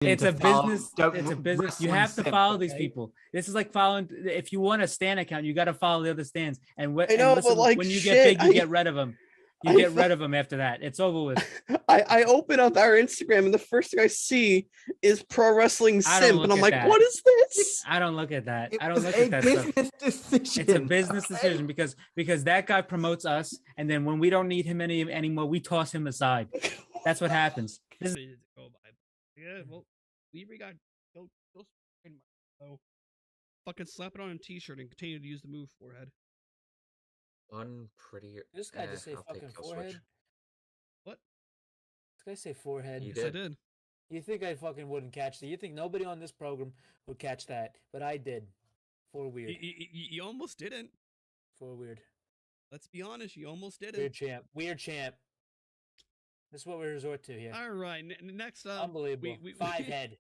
It's a business. It's a business. You have to follow these okay? people. This is like following. If you want a stan account, you got to follow the other stands. And I know, listen, but, like, when you shit, get big, you get rid of them. You I get fu- rid of them after that. It's over with. I open up our Instagram and the first thing I see is Pro Wrestling I don't Simp, look and I'm at like, that. what is this? I don't look at that. It I don't was look a at that stuff. business decision. It's a business okay? decision because that guy promotes us, and then when we don't need him anymore, we toss him aside. That's what happens. This is Yeah, well, Weaver got go so fucking slap it on a t-shirt and continue to use the move forehead. Unpretty. This guy just say I'll take fucking kill switch. forehead. What? This guy say forehead. You Yes, I did. did. You think I fucking wouldn't catch that? You think nobody on this program would catch that? But I did. For weird. You almost didn't. For weird. Let's be honest, you almost didn't. Weird champ. Weird champ. This is what we resort to here. All right, next up. Unbelievable. Five head.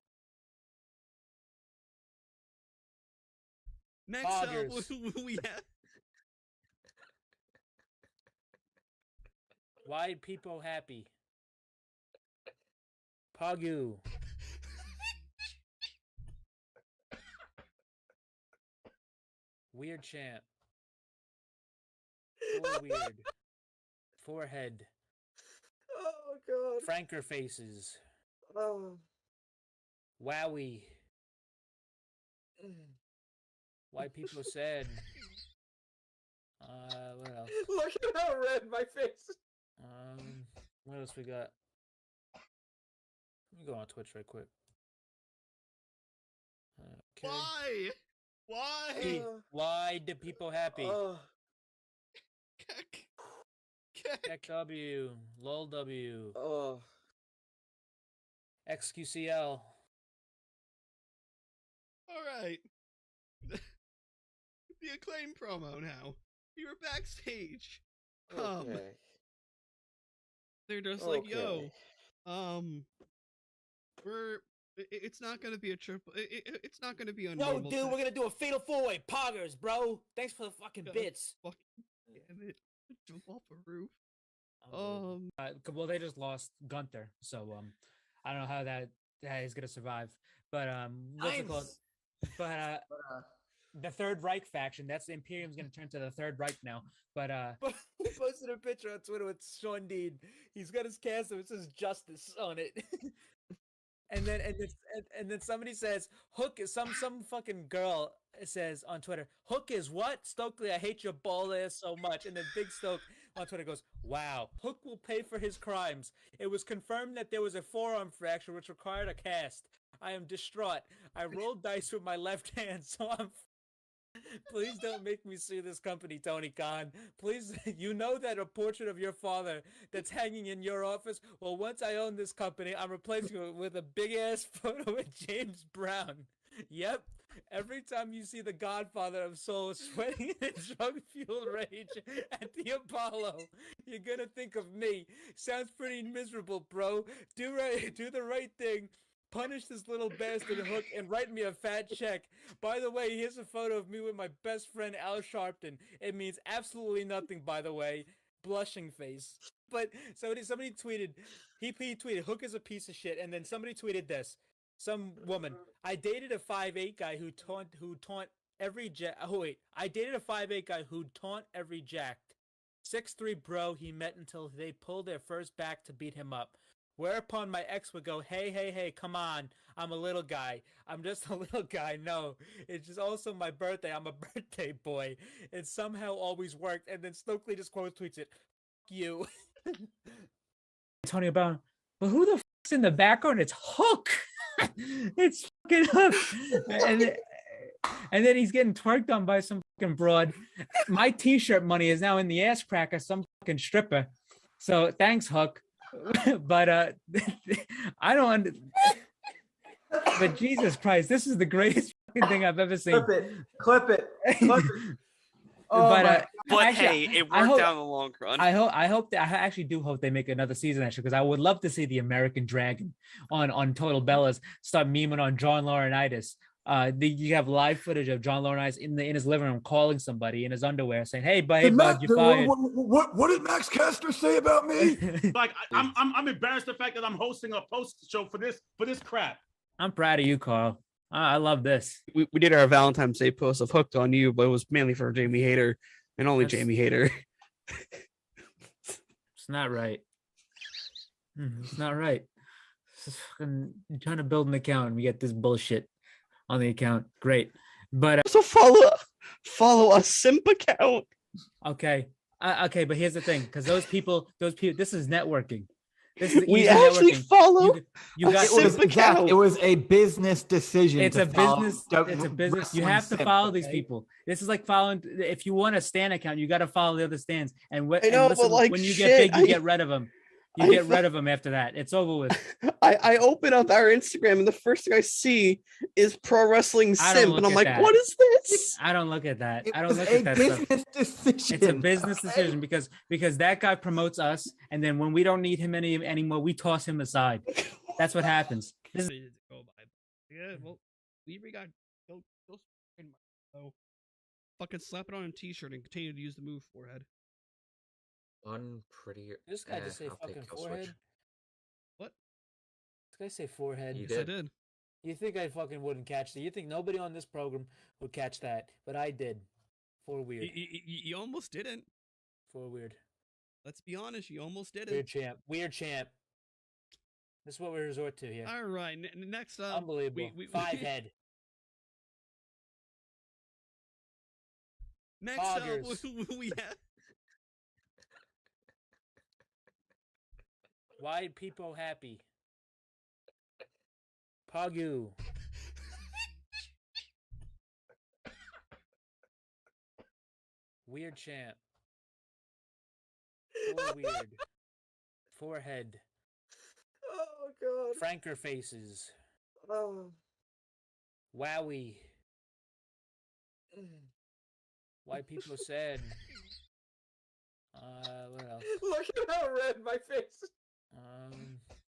Next Poggers. up, we have. Why people happy? Pagu. Weird champ. For weird. Forehead. Oh god. Franker faces. Oh. Wowie. Why people said. What else? Look at how red my face. What else we got? Let me go on Twitch right quick. Okay. Why? Why do people happy? Keck. KW, LOLW, Oh. XQCL. All right. The Acclaim promo now. We were backstage. Okay. They're just like, yo, it's not gonna be a triple. It's not gonna be a No, normal. dude, we're gonna do a fatal four-way. Poggers, bro. Thanks for the fucking God. bits. Fucking damn it! Jump off a roof. well, they just lost Gunther, so I don't know how that is gonna survive. But what's it called? But the Third Reich faction. That's the Imperium's gonna turn to the Third Reich now. But He posted a picture on Twitter with Sean Dean. He's got his castle. It says "Justice" on it. And then somebody says Hook is some fucking girl says on Twitter, Hook is what? Stokely, I hate your bald ass so much. And then Big Stoke on Twitter goes, wow, Hook will pay for his crimes. It was confirmed that there was a forearm fracture which required a cast. I am distraught. I rolled dice with my left hand, so I'm please don't make me sue this company, Tony Khan. Please, you know that a portrait of your father that's hanging in your office? Well, once I own this company, I'm replacing it with a big-ass photo of James Brown. Yep. Every time you see the Godfather of Soul sweating in a drug-fueled rage at the Apollo, you're gonna think of me. Sounds pretty miserable, bro. Do the right thing. Punish this little bastard Hook and write me a fat check. By the way, here's a photo of me with my best friend Al Sharpton. It means absolutely nothing, by the way. Blushing face. But somebody tweeted, he tweeted, Hook is a piece of shit, and then somebody tweeted this. Some woman, I dated a 5'8" guy who taunt every jack. Oh wait, I dated a 5'8" guy who taunt every jacked. 6'3" bro he met until they pulled their first back to beat him up. Whereupon my ex would go, hey, come on. I'm a little guy. I'm just a little guy. No, it's just also my birthday. I'm a birthday boy. It somehow always worked. And then Stokely just quote tweets it. Fuck you. Tony Brown, but who the fuck's in the background? It's Hook. It's fucking Hook. And then he's getting twerked on by some fucking broad. My t-shirt money is now in the ass crack of some fucking stripper. So thanks, Hook. But I don't. But Jesus Christ, this is the greatest fucking thing I've ever seen. Clip it. Oh, but actually, hey, it worked out in the long run. I actually do hope they make another season, actually, because I would love to see the American Dragon on Total Bellas start memeing on John Laurinaitis. You have live footage of John Laurinaitis in his living room calling somebody in his underwear saying, "Hey, bud, you're fired." What did Max Caster say about me? Like, I'm embarrassed the fact that I'm hosting a post show for this crap. I'm proud of you, Carl. I love this. We did our Valentine's Day post of Hooked on You, but it was mainly for Jamie Hayter and only That's- Jamie Hayter. It's not right. It's not right. You're trying to build an account and we get this bullshit on the account. Great. But So follow a simp account. okay. Okay, but here's the thing, because those people, this is networking. This is We easy actually networking. follow. You got simp Zach, account. it was a business decision. it's to a follow business. the It's a business. You wrestling have to simp, follow these okay? people. This is like following. If you want a stan account, you got to follow the other stans. And I know, but, like, when you shit, get big, you I- get rid of them. You I get thought- rid of them after that. It's over with. I open up our Instagram and the first thing I see is pro wrestling I don't simp, and look I'm at like, that. what is this? I don't look at that. It I don't was look a at that stuff. business decision. It's a business okay? decision because that guy promotes us, and then when we don't need him anymore, we toss him aside. That's what happens. This is, Go by. Yeah, well, we got go fucking so fucking slap it on a t-shirt and continue to use the move forehead. Unpretty. This guy just say I'll take fucking kill switch. forehead. What? This guy say forehead. You Yes, I did. did. You think I fucking wouldn't catch that? You think nobody on this program would catch that? But I did. For weird. You almost didn't. For weird. Let's be honest, you almost didn't. Weird champ. Weird champ. This is what we resort to here. All right, next up, Unbelievable. Five head. Next up, Poggers. we have Why people happy? Pagu. Weird champ. For weird. Forehead. Oh god. Franker faces. Oh. Wowie. Why people sad. What else? Look at how red my face is.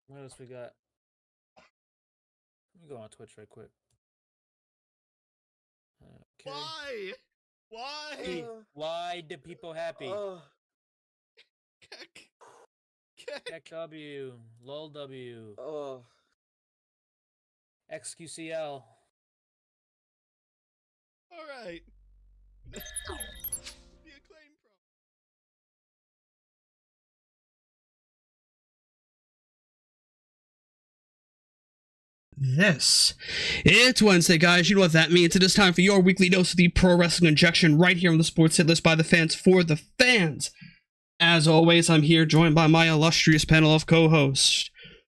What else we got? Let me go on Twitch right quick. Okay. why? Why? Hey, why do people happy? Oh. Keck. Tech W, LOL W, Oh. XQCL. All right. The acclaim pro. This. It's Wednesday, guys. You know what that means. It is time for your weekly dose of the pro wrestling injection right here on the Sports Hit List by the fans for the fans. As always, I'm here joined by my illustrious panel of co-hosts.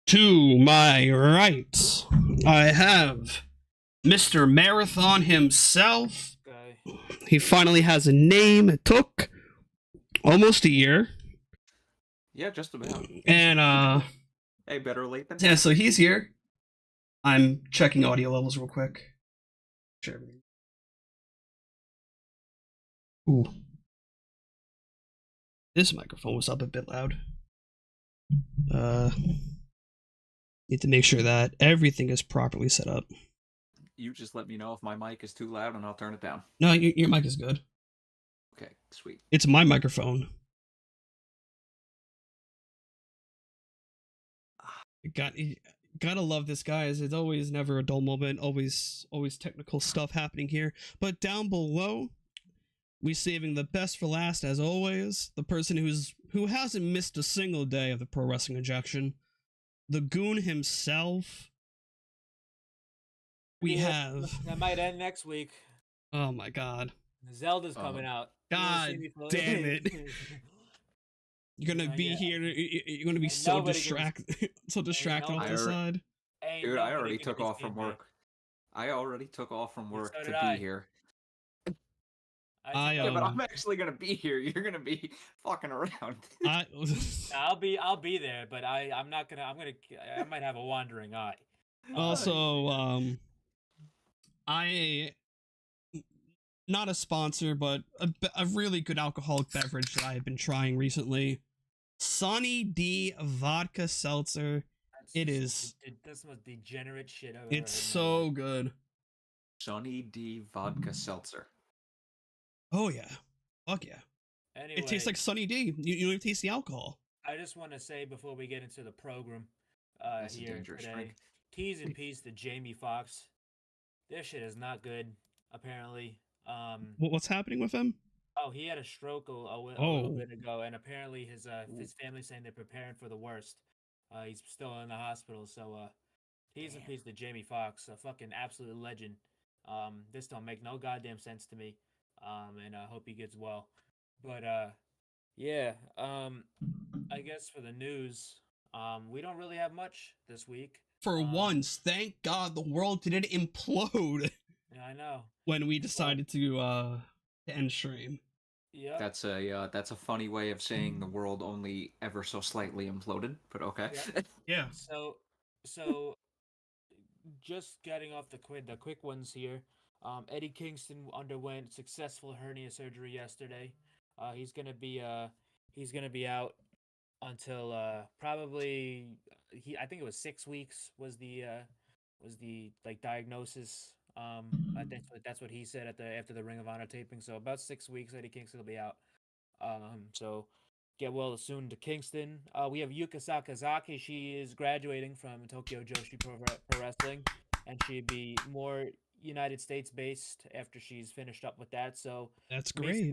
To my right, I have Mr. Marathon himself. Okay. He finally has a name. It took almost a year. Yeah, just about. And Hey, better late than yeah, so he's here. I'm checking audio levels real quick. Sure. Everything. Ooh. This microphone was up a bit loud. Need to make sure that everything is properly set up. You just let me know if my mic is too loud and I'll turn it down. No, your mic is good. Okay, sweet. It's my microphone. Gotta love this, guys. It's always never a dull moment. Always technical stuff happening here. But down below, we saving the best for last, as always. The person who hasn't missed a single day of the pro wrestling injection, the goon himself. We have. That might end next week. Oh my god. Zelda's coming out. God damn it. You're gonna be here. You're gonna be Ain't so nobody so distracted off nobody- the side. Ain't Dude, I nobody already gonna took be off from seen, man. work. I already took off from work so to did be I. here. I, Yeah, but um, I'm actually gonna be here. You're gonna be fucking around. I'll be there, but I'm not gonna. I might have a wandering eye. Also, I not a sponsor, but a really good alcoholic beverage that I have been trying recently. Sunny D vodka seltzer. It is. That's the most degenerate shit I've ever It's heard in my so life. good. Johnny D vodka seltzer. Oh yeah, fuck yeah. Anyway, It tastes like Sunny D. You don't even taste the alcohol. I just want to say before we get into the program That's a here dangerous today, drink. T's and P's to Jamie Foxx. This shit is not good. Apparently. What's happening with him? Oh, he had a stroke a little Oh. bit ago, and apparently his family's saying they're preparing for the worst. He's still in the hospital, so T's and P's to Jamie Foxx, a fucking absolute legend. This don't make no goddamn sense to me. And I hope he gets well. But yeah. I guess for the news, we don't really have much this week. For once, thank God the world didn't implode. Yeah, I know. When we decided to end stream. Yeah. That's a funny way of saying the world only ever so slightly imploded, but okay. Yeah. So just getting off the quick ones here. Eddie Kingston underwent successful hernia surgery yesterday. He's gonna be out until probably I think it was 6 weeks was the like diagnosis. I think that's what he said after the Ring of Honor taping. So about 6 weeks, Eddie Kingston will be out. So get well soon to Kingston. We have Yuka Sakazaki. She is graduating from Tokyo Joshi Pro Wrestling, and she'd be more United States based after she's finished up with that. So that's great.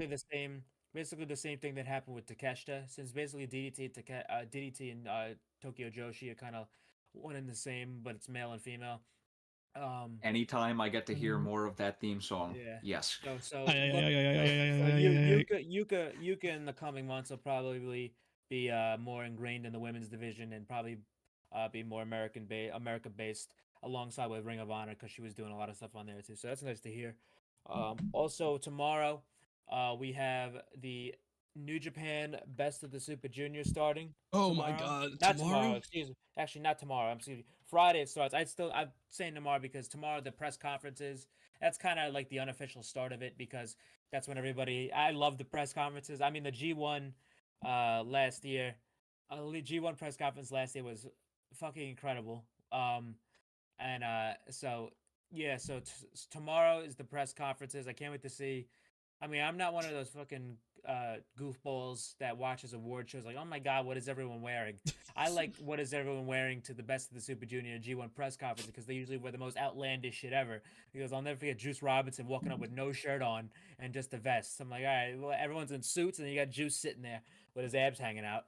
Basically the same thing that happened with Takeshita, since basically DDT and Tokyo Joshi are kind of one and the same, but it's male and female. Anytime I get to hear more of that theme song, yes. Yuka in the coming months will probably be more ingrained in the women's division and probably be more America based alongside with Ring of Honor, because she was doing a lot of stuff on there too. So that's nice to hear. Also tomorrow, we have the New Japan Best of the Super Juniors starting. Oh tomorrow. My God! Not tomorrow. Excuse me. Actually, not tomorrow. Excuse me. Friday it starts. I'm saying tomorrow because tomorrow the press conference is. That's kind of like the unofficial start of it, because that's when everybody. I love the press conferences. I mean, the G1 last year, G1 press conference last year was fucking incredible. So yeah, so tomorrow is the press conferences. I can't wait to see. I mean, I'm not one of those fucking goofballs that watches award shows like, oh my God, what is everyone wearing? I like what is everyone wearing to the Best of the Super Junior G1 press conference, because they usually wear the most outlandish shit ever. Because I'll never forget Juice Robinson walking up with no shirt on and just a vest. I'm like, all right, well, everyone's in suits, and you got Juice sitting there with his abs hanging out.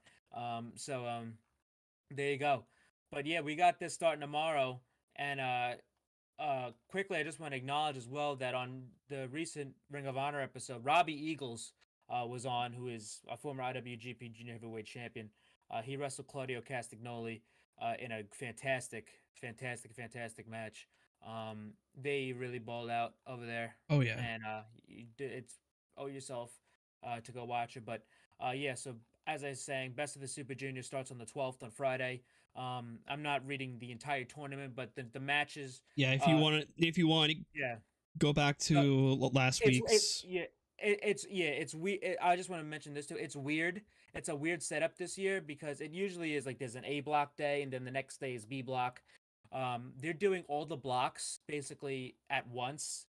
There you go. But yeah, we got this starting tomorrow, and quickly, I just want to acknowledge as well that on the recent Ring of Honor episode, Robbie Eagles was on, who is a former IWGP Junior Heavyweight Champion. He wrestled Claudio Castagnoli in a fantastic match. They really balled out over there. Oh yeah, and it's owe yourself to go watch it. But yeah, so as I was saying, Best of the Super Junior starts on the 12th on Friday. I'm not reading the entire tournament, but the matches. Yeah, if you want to, yeah, go back to last week's. It's weird. I just want to mention this too. It's weird. It's a weird setup this year, because it usually is like there's an A block day, and then the next day is B block. They're doing all the blocks basically at once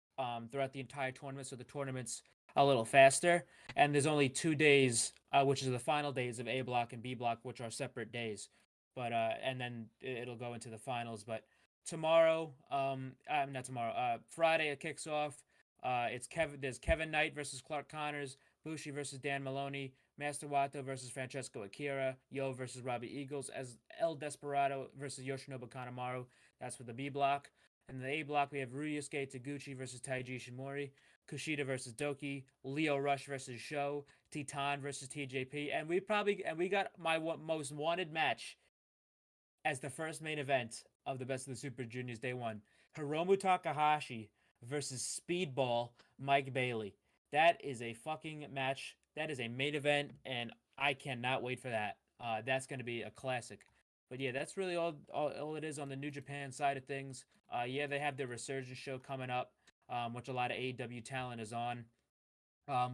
throughout the entire tournament, so the tournament's a little faster. And there's only 2 days, which is the final days of A block and B block, which are separate days. But and then it'll go into the finals. But tomorrow, not tomorrow. Friday it kicks off. There's Kevin Knight versus Clark Connors, Bushi versus Dan Maloney, Master Wato versus Francesco Akira, Yo versus Robbie Eagles, as El Desperado versus Yoshinobu Kanemaru. That's for the B block. And the A block, we have Ryusuke Taguchi versus Taiji Ishimori, Kushida versus Doki, Leo Rush versus Sho, Titan versus TJP, and we got my most wanted match as the first main event of the Best of the Super Juniors Day 1. Hiromu Takahashi versus Speedball Mike Bailey. That is a fucking match. That is a main event, and I cannot wait for that. That's going to be a classic. But yeah, that's really all it is on the New Japan side of things. Yeah, they have their Resurgence show coming up, which a lot of AEW talent is on.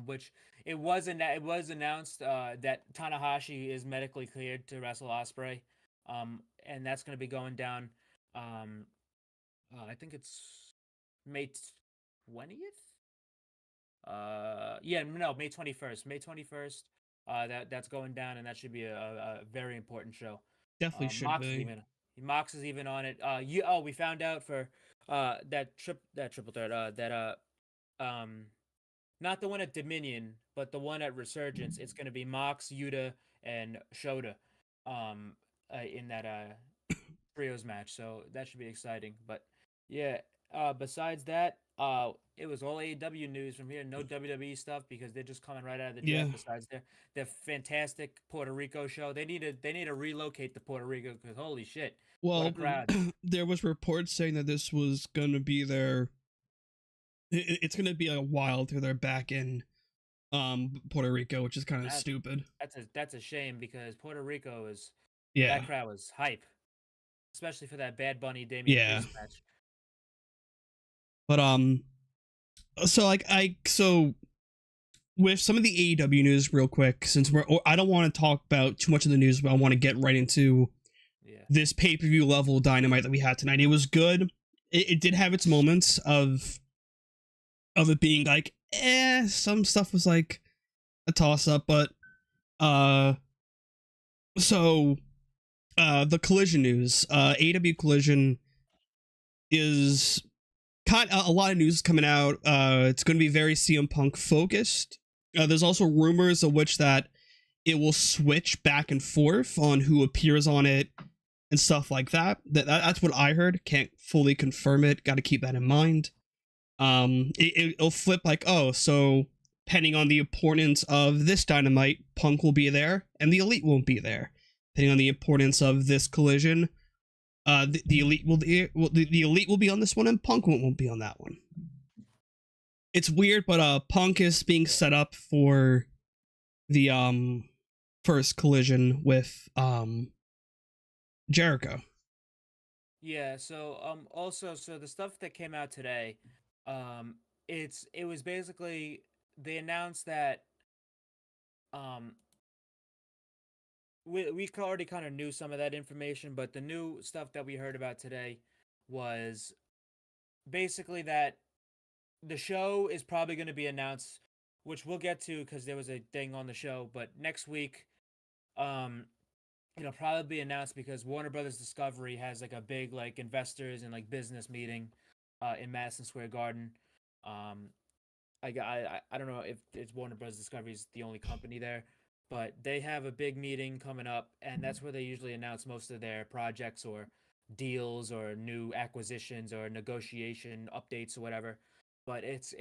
Which it was announced that Tanahashi is medically cleared to wrestle Ospreay. And that's going to be going down. I think it's May 20th. May 21st. May 21st. That's going down, and that should be a very important show. Definitely should Mox be. Mox is even on it. We found out for that triple threat not the one at Dominion, but the one at Resurgence. It's going to be Mox, Yuta, and Shota in that trios match. So that should be exciting. But yeah, besides that, it was all AEW news from here. No WWE stuff because they're just coming right out of the draft. Yeah. Besides their fantastic Puerto Rico show, they need to relocate to Puerto Rico because holy shit, what a Well, crowd! there was reports saying that this was going to be their. It's going to be a while till they're back in Puerto Rico, which is kind of stupid. That's a shame because Puerto Rico is Yeah. that crowd was hype, especially for that Bad Bunny Damian Priest match. But so with some of the AEW news real quick, since I don't want to talk about too much of the news, but I want to get right into this pay-per-view level Dynamite that we had tonight. It was good. It did have its moments of it being like, some stuff was like a toss-up, but the Collision news, AEW Collision is a lot of news coming out. It's going to be very CM Punk focused. There's also rumors of which that it will switch back and forth on who appears on it and stuff like that. That's what I heard. Can't fully confirm it. Got to keep that in mind. It'll flip like, so depending on the importance of this Dynamite, Punk will be there and the Elite won't be there. Depending on the importance of this Collision, the Elite the Elite will be on this one and Punk won't be on that one. It's weird, but Punk is being set up for the first Collision with Jericho. Yeah, so also the stuff that came out today, it was basically they announced that we already kind of knew some of that information, but the new stuff that we heard about today was basically that the show is probably going to be announced, which we'll get to because there was a thing on the show, but next week it'll probably be announced because Warner Brothers Discovery has like a big like investors and like business meeting in Madison Square Garden. I don't know if it's Warner Brothers Discovery is the only company there, but they have a big meeting coming up, and that's where they usually announce most of their projects or deals or new acquisitions or negotiation updates or whatever. But it's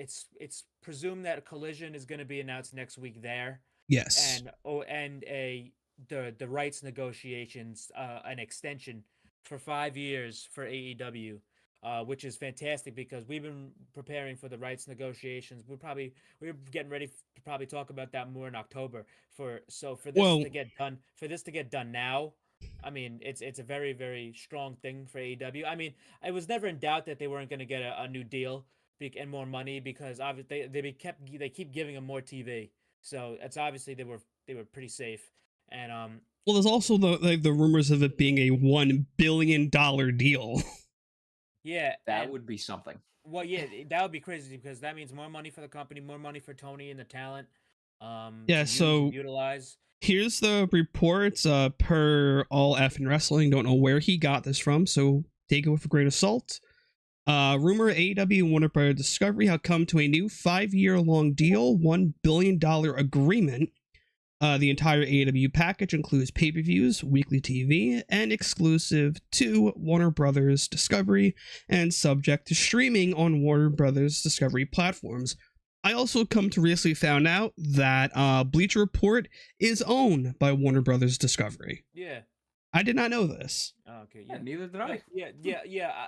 presumed that Collision is going to be announced next week there. Yes. And the rights negotiations, an extension for 5 years for AEW, which is fantastic because we've been preparing for the rights negotiations. We're getting ready to probably talk about that more in October. For this to get done now, I mean, it's a very, very strong thing for AEW. I mean, I was never in doubt that they weren't going to get a new deal and more money because obviously they keep giving them more TV. So it's obviously they were pretty safe. And well, there's also the rumors of it being a $1 billion deal. Yeah, that would be something. Well, yeah, that would be crazy because that means more money for the company, more money for Tony and the talent. So utilize. Here's the reports per All F in Wrestling. Don't know where he got this from, so take it with a grain of salt. Rumor AEW and Warner Brothers Discovery have come to a new 5-year-long deal, $1 billion agreement. The entire AEW package includes pay-per-views, weekly TV, and exclusive to Warner Brothers Discovery, and subject to streaming on Warner Brothers Discovery platforms. I also come to recently found out that Bleacher Report is owned by Warner Brothers Discovery. Yeah. I did not know this. Oh, okay. Yeah, neither did I. Yeah.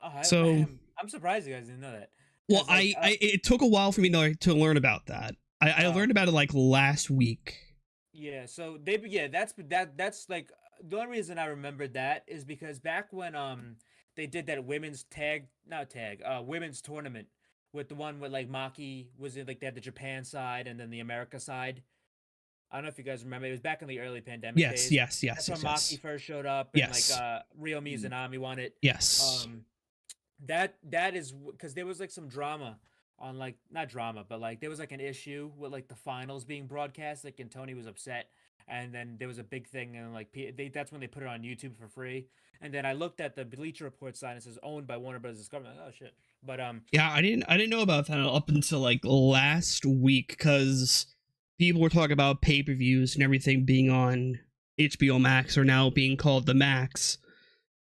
I'm surprised you guys didn't know that. Well, it took a while for me to learn about that. I learned about it like last week. Yeah, so that's like the only reason I remembered that is because back when they did that women's women's tournament with the one with like Maki was in, like they had the Japan side and then the America side. I don't know if you guys remember. It was back in the early pandemic days. Yes. That's when Maki first showed up and like Ryo Mizunami won it. Yes. That is because there was like some drama on not drama, but like there was like an issue with like the finals being broadcast, like and Tony was upset. and then there was a big thing, and like that's when they put it on YouTube for free. And then I looked at the Bleacher Report sign; it says owned by Warner Brothers Discovery. I'm like, oh shit! But Yeah, I didn't know about that up until like last week because people were talking about pay-per-views and everything being on HBO Max or now being called the Max.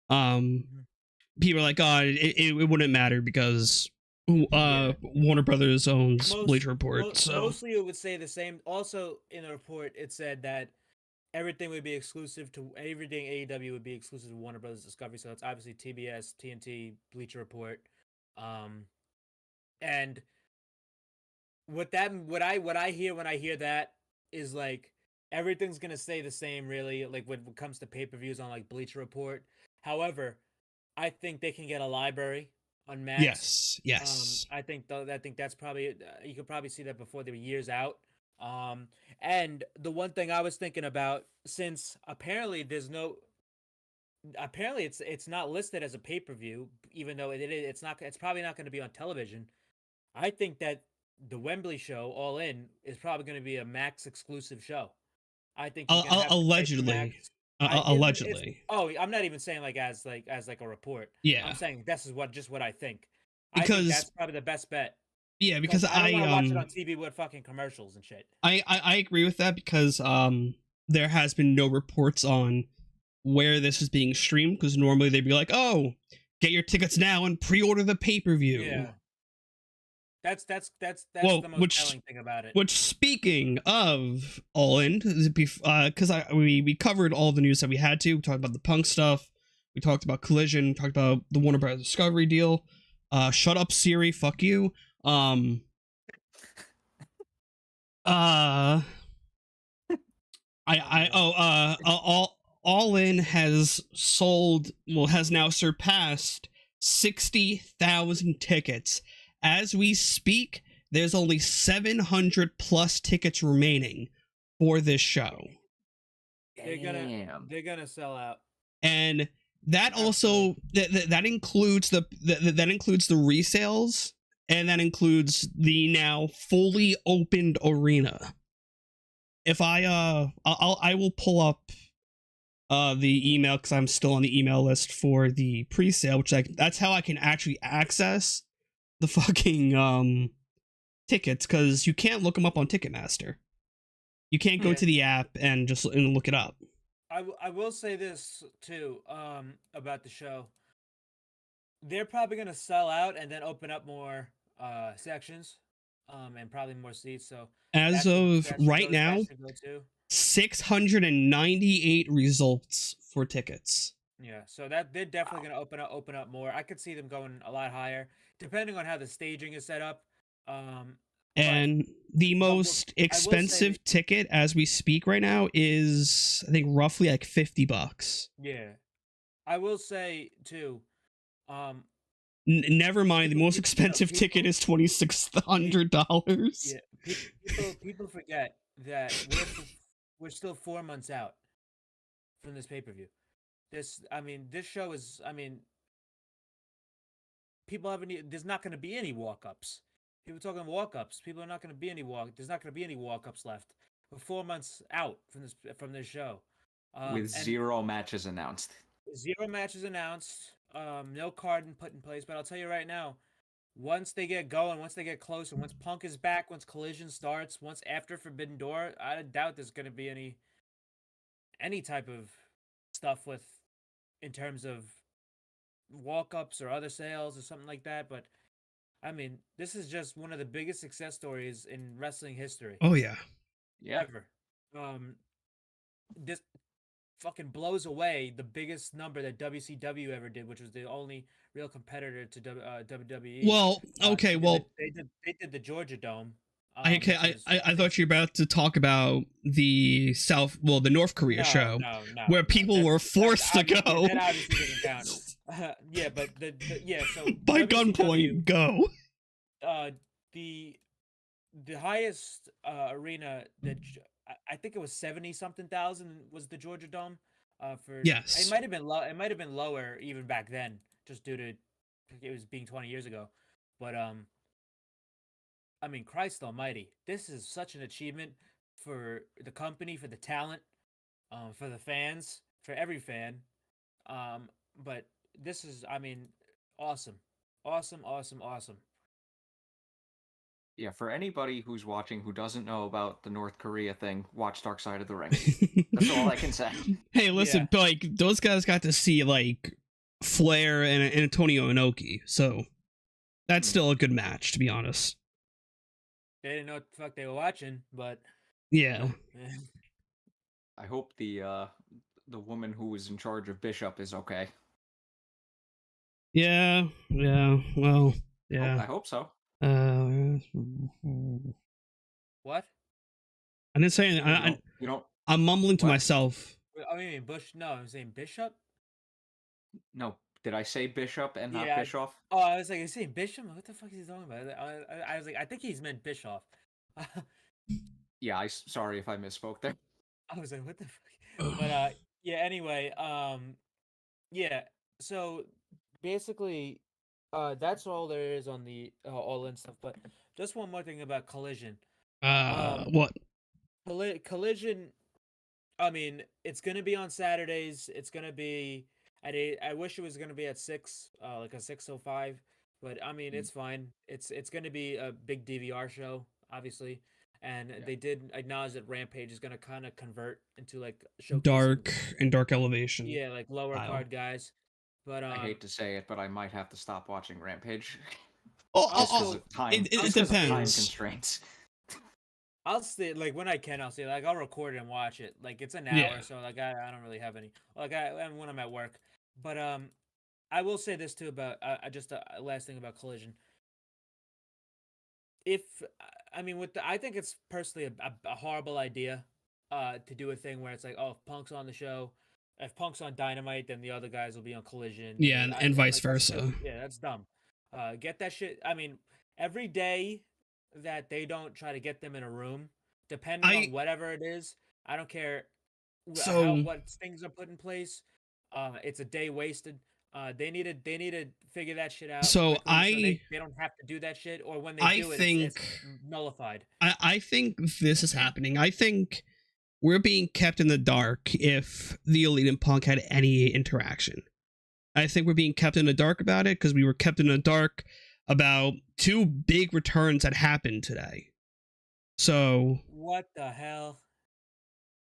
People are like, oh, it wouldn't matter because Warner Brothers owns Bleacher Report. So mostly it would say the same. Also in the report, it said that everything would be exclusive to everything AEW would be exclusive to Warner Brothers Discovery. So it's obviously TBS, TNT, Bleacher Report, and what I hear when I hear that is like everything's gonna stay the same, really. Like when it comes to pay-per-views on like Bleacher Report. However, I think they can get a library on Max. yes. I think that's probably you could probably see that before they were years out. And the one thing I was thinking about, since apparently it's not listed as a pay-per-view, even though it's probably not going to be on television. I think that the Wembley show, All In, is probably going to be a Max exclusive show. I think you're gonna have to pay for Max. Allegedly. I'm not even saying like as a report. Yeah. I'm saying this is what I think. I Because think that's probably the best bet. yeah, because I don't want to watch it on TV with fucking commercials and shit. I agree with that because there has been no reports on where this is being streamed because normally they'd be like, oh, get your tickets now and pre-order the pay-per-view. Yeah. That's well, the most telling thing about it. Which, speaking of All In, because we covered all the news that we had to. We talked about the Punk stuff. We talked about Collision. We talked about the Warner Bros. Discovery deal. Shut up, Siri. Fuck you. All In has now surpassed 60,000 tickets. As we speak, there's only 700 plus tickets remaining for this show. They're gonna sell out. And that also that includes the resales, and that includes the now fully opened arena. If I will pull up the email because I'm still on the email list for the pre-sale, which that's how I can actually access the fucking tickets, because you can't look them up on Ticketmaster. You can't go to the app and just look it up. I will say this too about the show. They're probably gonna sell out and then open up more sections and probably more seats. So as of right now, 698 results for tickets. Yeah, so that they're definitely gonna open up more. I could see them going a lot higher, depending on how the staging is set up. And the most expensive ticket as we speak right now is, I think, roughly like $50. Yeah, I will say too. Never mind. The most expensive ticket is $2,600. Yeah, people forget that we're still 4 months out from this pay-per-view. This show is. People haven't. There's not going to be any walk-ups. People talking walk-ups. People are not going to be any walk. There's not going to be any walk-ups left. We're 4 months out from this show. With 0 matches announced. 0 matches announced. No card put in place. But I'll tell you right now, once they get going, once they get closer, once Punk is back, once Collision starts, once after Forbidden Door, I doubt there's going to be any type of stuff in terms of walk-ups or other sales or something like that. But this is just one of the biggest success stories in wrestling history. Oh yeah. Ever. This fucking blows away the biggest number that WCW ever did, which was the only real competitor to WWE. Well, okay, they did the Georgia Dome. I thought you were about to talk about the North Korea show, no, where people were forced to go. That obviously doesn't count. Yeah, but so by gunpoint, go. The highest arena that I think it was 70-something thousand was the Georgia Dome. Yes, it might have been low. It might have been lower even back then, just due to it was being 20 years ago. But Christ Almighty, this is such an achievement for the company, for the talent. for the fans, for every fan. But this is, I mean, awesome, awesome, awesome, awesome. Yeah, for anybody who's watching who doesn't know about the North Korea thing, watch Dark Side of the Ring. That's all I can say. Hey, listen, like those guys got to see like Flair and Antonio Inoki, so that's still a good match, to be honest. They didn't know what the fuck they were watching, but Yeah. I hope the woman who was in charge of Bishop is okay. Yeah. Well, yeah. I hope so. what? I didn't say anything. You don't. I'm mumbling to What? myself. I mean, Bush. No, I'm saying Bishop. No, did I say Bishop and not Yeah. Bischoff? Oh, I was like, is he saying Bishop? What the fuck is he talking about? I was like, I think he's meant Bischoff. Yeah, sorry if I misspoke there. I was like, what the fuck? But yeah. Anyway, yeah. So basically, that's all there is on the All In stuff. But just one more thing about Collision. What? Collision. I mean, it's gonna be on Saturdays. It's gonna be at 8. I wish it was gonna be at 6, like a 6:05. But I mean, it's fine. It's gonna be a big DVR show, obviously, and they did acknowledge that Rampage is gonna kind of convert into like Dark and Dark Elevation. Yeah, like lower card guys. But I hate to say it, but I might have to stop watching Rampage. It depends. Time constraints. I'll see it, like when I can. I'll see it. Like I'll record it and watch it. Like it's an hour, so like I don't really have any. Like when I'm at work, but I will say this too about just a last thing about Collision. If I mean, I think it's personally a horrible idea, to do a thing where it's like, oh, if Punk's on the show, if Punk's on Dynamite, then the other guys will be on Collision. Yeah, and vice versa. Yeah, that's dumb. Get that shit. I mean, every day that they don't try to get them in a room, depending on whatever it is, I don't care what things are put in place. It's a day wasted. They need to figure that shit out. So they don't have to do that shit, or when they do it, it's nullified. I think this is happening. I think we're being kept in the dark if the Elite and Punk had any interaction. I think we're being kept in the dark about it because we were kept in the dark about 2 big returns that happened today. So what the hell?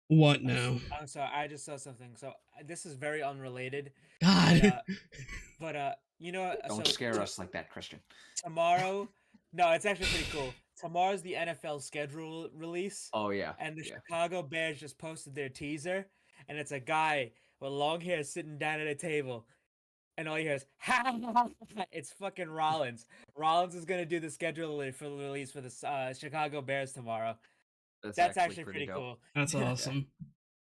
What now? I'm sorry, I just saw something. So this is very unrelated. God. But you know, don't scare us like that, Christian. Tomorrow, no, it's actually pretty cool. Tomorrow's the NFL schedule release. Oh yeah. And the Chicago Bears just posted their teaser, and it's a guy with long hair sitting down at a table. And all you hear is, ha, ha, ha. It's fucking Rollins. Rollins is going to do the schedule for the release for the Chicago Bears tomorrow. That's actually pretty cool. That's awesome.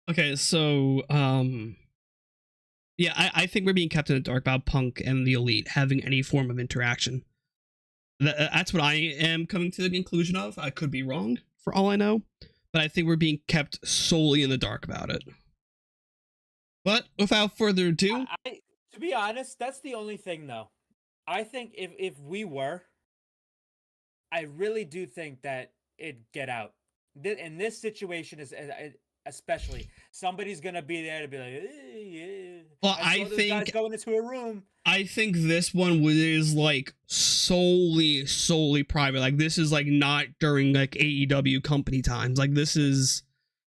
Okay, so, yeah, I think we're being kept in the dark about Punk and the Elite having any form of interaction. That's what I am coming to the conclusion of. I could be wrong, for all I know. But I think we're being kept solely in the dark about it. But, without further ado... To be honest, that's the only thing, though. I think if we were, I really do think that it'd get out. In this situation, is especially, somebody's gonna be there to be like, yeah. Well, I think guys going into a room. I think this one is like solely private. Like this is like not during like AEW company times. Like this is.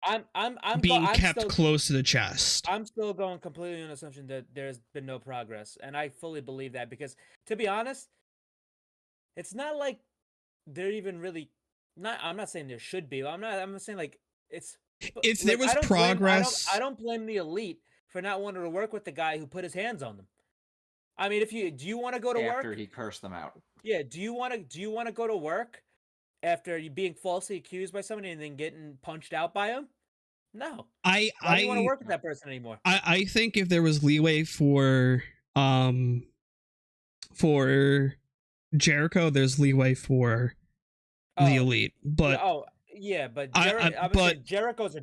I'm being kept close to the chest. I'm still going completely on the assumption that there's been no progress, and I fully believe that because, to be honest, it's not like they're even really not. I'm not saying there should be. I'm not saying like it's. If there was progress, I don't blame the Elite for not wanting to work with the guy who put his hands on them. I mean, do you want to go to work after he cursed them out? Yeah. Do you want to go to work after you being falsely accused by somebody and then getting punched out by him? No. I don't want to work with that person anymore. I think if there was leeway for Jericho, there's leeway for the Elite. But but Jericho's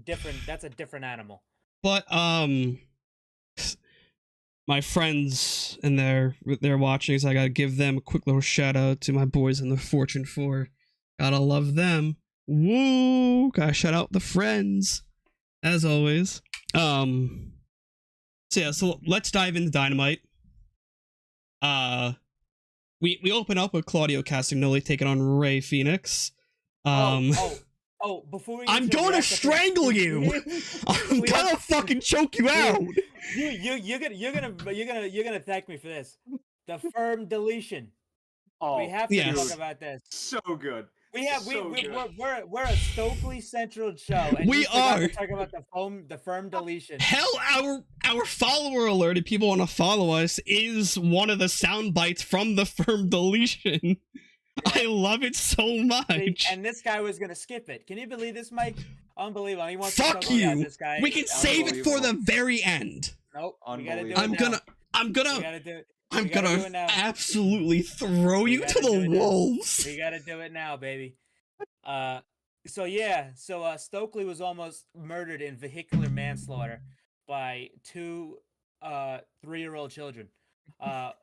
that's a different animal. But my friends and they're watching, so I gotta give them a quick little shout out to my boys in the Fortune 4. Gotta love them. Woo! Gotta shout out the friends, as always. So let's dive into Dynamite. We open up with Claudio Castagnoli taking on Ray Phoenix. Before we I'm going to strangle you. I'm gonna fucking choke you out. You're gonna thank me for this. The firm deletion. Oh, we have to yes. talk about this. so good. We're a Stokely Central show. And We you forgot are to talk about the firm deletion. Hell, our follower alert, if people want to follow us, is one of the sound bites from the firm deletion. Yeah. I love it so much. And this guy was gonna skip it. Can you believe this, Mike? Unbelievable. He wants Fuck to you. out this guy. We can save it for the very end. Nope. We gotta do it I'm now. I'm gonna absolutely throw you to the wolves. We gotta do it now, baby. So Stokely was almost murdered in vehicular manslaughter by two 3-year-old children. Not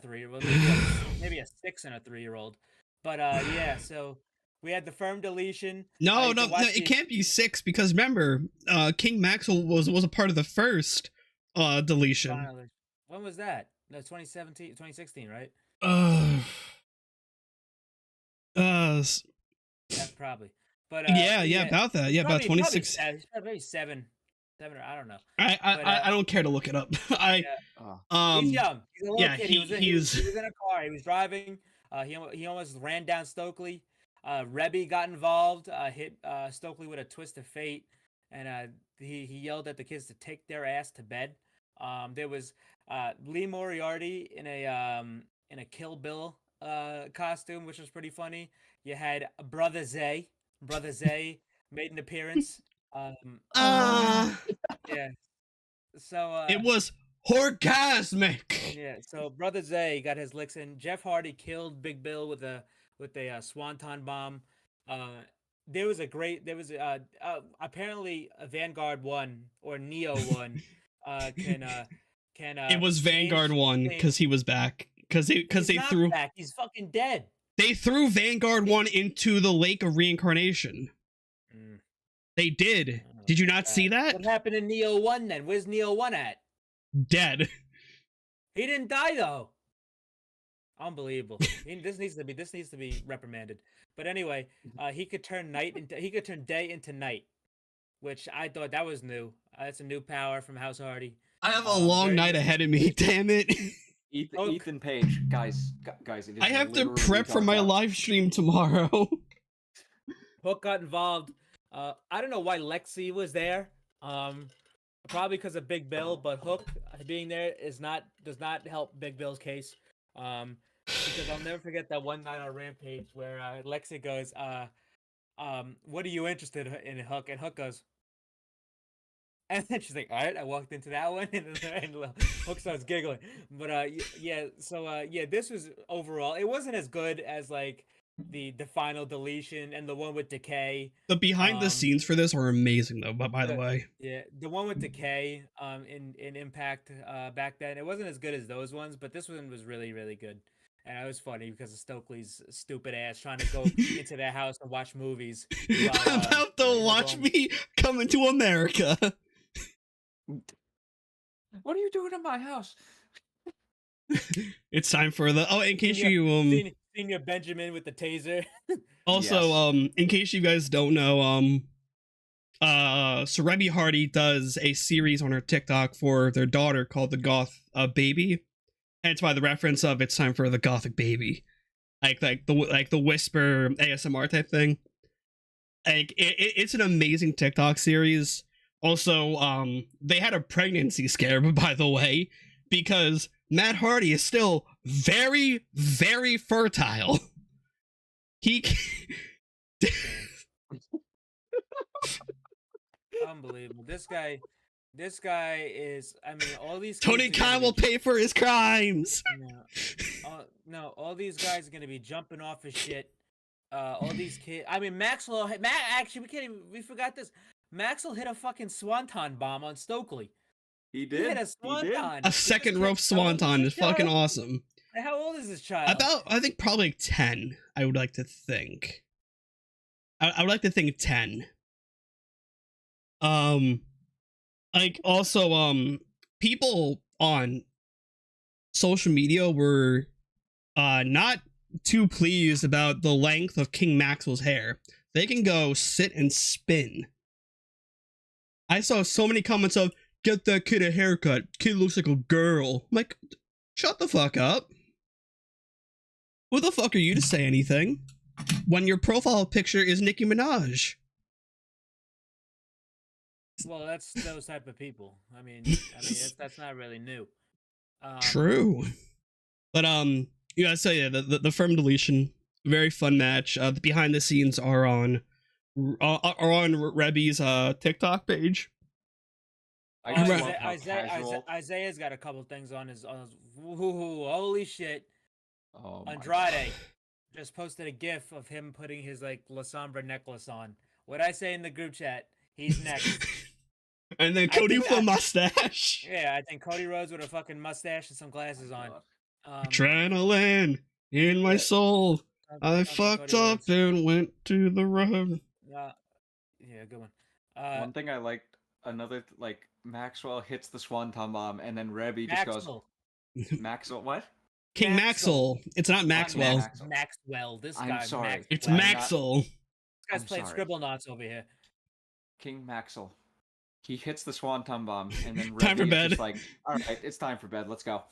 3, maybe a 6 and a 3-year-old. But so we had the firm deletion. No, it can't be 6 because remember, King Maxwell was a part of the first deletion. Finally. When was that? No, 2016, right? Yeah, probably. But about that. Yeah, about 26. Maybe 7, or I don't know. I don't care to look it up. He's young. He's a little kid. He was in a car. He was driving. He almost ran down Stokely. Rebby got involved. Hit Stokely with a twist of fate, and he yelled at the kids to take their ass to bed. There was Lee Moriarty in a Kill Bill costume, which was pretty funny. You had Brother Zay. Brother Zay made an appearance. Yeah. So it was orgasmic. Yeah. So Brother Zay got his licks in. Jeff Hardy killed Big Bill with a swanton bomb. There was apparently a Vanguard 1 or Neo 1 can it was Vanguard 1 because he was back because they threw back. He's fucking dead. They threw Vanguard 1 into the lake of reincarnation. They did. Did you not see that? What happened in Neo 1 then? Where's Neo 1 at? Dead. He didn't die though. Unbelievable. This needs to be reprimanded. But anyway, he could turn day into night, which I thought that was new. That's a new power from House Hardy. I have a long night ahead of me. Damn it. Ethan Page, guys. I have to prep for my live stream tomorrow. Hook got involved. I don't know why Lexi was there. Probably because of Big Bill, but Hook being there does not help Big Bill's case. Because I'll never forget that one night on Rampage where Lexi goes, "What are you interested in, Hook?" And Hook goes, and then she's like, "All right." I walked into that one, and Hook starts giggling. But this was overall. It wasn't as good as like the final deletion and the one with Decay. The behind the scenes for this are amazing though. But by the way, yeah, the one with Decay in Impact back then, it wasn't as good as those ones, but this one was really, really good. And it was funny because of Stokely's stupid ass trying to go into their house and watch movies. While, about to watch me come into America. What are you doing in my house? It's time for the in case you Senior Benjamin with the taser. Also, yes. In case you guys don't know, so Rebby Hardy does a series on her TikTok for their daughter called the Goth Baby, and it's by the reference of it's time for the Gothic Baby, like the whisper ASMR type thing. Like it's an amazing TikTok series. Also, they had a pregnancy scare, by the way, because Matt Hardy is still very, very fertile. He unbelievable. This guy is. I mean, all these. Tony Khan will pay for his crimes. No, all these guys are gonna be jumping off his shit. All these kids. I mean, Maxwell. Actually, we forgot this. Maxwell hit a fucking swanton bomb on Stokely. He did. He hit a swanton. A second rope swanton is fucking awesome. How old is this child? I think probably like 10. I would like to think. I would like to think 10. Like also people on social media were not too pleased about the length of King Maxwell's hair. They can go sit and spin. I saw so many comments of, get that kid a haircut. Kid looks like a girl. I'm like, shut the fuck up. Who the fuck are you to say anything when your profile picture is Nicki Minaj? Well, that's those type of people. I mean, that's not really new. True. But yeah, so yeah, the firm deletion, very fun match. The behind the scenes are on Rebby's TikTok page. Isaiah's got a couple things on his holy shit. Oh, Andrade just posted a gif of him putting his like La Sombra necklace on. What I say in the group chat, he's next. And then Cody with a mustache. Yeah, I think Cody Rhodes with a fucking mustache and some glasses on. Adrenaline in my soul. I fucked up and went to the road. Yeah, good one. One thing I liked, Maxwell hits the Swanton Bomb, and then Rebby just goes, Maxwell, what? King Maxwell. It's not Maxwell. Maxwell. This guy. I'm sorry. Maxwell. It's Maxwell. This guy's playing Scribble Knots over here. King Maxwell. He hits the Swanton Bomb, and then Time for Rebby is bed. just like, all right, it's time for bed. Let's go.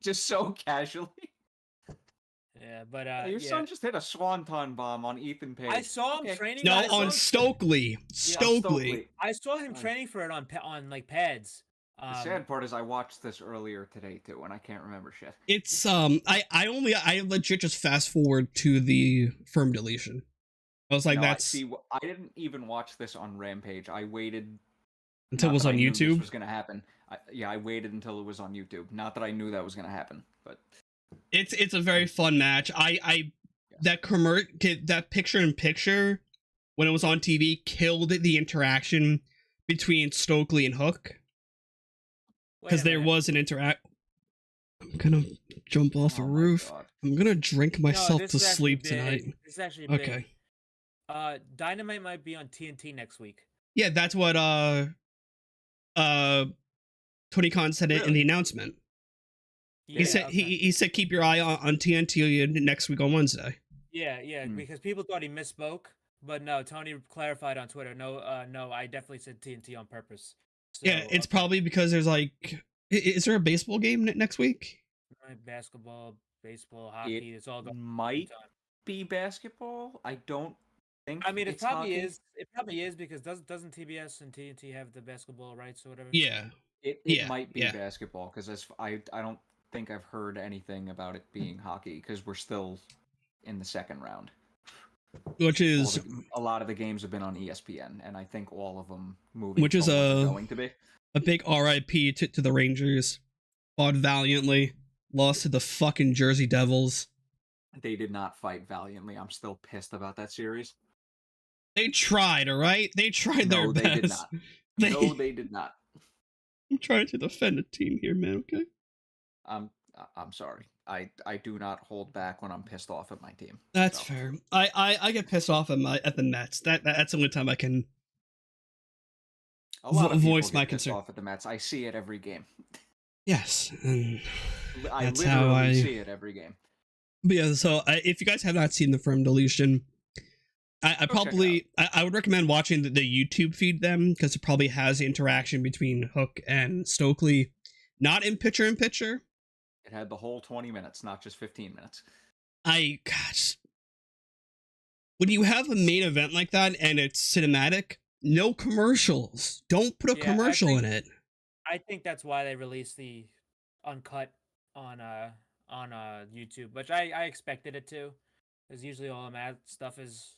Just so casually. Yeah, but your son just hit a Swanton Bomb on Ethan Page. I saw him training. No, on Stokely. Stokely. I saw him training for it on like pads. The sad part is I watched this earlier today too, and I can't remember shit. It's I legit just fast forward to the firm deletion. I was like, I didn't even watch this on Rampage. I waited until it was on YouTube. This was gonna happen. I waited until it was on YouTube. Not that I knew that was gonna happen, but it's a very fun match. That picture in picture when it was on TV killed the interaction between Stokely and Hook. Because there was an interact. I'm gonna jump off a roof. I'm gonna drink myself to sleep tonight. This is actually okay. Big. Dynamite might be on TNT next week. Yeah, that's what Tony Khan said it in the announcement. Yeah, he said keep your eye on TNT next week on Wednesday. Yeah, because people thought he misspoke, but no, Tony clarified on Twitter. No, I definitely said TNT on purpose. So, yeah, it's probably because there's like, is there a baseball game next week? Basketball, baseball, hockey, it's all going. Might be basketball. I don't think. I mean, it probably is. It probably is because doesn't TBS and TNT have the basketball rights or whatever? Yeah, it might be basketball because I don't think I've heard anything about it being hockey because we're still in the second round. Which is a lot of the games have been on ESPN, and I think all of them moving. Which is going to be a big RIP to the Rangers. Fought valiantly, lost to the fucking Jersey Devils. They did not fight valiantly. I'm still pissed about that series. They tried, all right. They tried their best. They did not. No, they did not. I'm trying to defend a team here, man. Okay. I'm sorry. I do not hold back when I'm pissed off at my team. That's fair. I get pissed off at the Mets. That's the only time I can voice my concern. Off at the Mets. I see it every game. Yes, I literally see it every game. But yeah, so if you guys have not seen the firm deletion, I would recommend watching the YouTube feed then because it probably has the interaction between Hook and Stokely, not in picture in picture. It had the whole 20 minutes, not just 15 minutes. When you have a main event like that and it's cinematic, no commercials. Don't put a commercial in it. I think that's why they released the uncut on YouTube, which I expected it to, because usually all of that stuff is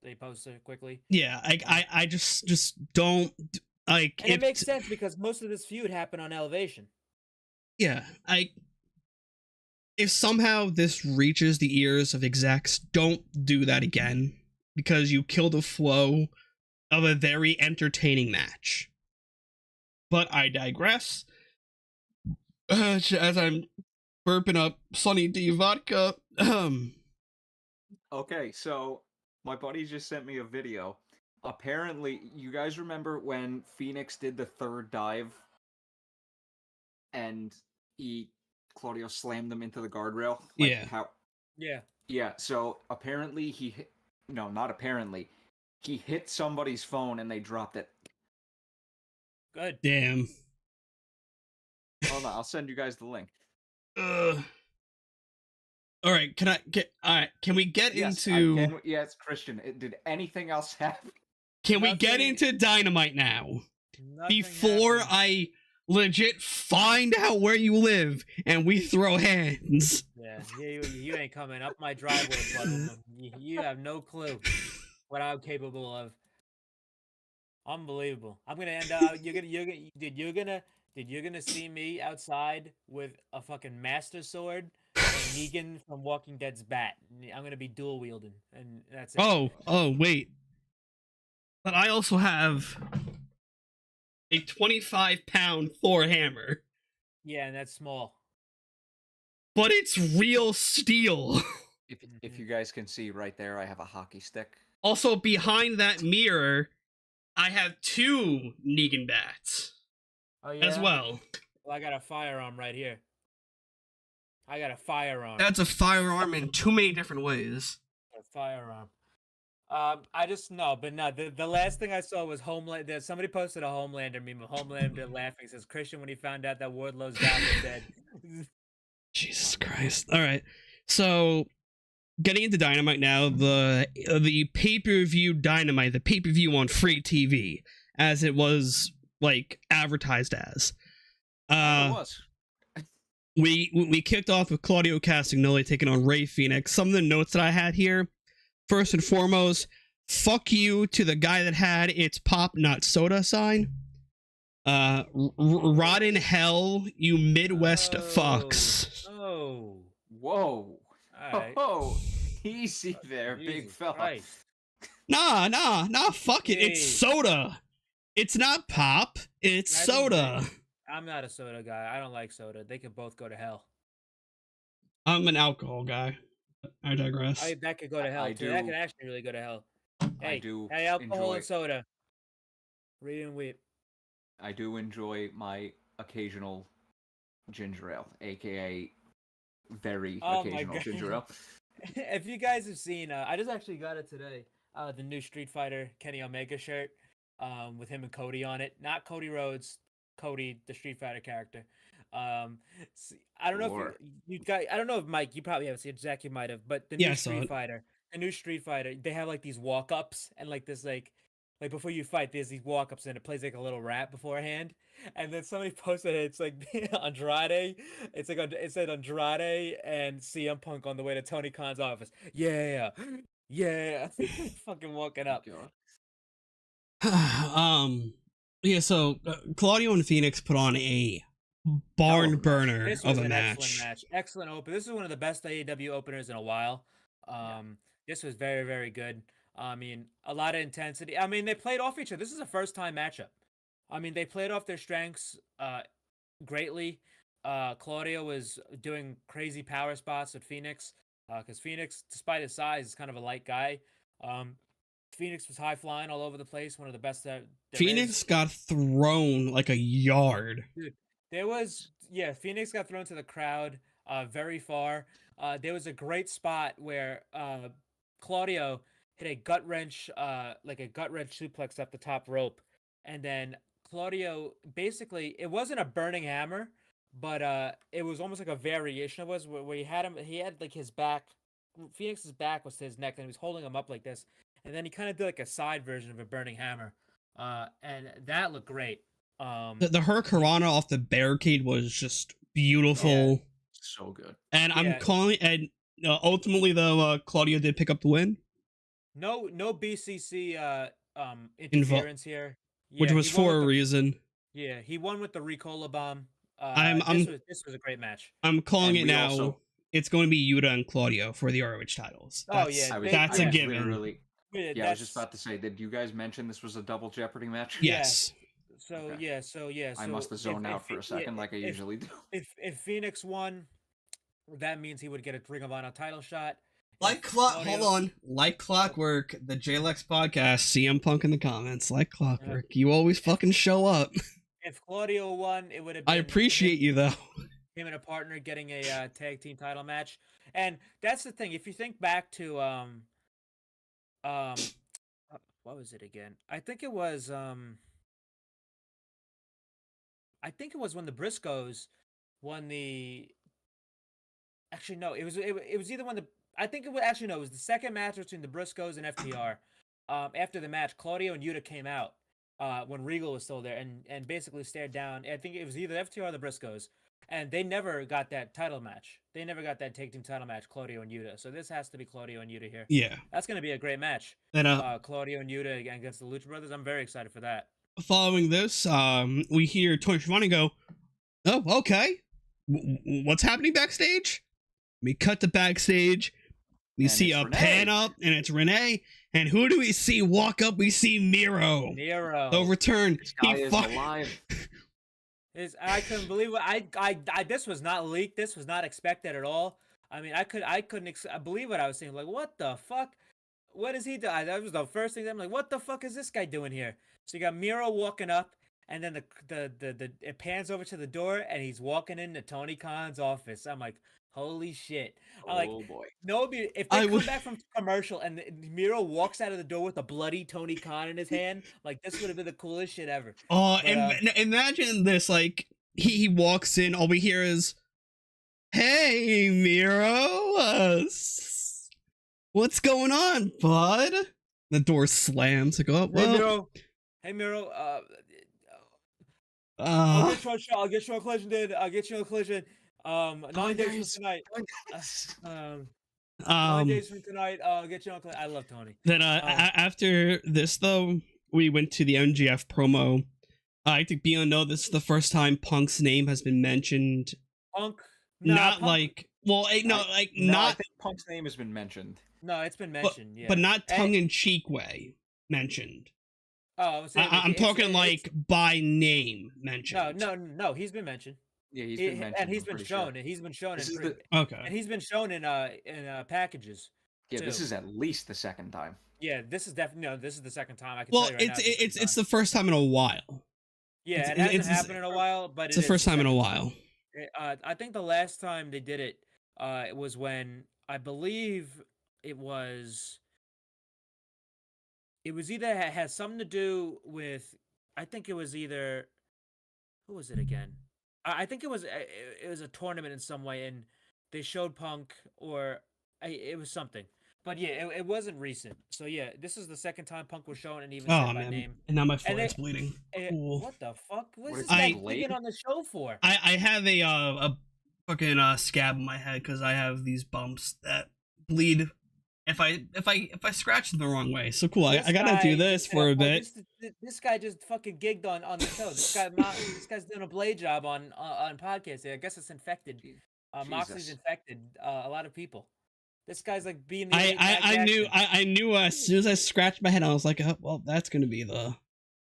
they post it quickly. Yeah, I just don't like. And it makes sense because most of this feud happened on Elevation. Yeah, if somehow this reaches the ears of execs, don't do that again because you kill the flow of a very entertaining match. But I digress. As I'm burping up Sunny D vodka. Okay, so my buddy just sent me a video apparently, you guys remember when Phoenix did the third dive and Claudio slammed them into the guardrail? Like, Yeah. Yeah. Yeah, so apparently he hit, no, not apparently, he hit somebody's phone and they dropped it. Good. Damn. Hold on, I'll send you guys the link. All right, can we get into Yes, Christian, did anything else happen? Can we get Nothing- into Dynamite now? Nothing Before happened. I legit find out where you live and we throw hands. Yeah, you ain't coming up my driveway, bud. You have no clue what I'm capable of. Unbelievable. I'm gonna end up. You're gonna see me outside with a fucking master sword and Negan from Walking Dead's bat. I'm gonna be dual wielding, and that's it. Oh, wait. But I also have a 25-pound Thor hammer. Yeah, and that's small. But it's real steel. If you guys can see right there, I have a hockey stick. Also, behind that mirror, I have 2 Negan bats Oh yeah. as well. Well, I got a firearm right here. I got a firearm. That's a firearm in too many different ways. A firearm. I just no, but no. The last thing I saw was Homelander. Somebody posted a Homelander meme of Homelander laughing. Says Christian when he found out that Wardlow's dad was dead. Jesus Christ! All right, so getting into Dynamite now. The pay-per-view Dynamite, the pay-per-view on free TV, as it was like advertised as. It was. We kicked off with Claudio Castagnoli taking on Ray Phoenix. Some of the notes that I had here. First and foremost, fuck you to the guy that had "It's pop, not soda" sign. Rot in hell, you Midwest fucks. Oh. Whoa. All right. Oh, easy there, big Jesus fella. Christ. Nah, fuck it. It's Hey. soda. It's not pop. It's I didn't soda. I'm not a soda guy. I don't like soda. They could both go to hell. I'm an alcohol guy. I digress. That could go to hell I too. That do- could actually really go to hell. Hey, do hey, alcohol enjoy- and soda. Read and weep. I do enjoy my occasional ginger ale, aka very Oh my occasional God. ginger ale. If you guys have seen, I just actually got it today. The new Street Fighter Kenny Omega shirt, with him and Cody on it. Not Cody Rhodes, Cody, the Street Fighter character. I don't know Sure. if you guys. I don't know if Mike, you probably haven't seen it. Jack, you might have. But the Yeah, I new saw Street it. Fighter, they have like these walk ups and like this like before you fight, there's these walk ups and it plays like a little rap beforehand. And then somebody posted it. It's like Andrade. It's like it said Andrade and CM Punk on the way to Tony Khan's office. Yeah, fucking walking up. Yeah, so Claudio and Phoenix put on a barn burner This of was a an match. excellent match. Excellent open. This is one of the best AEW openers in a while. This was very, very good. I mean, a lot of intensity. I mean, they played off each other. This is a first time matchup. I mean, they played off their strengths greatly. Claudio was doing crazy power spots with Phoenix because Phoenix, despite his size, is kind of a light guy. Phoenix was high flying all over the place. One of the best that there Phoenix is. got thrown like a yard. Dude, Phoenix got thrown to the crowd very far. There was a great spot where Claudio hit a gut wrench suplex up the top rope, and then Claudio basically, it wasn't a burning hammer, but it was almost like a variation of was where he had like his back, Phoenix's back was to his neck, and he was holding him up like this, and then he kind of did like a side version of a burning hammer, and that looked great. The Hurricanrana off the barricade was just beautiful. So good. And I'm calling, and ultimately though, Claudio did pick up the win. No BCC interference here. Which was he won for a with reason. Yeah, he won with the Ricola bomb. This was a great match. I'm calling And it we now. also- It's going to be Yuta and Claudio for the ROH titles. That's, Oh, yeah, that's a yeah. given. I was just about to say, did you guys mention this was a double Jeopardy match? Yes. So Okay. yeah, so I must have zoned out for a second, like I usually do. If Phoenix won, that means he would get a Ring of Honor title shot. Hold on. Like clockwork, the JLEX podcast, CM Punk in the comments. Like clockwork. You always fucking show up. If Claudio won, it would have I been appreciate you, though. him and a partner getting a tag team title match. And that's the thing. If you think back to what was it again? I think it was when the Briscoes won the. Actually, no. It was either when the. I think it was actually no. It was the second match between the Briscoes and FTR. After the match, Claudio and Yuta came out when Regal was still there and basically stared down. I think it was either FTR or the Briscoes, and they never got that title match. They never got that tag team title match, Claudio and Yuta. So this has to be Claudio and Yuta here. Yeah. That's gonna be a great match. And Claudio and Yuta against the Lucha Brothers. I'm very excited for that. Following this, we hear Tony Schiavone go, "Oh, okay. What's happening backstage?" We cut to backstage. We see a pan up, and it's Renee. And who do we see walk up? We see Miro. The return. This guy is alive. I couldn't believe it. I this was not leaked. This was not expected at all. I mean, I couldn't believe what I was seeing. Like, what the fuck? What is he doing? That was the first thing. I'm like, what the fuck is this guy doing here? So you got Miro walking up, and then the it pans over to the door, and he's walking into Tony Khan's office. I'm like, holy shit! I'm like, boy. No, if they come back from commercial and Miro walks out of the door with a bloody Tony Khan in his hand, like this would have been the coolest shit ever. Oh, imagine this! Like he walks in, all we hear is, "Hey, Miro, what's going on, bud?" The door slams. I go, "Oh, well." Hey, Miro. I'll get you on collision, dude. I'll get you on collision. 9 days from tonight. 9 days from tonight. I'll get you on collision. I love Tony. Then after this, though, we went to the MGF promo. I think beyond know this is the first time Punk's name has been mentioned. Punk. Not Punk. like, well, no, like no, not. I think Punk's name has been mentioned. No, it's been mentioned. Yeah, but not tongue-in-cheek way mentioned. Oh, I'm talking like by name mentioned. No. He's been mentioned. Yeah, he's been mentioned. And he's been shown. Sure. And he's been shown okay. And he's been shown in packages. Yeah, too. This is at least the second time. Yeah, this is definitely this is the second time. I can Well, tell you right now, it's the first time in a while. Yeah, it hasn't happened in a while, but it's the first time in a while. I think the last time they did it, it was when I believe it was either has something to do with. I think it was either who was it again? I think it was a tournament in some way, and they showed Punk or it was something. But yeah, it wasn't recent. So yeah, this is the second time Punk was shown and even said by name. And now my forehead's bleeding. Cool. What the fuck? What is this guy bleeding on the show for? I have a fucking scab on my head because I have these bumps that bleed if I scratch them the wrong way. So cool. I gotta do this for a bit. This guy just fucking gigged on the show. This guy's doing a blade job on podcasts. I guess it's infected. Moxley's infected a lot of people. This guy's like being. I knew as soon as I scratched my head, I was like, oh, well, that's gonna be the.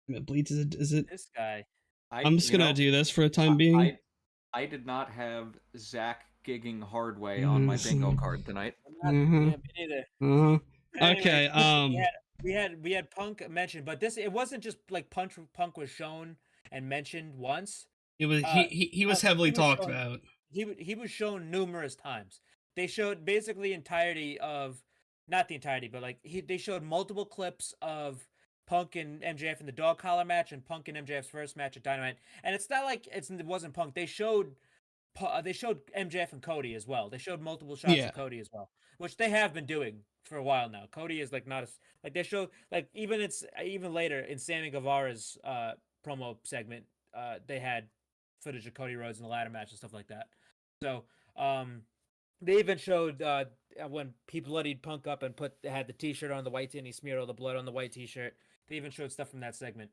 It bleeds. Is it? This guy. I'm just gonna do this for the time being. I did not have Zach gigging hard way on my bingo card tonight. Yeah, me neither. Okay. We had Punk mentioned, but it wasn't just like Punk was shown and mentioned once. It was he was heavily talked about. He was shown numerous times. They showed basically entirety of, not the entirety, but like they showed multiple clips of Punk and MJF in the dog collar match and Punk and MJF's first match at Dynamite. And it's not like it wasn't Punk. They showed MJF and Cody as well. They showed multiple shots of Cody as well, which they have been doing for a while now. Cody is like not as like they show like even later in Sammy Guevara's promo segment, they had footage of Cody Rhodes in the ladder match and stuff like that. So they even showed when he bloodied Punk up and had the T-shirt on the white and he smeared all the blood on the white T-shirt. They even showed stuff from that segment.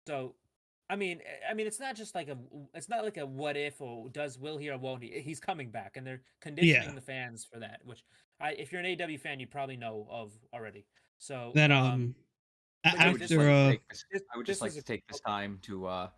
So I mean, it's not just like it's not like a what if or will he or won't he? He's coming back, and they're conditioning the fans for that. Which, if you're an AEW fan, you probably know of already. So that I would just like to take this time to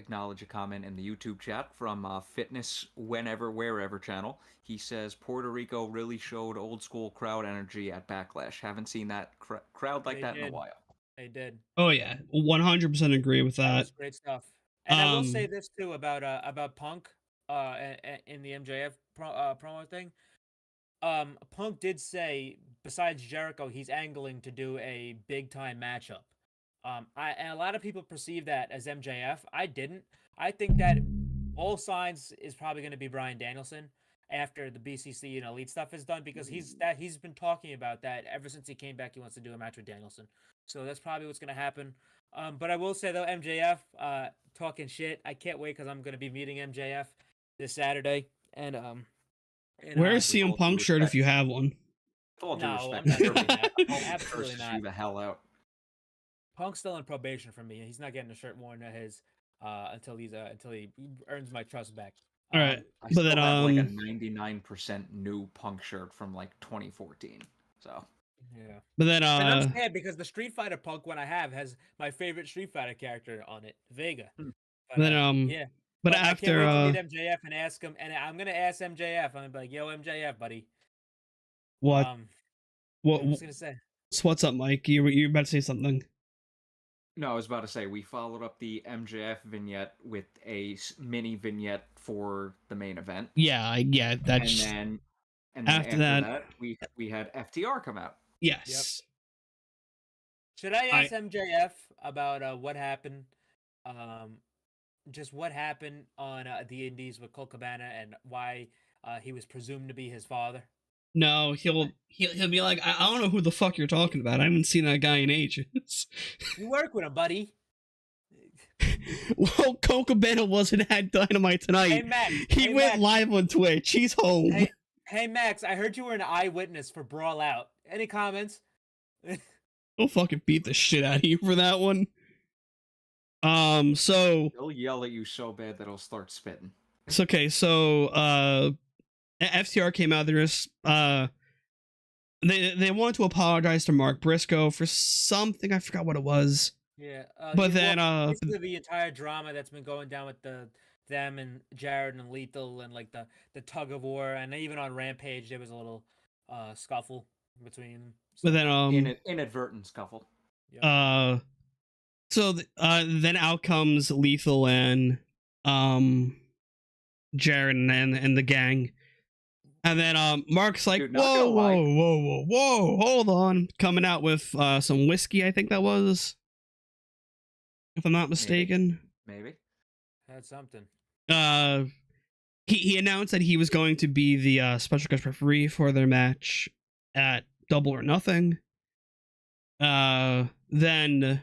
acknowledge a comment in the YouTube chat from Fitness Whenever Wherever channel. He says Puerto Rico really showed old school crowd energy at Backlash. Haven't seen that crowd like They that in a did. while. They did. Oh yeah, 100% agree with That that. was great stuff. And I will say Um, this too about Punk, in the MJF promo thing. Punk did say, besides Jericho, he's angling to do a big time matchup. And a lot of people perceive that as MJF. I didn't. I think that all signs is probably going to be Bryan Danielson after the BCC and Elite stuff is done, because he's been talking about that ever since he came back. He wants to do a match with Danielson, so that's probably what's going to happen. But I will say though, MJF, talking shit. I can't wait because I'm going to be meeting MJF this Saturday, and where's with CM all due Punk shirt if respect- you have one? With all due No, respect, I'm not Jeremy, doing that. Punk Absolutely curses not. you the hell out. Punk's still in probation for me. He's not getting a shirt worn to his until he earns my trust back. All right, I but still then have like a 99% new Punk shirt from like 2014. So Yeah. but then And I'm sad because the Street Fighter Punk one I have has my favorite Street Fighter character on it, Vega. But, then yeah. but I can't after wait to meet MJF and ask him, and I'm gonna ask MJF. I'm gonna be like, "Yo, MJF, buddy." what I'm just gonna say. so what's up, Mike? You're about to say something. no, I was about to say we followed up the MJF vignette with a mini vignette for the main event. Yeah, that's And then after that we had FTR come out. yes. Should I ask MJF about what happened? Just what happened on the Indies with Colt Cabana and why he was presumed to be his father? No, he'll be like, I don't know who the fuck you're talking about. I haven't seen that guy in ages. You work with him, buddy. Well, Colt Cabana wasn't at Dynamite tonight. Hey, Max. He went live on Twitch. He's home. Hey, Max, I heard you were an eyewitness for Brawl Out. Any comments? He'll fucking beat the shit out of you for that one. So He'll yell at you so bad that he'll start spitting. it's okay. So FTR came out. There's they wanted to apologize to Mark Briscoe for something. I forgot what it was. Yeah. But then basically the entire drama that's been going down with them and Jared and Lethal and like the tug of war, and even on Rampage there was a little scuffle between them. But then inadvertent scuffle. Yeah. So then out comes Lethal and Jared and the gang. And then Mark's like, Dude, not whoa, gonna lie. whoa, hold on. Coming out with some whiskey, I think that was. If I'm not mistaken. Maybe. That's something. He announced that he was going to be the special guest referee for their match at Double or Nothing. Then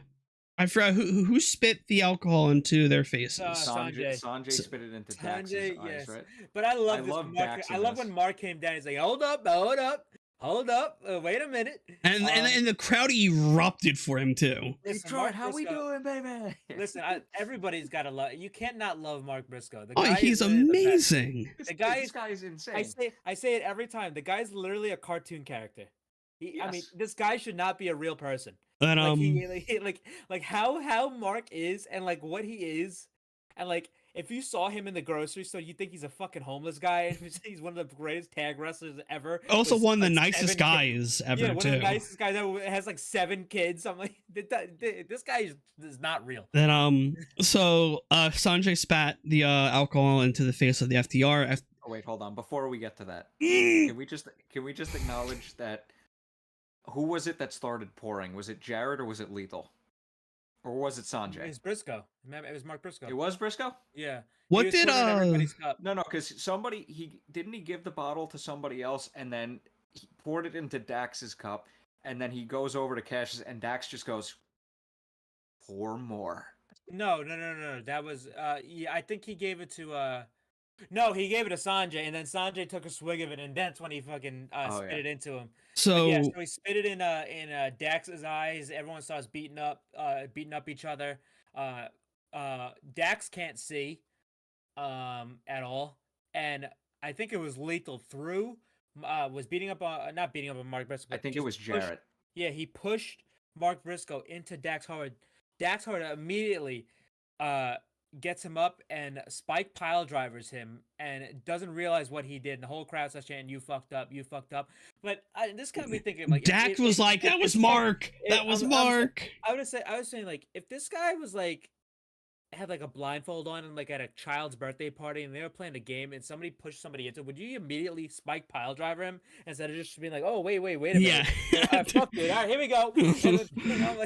I forgot who spit the alcohol into their faces. Sanjay spit it into Dax's eyes, right? But I love this. love Mark, Dax in I love this. when Mark came down. He's like, hold up, wait a minute. And the crowd erupted for him too. Listen, Detroit, Mark how we Briscoe- doing, baby? Listen, everybody's got to love. You can't not love Mark Briscoe. The Oh, guy he's is literally the best. amazing. The guy This is. guy is insane. I say it every time. The guy's literally a cartoon character. I mean, Yes. this guy should not be a real person. And Like how Mark is and like what he is, and like if you saw him in the grocery store, you think he's a fucking homeless guy. And he's one of the greatest tag wrestlers ever. also with, one of the like, nicest 7 kids. guys ever Yeah, one too. of the nicest guys ever. Has like 7 kids. I'm like, this guy is not real. Then so Sanjay spat the alcohol into the face of the FTR. Oh wait, hold on. Before we get to that, Mm. can we just acknowledge that? Who was it that started pouring? Was it Jared or was it Lethal? Or was it It Sanjay? was Briscoe. Remember, it was Mark Briscoe. It was Briscoe? Yeah. What He was did pouring everybody's cup. No, because he give the bottle to somebody else and then he poured it into Dax's cup and then he goes over to Cash's and Dax just goes, pour more. No. That was yeah, I think he gave it to no, he gave it to Sanjay, and then Sanjay took a swig of it, and that's when he fucking spit it into him. So Yeah, so he spit it in Dax's eyes. Everyone starts beating up each other. Dax can't see at all, and I think it was Lethal was beating up not beating up on Mark Briscoe. I think it was Jared. Yeah, he pushed Mark Briscoe into Dax Howard. Dax Howard immediately gets him up and Spike pile drivers him and doesn't realize what he did. And the whole crowd starts chanting, "You fucked up, you fucked up." But this got me thinking, like, Dax was like, "That was Mark. That was Mark." I was saying, like, if this guy was like had like a blindfold on and like at a child's birthday party and they were playing a game and somebody pushed somebody into it, would you immediately Spike pile driver him instead of just being like, "Oh, wait a minute, Yeah. fuck it, all right, here we go." And I'm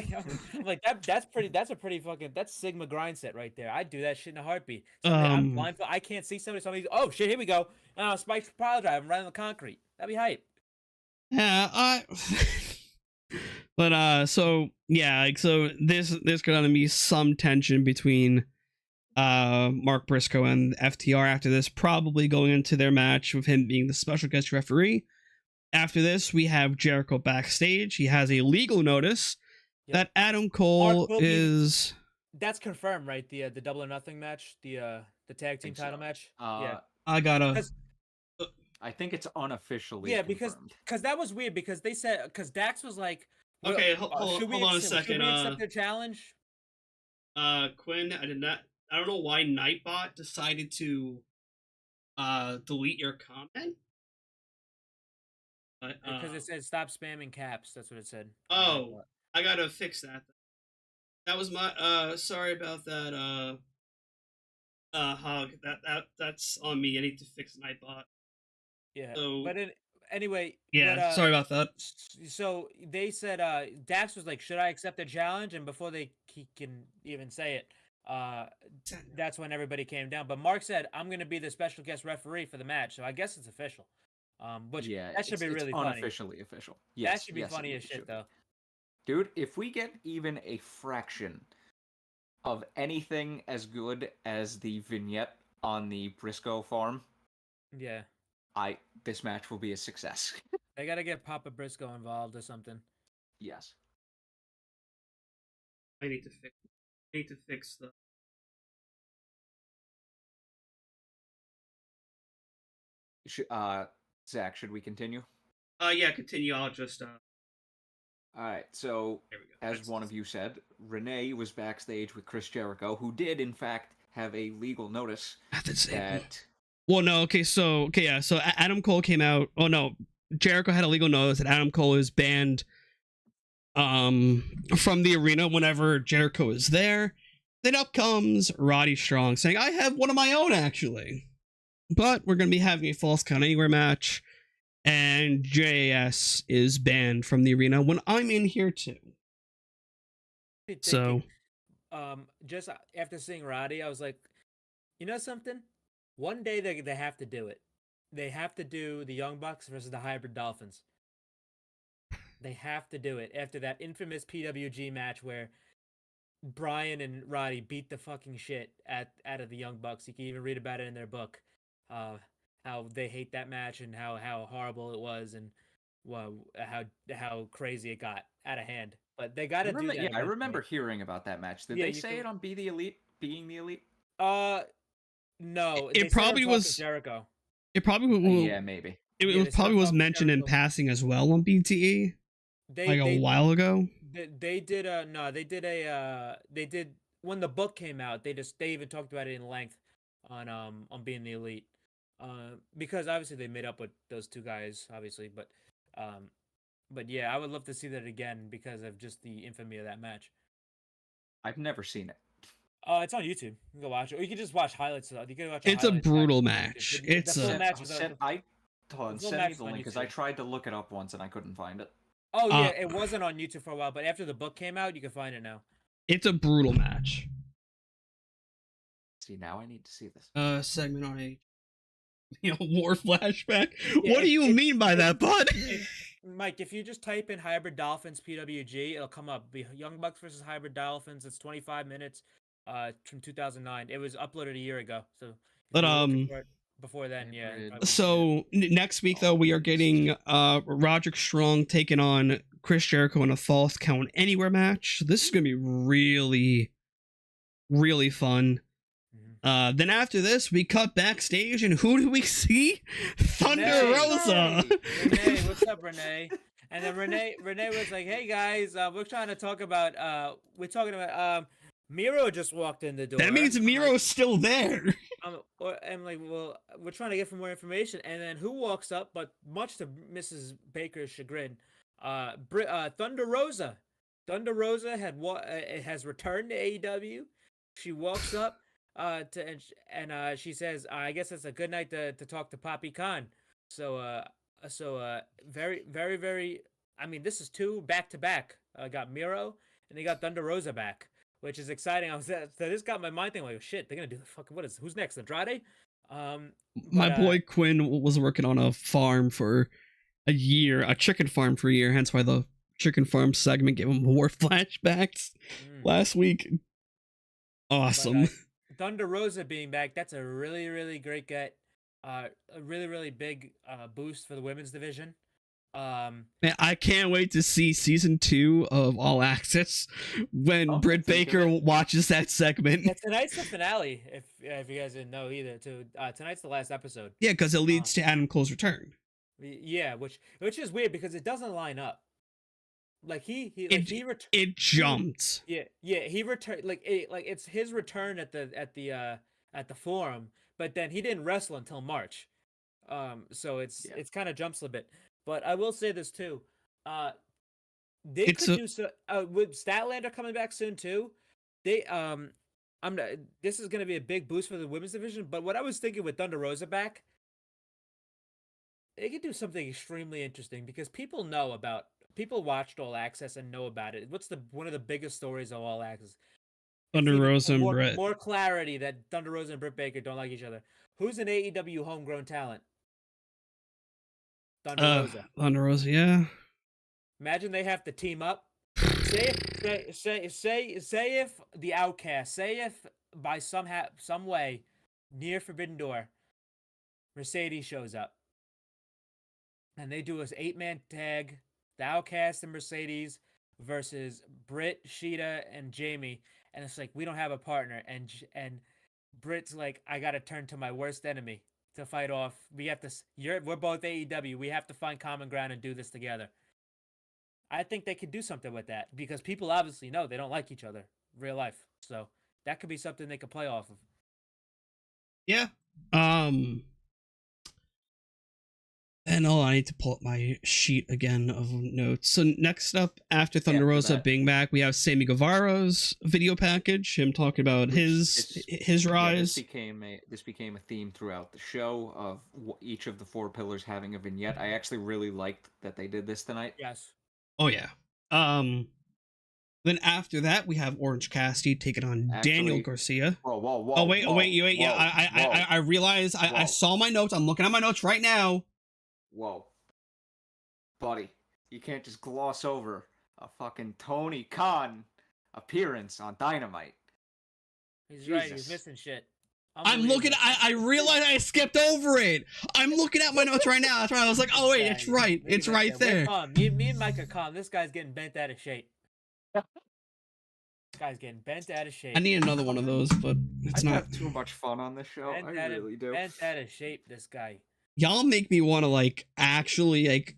like that's a pretty fucking, that's Sigma grind set right there. I'd do that shit in a heartbeat. I'm blindfold, I can't see somebody, oh shit, here we go, and Spike pile drive him right on the concrete. That'd be hype. Yeah, but so yeah, like, so there's gonna be some tension between Mark Briscoe and FTR after this, probably going into their match with him being the special guest referee. After this, we have Jericho backstage. He has a legal notice that Adam Cole is. That's confirmed, right? The Double or Nothing match, the tag team title match. Yeah, I gotta. I think it's unofficially. Yeah, confirmed. because that was weird because they said, because Dax was like, okay, hold on a second. Should we accept their challenge? Quinn, I don't know why Nightbot decided to delete your comment. But, because it said stop spamming caps. That's what it said. Oh, I gotta fix that. That was my sorry about that. Hog. That's on me. I need to fix Nightbot. Yeah. So, but anyway. Yeah. But, sorry about that. So they said Dax was like, "Should I accept the challenge?" And before he can even say it, that's when everybody came down. But Mark said, "I'm going to be the special guest referee for the match," so I guess it's official. Which that should be really funny. Unofficially official. Yes, that should be funny as shit, though. Dude, if we get even a fraction of anything as good as the vignette on the Briscoe farm, yeah, this match will be a success. They gotta get Papa Briscoe involved or something. Yes. I need to fix the. Zach, should we continue? Yeah, continue. I'll just. Alright, so, as one of you said, Renee was backstage with Chris Jericho, who did, in fact, have a legal notice that... Well, no, so Adam Cole came out... Oh, no, Jericho had a legal notice that Adam Cole is banned from the arena whenever Jericho is there. Then up comes Roddy Strong saying, "I have one of my own, actually. But we're going to be having a Falls Count Anywhere match. And JAS is banned from the arena when I'm in here too." So, just after seeing Roddy, I was like, you know something? One day they have to do it. They have to do the Young Bucks versus the Hybrid Dolphins. They have to do it after that infamous PWG match where Brian and Roddy beat the fucking shit out of the Young Bucks. You can even read about it in their book. How they hate that match and how horrible it was and how crazy it got out of hand. But they got to do that. Yeah, I remember hearing about that match. Did they say it on Being the Elite? No. It probably was Jericho. It probably yeah, maybe. It probably was mentioned Jericho. In passing as well on BTE. A while ago. They did when the book came out. They even talked about it in length on Being the Elite. Because obviously they made up with those two guys, obviously, but yeah, I would love to see that again because of just the infamy of that match. I've never seen it. It's on YouTube. You can go watch it, or you can just watch highlights. You can watch. It's a brutal match. It's a match. Send me the link because I tried to look it up once and I couldn't find it. Oh yeah, it wasn't on YouTube for a while, but after the book came out, you can find it now. It's a brutal match. See, now I need to see this. Segment on a war flashback. Yeah, what do you mean by that, bud? Mike, if you just type in Hybrid Dolphins PWG, it'll come up. Young Bucks versus Hybrid Dolphins. It's 25 minutes. From 2009. It was uploaded a year ago. So, but before then, yeah. So next week though, we are getting Roderick Strong taking on Chris Jericho in a Falls Count Anywhere match. This is gonna be really, really fun. Then after this, we cut backstage, and who do we see? Thunder Rosa. Renee, what's up, Renee? And then Renee was like, "Hey guys, we're trying to talk about Miro just walked in the door. That means I'm like- Miro's still there. I'm like, well, we're trying to get some more information, and then who walks up? But much to Mrs. Baker's chagrin, Thunder Rosa. Thunder Rosa has returned to AEW. She walks up and she says, "I guess it's a good night to talk to Poppy Khan." So very very very. I mean, this is two back to back. Got Miro and they got Thunder Rosa back, which is exciting. So this got my mind thinking like, shit, they're gonna do the fucking who's next? Andrade? My boy Quinn was working on a farm for a year, a chicken farm for a year, hence why the chicken farm segment gave him more flashbacks last week. Awesome. But, Thunder Rosa being back, that's a really, really great get. A really, really big boost for the women's division. Man, I can't wait to see season 2 of All Access when Britt Baker watches that segment. Yeah, tonight's the finale, if you guys didn't know either. Tonight's the last episode. Yeah, because it leads to Adam Cole's return. Yeah, which is weird because it doesn't line up. Like it jumped. Yeah, he returned it's his return at the forum, but then he didn't wrestle until March. So it's kind of jumps a bit. But I will say this too. They could do so with Statlander coming back soon too. They this is going to be a big boost for the women's division, but what I was thinking with Thunder Rosa back, they could do something extremely interesting because people watched All Access and know about it. What's one of the biggest stories of All Access? Thunder Rosa and Britt. More clarity that Thunder Rosa and Britt Baker don't like each other. Who's an AEW homegrown talent? Thunder Rosa. Thunder Rosa, yeah. Imagine they have to team up. Say if the Outcast, say if by some way near Forbidden Door, Mercedes shows up, and they do this 8-man tag, the Outcast and Mercedes versus Britt, Sheeta, and Jamie, and it's like we don't have a partner, and Britt's like, I gotta turn to my worst enemy to fight off. We have to. We're both AEW. We have to find common ground and do this together. I think they could do something with that because people obviously know they don't like each other in real life. So that could be something they could play off of. Yeah. And I need to pull up my sheet again of notes. So next up, after Thunder Rosa being back, we have Sammy Guevara's video package. Him talking about his rise. This became a theme throughout the show of each of the 4 pillars having a vignette. I actually really liked that they did this tonight. Yes. Oh yeah. Then after that, we have Orange Cassidy taking on Daniel Garcia. Whoa. Oh wait. Yeah, I realize I saw my notes. I'm looking at my notes right now. Whoa. Buddy, you can't just gloss over a fucking Tony Khan appearance on Dynamite. He's right, he's missing shit. I'm looking, I realized I skipped over it. I'm looking at my notes right now. That's why I was like, oh wait, it's right. It's right there. Me and Mike are calm. This guy's getting bent out of shape. This guy's getting bent out of shape. I need another one of those, but it's not. I have too much fun on this show. I really do. Bent out of shape, this guy. Y'all make me want to actually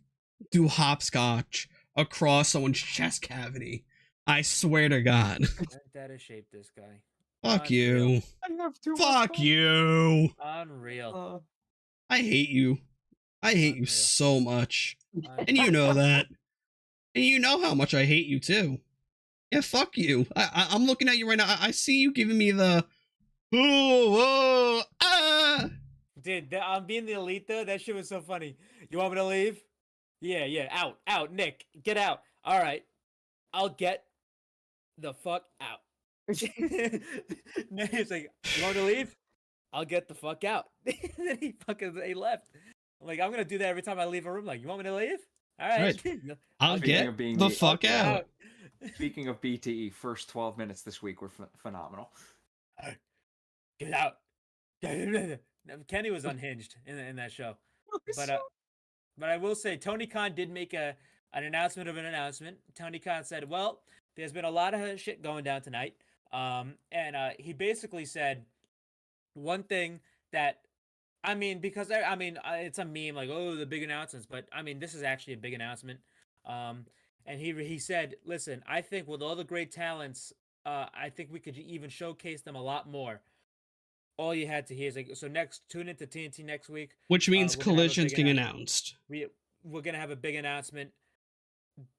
do hopscotch across someone's chest cavity. I swear to God. Bent out of shape, this guy. Fuck you. Fuck you. Unreal. I hate you. I hate you so much. And you know that. And you know how much I hate you too. Yeah, fuck you. I'm looking at you right now. I see you giving me the whoa, ah. Dude, I'm being the elite though. That shit was so funny. You want me to leave? Yeah. Out. Nick, get out. All right. I'll get the fuck out. He's like, you want me to leave? I'll get the fuck out. Then he left. I'm like, I'm gonna do that every time I leave a room. Like, you want me to leave? All right. I'll get the fuck out. Speaking of BTE, first 12 minutes this week were phenomenal. Get out. Kenny was unhinged in that show. But I will say Tony Khan did make an announcement of an announcement. Tony Khan said, well, there's been a lot of shit going down tonight. And he basically said one thing that, because it's a meme like, oh, the big announcements, but this is actually a big announcement. And he said, listen, I think with all the great talents I think we could even showcase them a lot more. All you had to hear is like, so next, tune into TNT next week. Which means we're gonna have a Collision's big getting announcement. announced. We're gonna have a big announcement.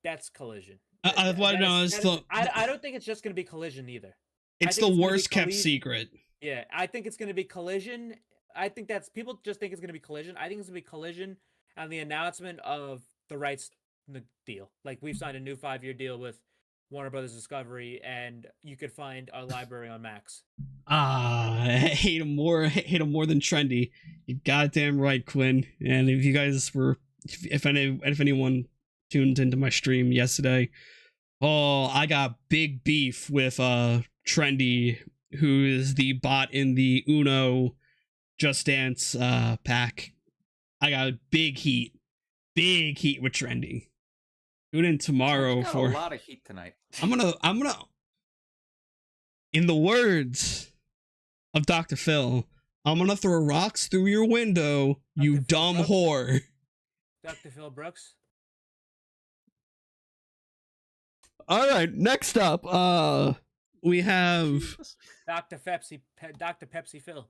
That's Collision. I want to know I don't think it's just gonna be Collision either. It's the worst kept secret. Yeah, I think it's gonna be Collision. I think that's people just think it's gonna be Collision. I think it's gonna be Collision and the announcement of the rights deal. Like we've signed a new 5-year deal with Warner Brothers Discovery, and you could find our library on Max. I hate him more than Trendy. You goddamn right, Quinn. And if you guys were, if anyone tuned into my stream yesterday, oh, I got big beef with Trendy, who is the bot in the Uno Just Dance pack. I got big heat with Trendy. Tune in tomorrow for a lot of heat tonight. I'm gonna in the words of Dr. Phil, I'm gonna throw rocks through your window, you dumb whore. Dr. Phil Brooks. All right, next up, we have Dr. Pepsi Phil.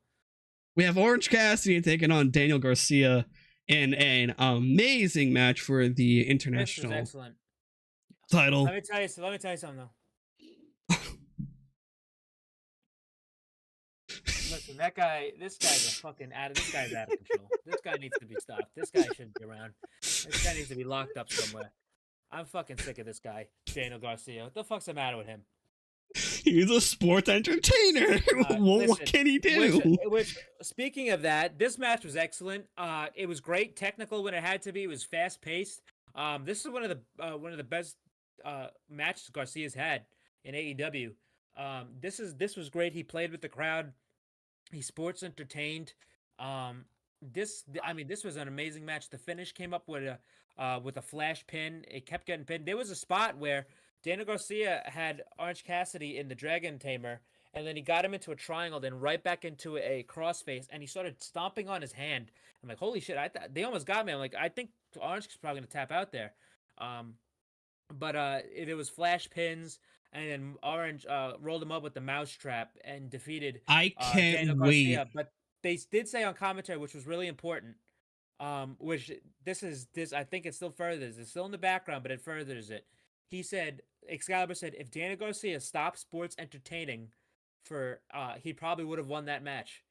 We have Orange Cassidy taking on Daniel Garcia in an amazing match for the international title. Let me tell you something though. Listen, this guy's out of control. This guy needs to be stopped. This guy shouldn't be around. This guy needs to be locked up somewhere. I'm fucking sick of this guy, Daniel Garcia. What the fuck's the matter with him? He's a sports entertainer. What can he do? Which, speaking of that, this match was excellent. It was great, technical when it had to be. It was fast paced. This is one of the best matches Garcia's had in AEW. This was great. He played with the crowd. He sports entertained. This was an amazing match. The finish came up with a flash pin. It kept getting pinned. There was a spot where Daniel Garcia had Orange Cassidy in the Dragon Tamer, and then he got him into a triangle, then right back into a crossface, and he started stomping on his hand. I'm like, holy shit! They almost got me. I'm like, I think Orange is probably gonna tap out there. But there was flash pins, and then Orange rolled him up with the mousetrap and defeated. I can't Daniel wait. Garcia. But they did say on commentary, which was really important. Which this I think it still furthers. It's still in the background, but it furthers it. He said, Excalibur said, if Daniel Garcia stopped sports entertaining he probably would have won that match.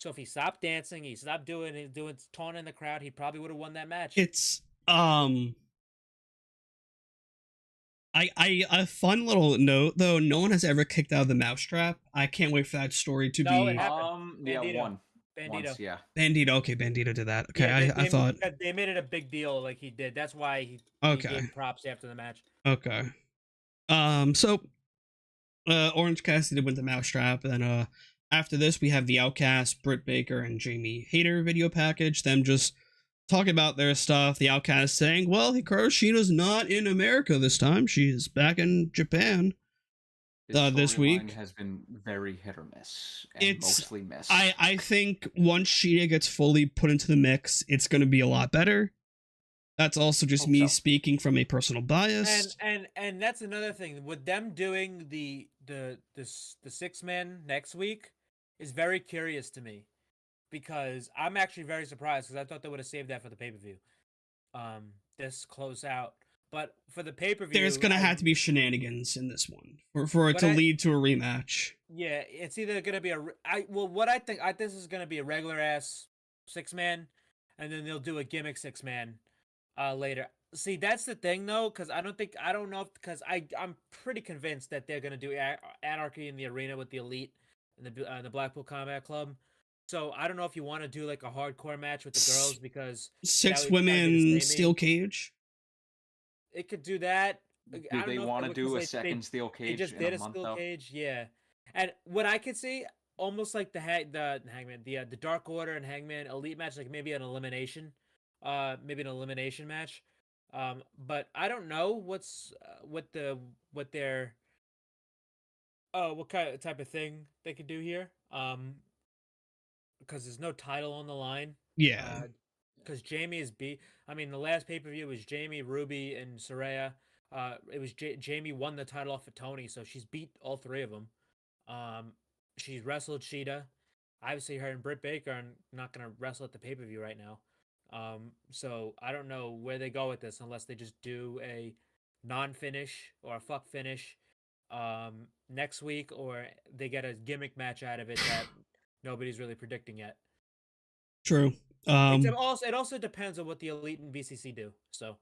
So if he stopped dancing, he stopped doing taunting the crowd, he probably would have won that match. It's a fun little note though. No one has ever kicked out of the mousetrap. I can't wait for that story to be. It happened. Bandito. Bandito. Once, yeah. Bandito. Okay, Bandito did that. Okay, Yeah, I thought they made it a big deal, like he did. That's why he gave props after the match. Okay. So, Orange Cassidy went the mousetrap. Then, after this, we have the Outcast, Britt Baker, and Jamie Hayter video package. Them just talking about their stuff. The Outcast saying, "Well, Hikaru Shina's not in America this time. She's back in Japan." This week has been very hit or miss. And mostly miss. I think once Shida gets fully put into the mix, it's going to be a lot better. That's also just me speaking from a personal bias. And that's another thing with them doing the 6-man next week is very curious to me, because I'm actually very surprised, because I thought they would have saved that for the pay-per-view. This close out. But for the pay-per-view, there's gonna have to be shenanigans in this one for it to lead to a rematch. Yeah, it's either gonna be I think this is gonna be a regular ass 6-man, and then they'll do a gimmick 6-man later. See, that's the thing though, because I'm pretty convinced that they're gonna do Anarchy in the Arena with the Elite and the Blackpool Combat Club. So I don't know if you want to do like a hardcore match with the girls, because 6 women steel cage. It could do that. Do they want to do a second steel cage? They just did a steel cage, yeah. And what I could see, almost like the Hangman, the Dark Order and Hangman Elite match, like maybe an elimination match. But I don't know what kind of type of thing they could do here. Because there's no title on the line. Yeah. Because Jamie is the last pay-per-view was Jamie, Ruby, and Saraya. It was Jamie won the title off of Tony, so she's beat all three of them. She's wrestled Sheeta. Obviously, her and Britt Baker are not gonna wrestle at the pay per view right now. So I don't know where they go with this unless they just do a non-finish or a fuck finish next week, or they get a gimmick match out of it that nobody's really predicting yet. True. It also depends on what the Elite and VCC do. So,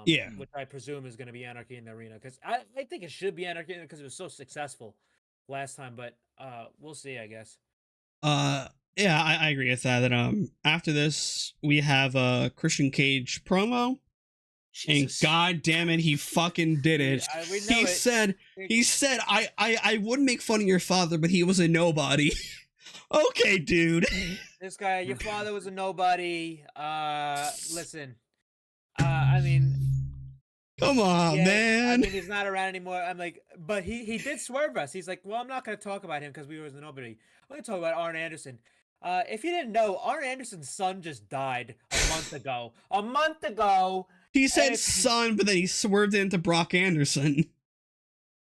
Yeah. which I presume is going to be Anarchy in the Arena, because I think it should be Anarchy because it was so successful last time. But we'll see, I guess. Yeah, I agree with that. That after this we have a Christian Cage promo. Jesus. And god damn it, he fucking did it. He said I would make fun of your father, but he was a nobody. Okay, dude. This guy, your father was a nobody. Listen. I mean, come on, man. I mean, he's not around anymore. I'm like, but he did swerve us. He's like, well, I'm not going to talk about him because we were a nobody. I'm going to talk about Arn Anderson. If you didn't know, Arn Anderson's son just died a month ago. A month ago. He said son, but then he swerved into Brock Anderson.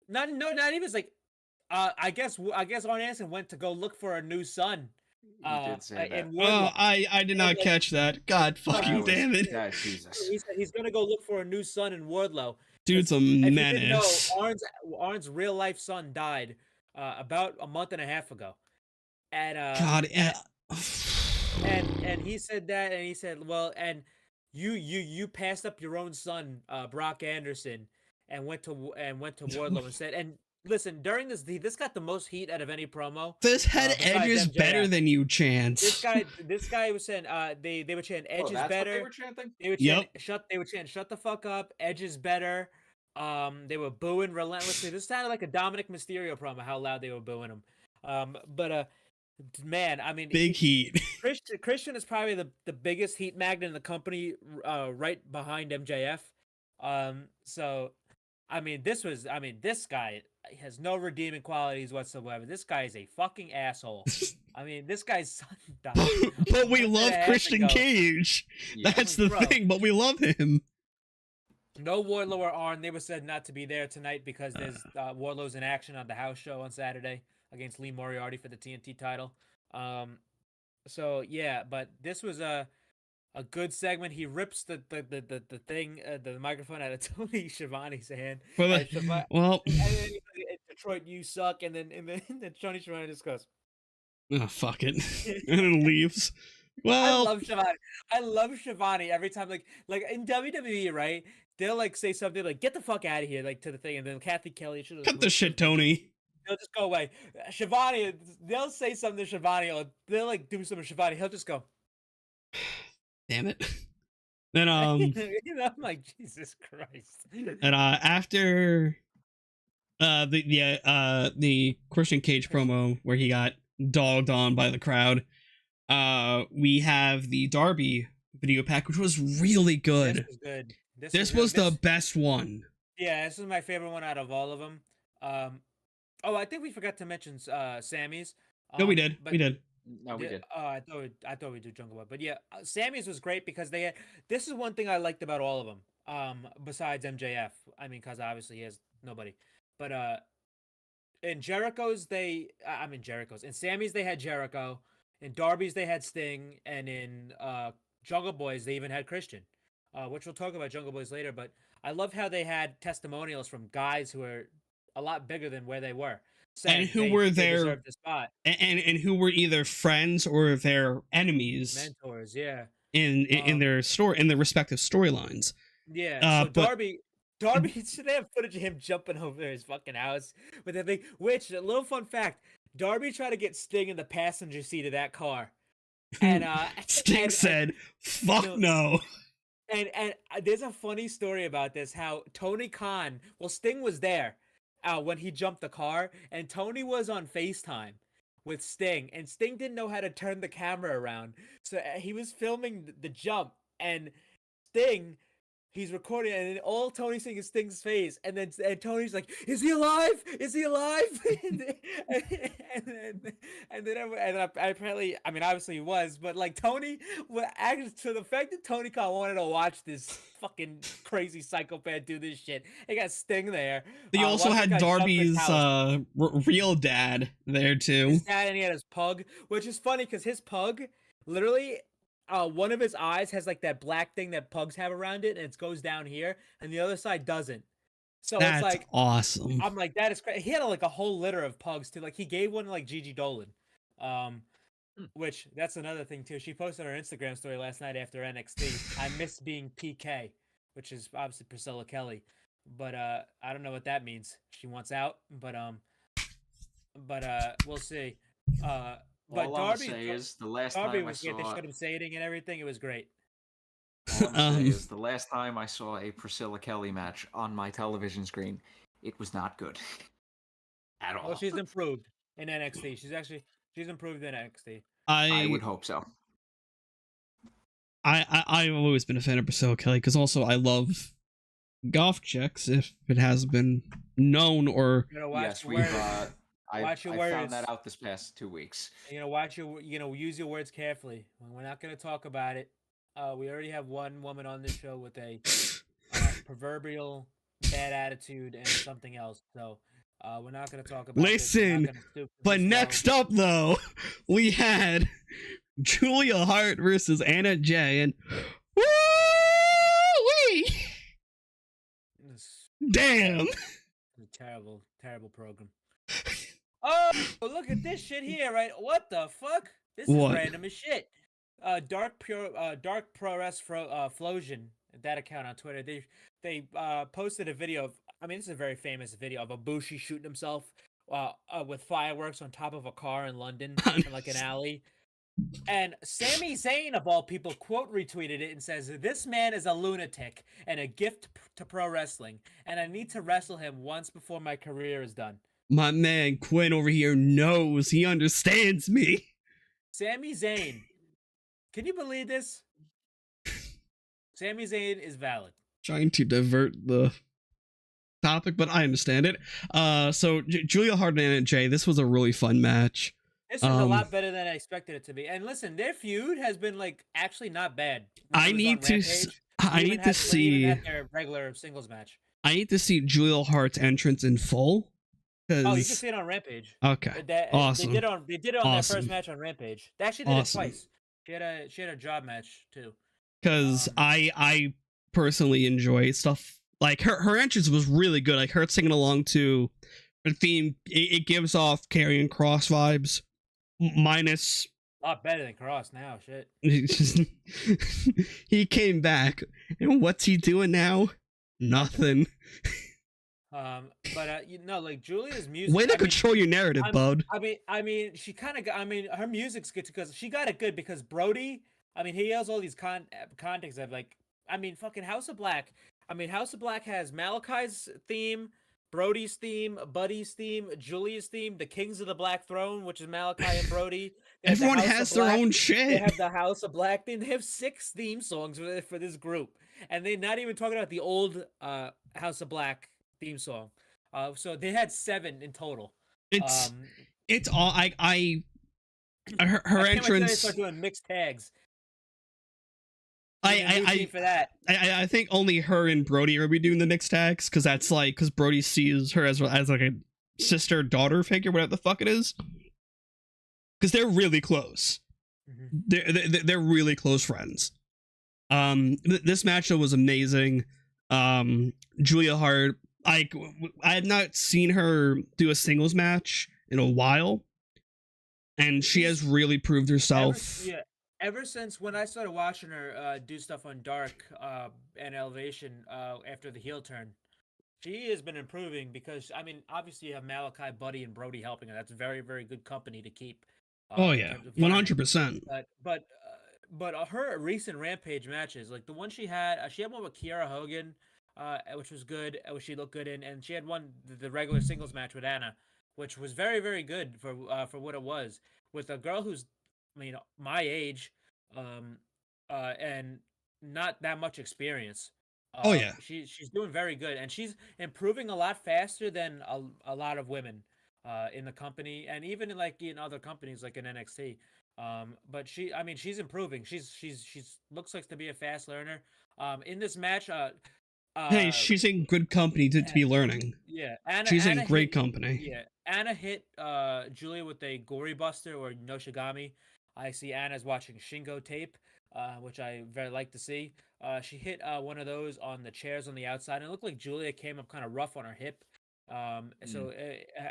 Not even. It's like, I guess Arn Anderson went to go look for a new son. He did say that. Oh, I did not catch that. God fucking damn it. Yeah, Jesus. He said he's gonna go look for a new son in Wardlow. Dude's a menace. Arn's real life son died about a month and a half ago, and God, and he said that, and he said, well, and you passed up your own son, Brock Anderson, and went to Wardlow and said, and listen, during this got the most heat out of any promo. This had Edge is better than you, Chance. This guy was saying they were chanting Edge is better. What they were chanting? They were chanting shut the fuck up. Edge is better. They were booing relentlessly. This sounded like a Dominic Mysterio promo. How loud they were booing him. But man, I mean, big heat. Christian is probably the biggest heat magnet in the company, right behind MJF. So, I mean, this guy has no redeeming qualities whatsoever. This guy is a fucking asshole. I mean, this guy's son died. But we love Christian Cage. Yeah. That's the thing, but we love him. No Wardlow or Arn. They were said not to be there tonight because there's Wardlow's in action on the house show on Saturday against Lee Moriarty for the TNT title. So yeah, but this was a good segment. He rips the thing, the microphone out of Tony Schiavone's hand. Well, and then Detroit, you suck, and then Tony Schiavone just goes, oh, fuck it, and then leaves. Well, I love Schiavone every time. Like in WWE, right? They'll like say something like "Get the fuck out of here," like to the thing, and then Kathy Kelly should cut the shit, Tony. They'll just go away. Schiavone, they'll say something to Schiavone, or they'll like do something to Schiavone. He'll just go, damn it. Then I'm like, Jesus Christ. And after the Christian Cage promo where he got dogged on by the crowd, we have the Darby video pack, which was really good. This was good. This was the best one. Yeah, this is my favorite one out of all of them. Oh, I think we forgot to mention Sammy's. No, we did. We did. No, we did. I thought we did Jungle Boy, but yeah, Sammy's was great because they had. This is one thing I liked about all of them. Besides MJF, I mean, because obviously he has nobody. But in Jericho's in Sammy's they had Jericho. In Darby's they had Sting, and in Jungle Boys they even had Christian. Which we'll talk about Jungle Boys later. But I love how they had testimonials from guys who are a lot bigger than where they were. And who were there, and who were either friends or their enemies, mentors, yeah, in their respective storylines. Yeah, so Darby, should they have footage of him jumping over his fucking house with that thing? Which, a little fun fact, Darby tried to get Sting in the passenger seat of that car, and Sting said, "Fuck no." And there's a funny story about this. How Tony Khan, Sting was there. When he jumped the car, and Tony was on FaceTime with Sting, and Sting didn't know how to turn the camera around, so he was filming the jump, and Sting he's recording, and then all Tony's seeing is Sting's face, and then Tony's like, "Is he alive? Is he alive?" and then apparently, I mean, obviously he was, but like Tony, actually, to the fact that Tony Khan wanted to watch this fucking crazy psychopath do this shit, he got Sting there. They also watch this had guy jump his Darby's house. real dad there too. His dad, and he had his pug, which is funny because his pug, literally, one of his eyes has like that black thing that pugs have around it, and it goes down here, and the other side doesn't. So That's it's like, awesome. I'm like, that is crazy. He had like a whole litter of pugs too. Like he gave one to like Gigi Dolan, which that's another thing too. She posted on her Instagram story last night after NXT. I miss being PK, which is obviously Priscilla Kelly, but I don't know what that means. She wants out, but we'll see. But All I'm gonna say is the last Darby time I was great. They saw showed him sading and everything. It was great. all I'm gonna say is the last time I saw a Priscilla Kelly match on my television screen, it was not good at all. Well, she's improved in NXT. She's improved in NXT. I would hope so. I've always been a fan of Priscilla Kelly because also I love golf chicks. If it has been known or Yes, we've. I found that out this past 2 weeks. Use your words carefully. We're not going to talk about it. We already have one woman on this show with a proverbial bad attitude and something else. So we're not going to talk about Listen, but next up though, we had Julia Hart versus Anna Jay, and woo-wee! Damn. Terrible, terrible program. Oh, look at this shit here, right? What the fuck? This is random as shit. Dark Pro Wrest Flosion, that account on Twitter. They posted a video of, I mean, this is a very famous video of Ibushi shooting himself with fireworks on top of a car in London in like an alley. And Sami Zayn, of all people, quote retweeted it and says, "This man is a lunatic and a gift to pro wrestling, and I need to wrestle him once before my career is done." My man Quinn over here knows. He understands me. Sami Zayn. Can you believe this? Sami Zayn is valid. Trying to divert the topic, but I understand it. So Julia Hart and Anna Jay, this was a really fun match. This is a lot better than I expected it to be. And listen, their feud has been like actually not bad. I need to see their regular singles match. I need to see Julia Hart's entrance in full. Oh, you can see it on Rampage. Okay, awesome. They did it on their first match on Rampage. They actually did it twice. She had a job match too. Because I personally enjoy stuff like her entrance was really good. Like her singing along to her theme, it gives off Karrion Kross vibes. Minus a lot better than Cross now. Shit. He came back, and what's he doing now? Nothing. But like Julia's music. Way to control your narrative, bud. I mean, she kind of. Her music's good because she got it good because Brody. I mean, he has all these context of like. I mean, fucking House of Black. I mean, House of Black has Malachi's theme, Brody's theme, Buddy's theme, Julia's theme, the Kings of the Black Throne, which is Malachi and Brody. Everyone has their own shit. They have the House of Black theme. They have 6 theme songs for this group, and they're not even talking about the old House of Black theme song. So they had 7 in total. It's all her I entrance. They start doing mixed tags. I think only her and Brody are doing the mixed tags because Brody sees her as like a sister daughter figure, whatever the fuck it is. Because they're really close. Mm-hmm. They're really close friends. This match was amazing. Julia Hart, I had not seen her do a singles match in a while, and she has really proved herself. Ever since when I started watching her do stuff on Dark and Elevation after the heel turn, she has been improving because, I mean, obviously you have Malachi, Buddy, and Brody helping her. That's very, very good company to keep. Oh, yeah, 100%. But her recent Rampage matches, like the one she had one with Kiara Hogan, which was good, which she looked good in, and she had the regular singles match with Anna, which was very, very good for what it was, with a girl who's, I mean, my age, and not that much experience. Oh, yeah. She's doing very good, and she's improving a lot faster than a lot of women in the company, and even in other companies like in NXT. But I mean, she's improving. She's looks like to be a fast learner. In this match, Hey, she's in good company to be learning. yeah, She's in Anna great hit, company. yeah, Anna hit Julia with a gory buster or Noshigami. I see Anna's watching Shingo tape, which I very like to see. She hit one of those on the chairs on the outside, and it looked like Julia came up kind of rough on her hip. So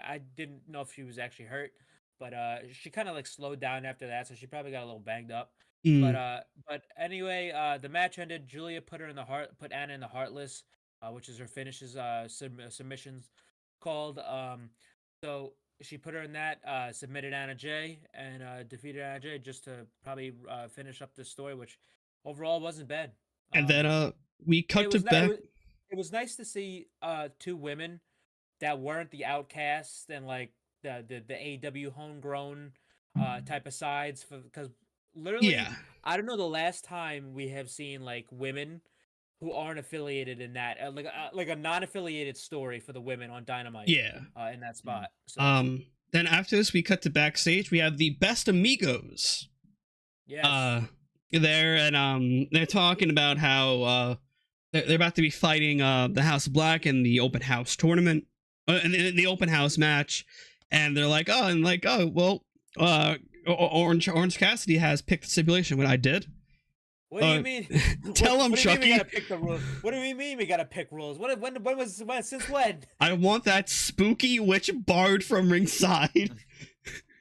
I didn't know if she was actually hurt, but she kind of like slowed down after that, so she probably got a little banged up. But anyway, the match ended. Julia put Anna in the Heartless, which is her finishes submissions called. So she put her in that, submitted Anna Jay, and defeated Anna Jay just to probably finish up this story, which overall wasn't bad. And then we cut to back. It was nice to see two women that weren't the outcasts and like the AEW homegrown type of sides, because literally, I don't know the last time we have seen like women who aren't affiliated in that, like a non-affiliated story for the women on Dynamite. In that spot. So. Then after this, we cut to backstage. We have the Best Amigos. Yes. There, and they're talking about how they're about to be fighting the House of Black in the Open House tournament, in the Open House match, and they're like, Orange Cassidy has picked the stipulation. What I did. What do you mean? Tell him, Chucky. We gotta pick the rules. What do we mean we gotta pick rules? Since when? I want that spooky witch barred from ringside.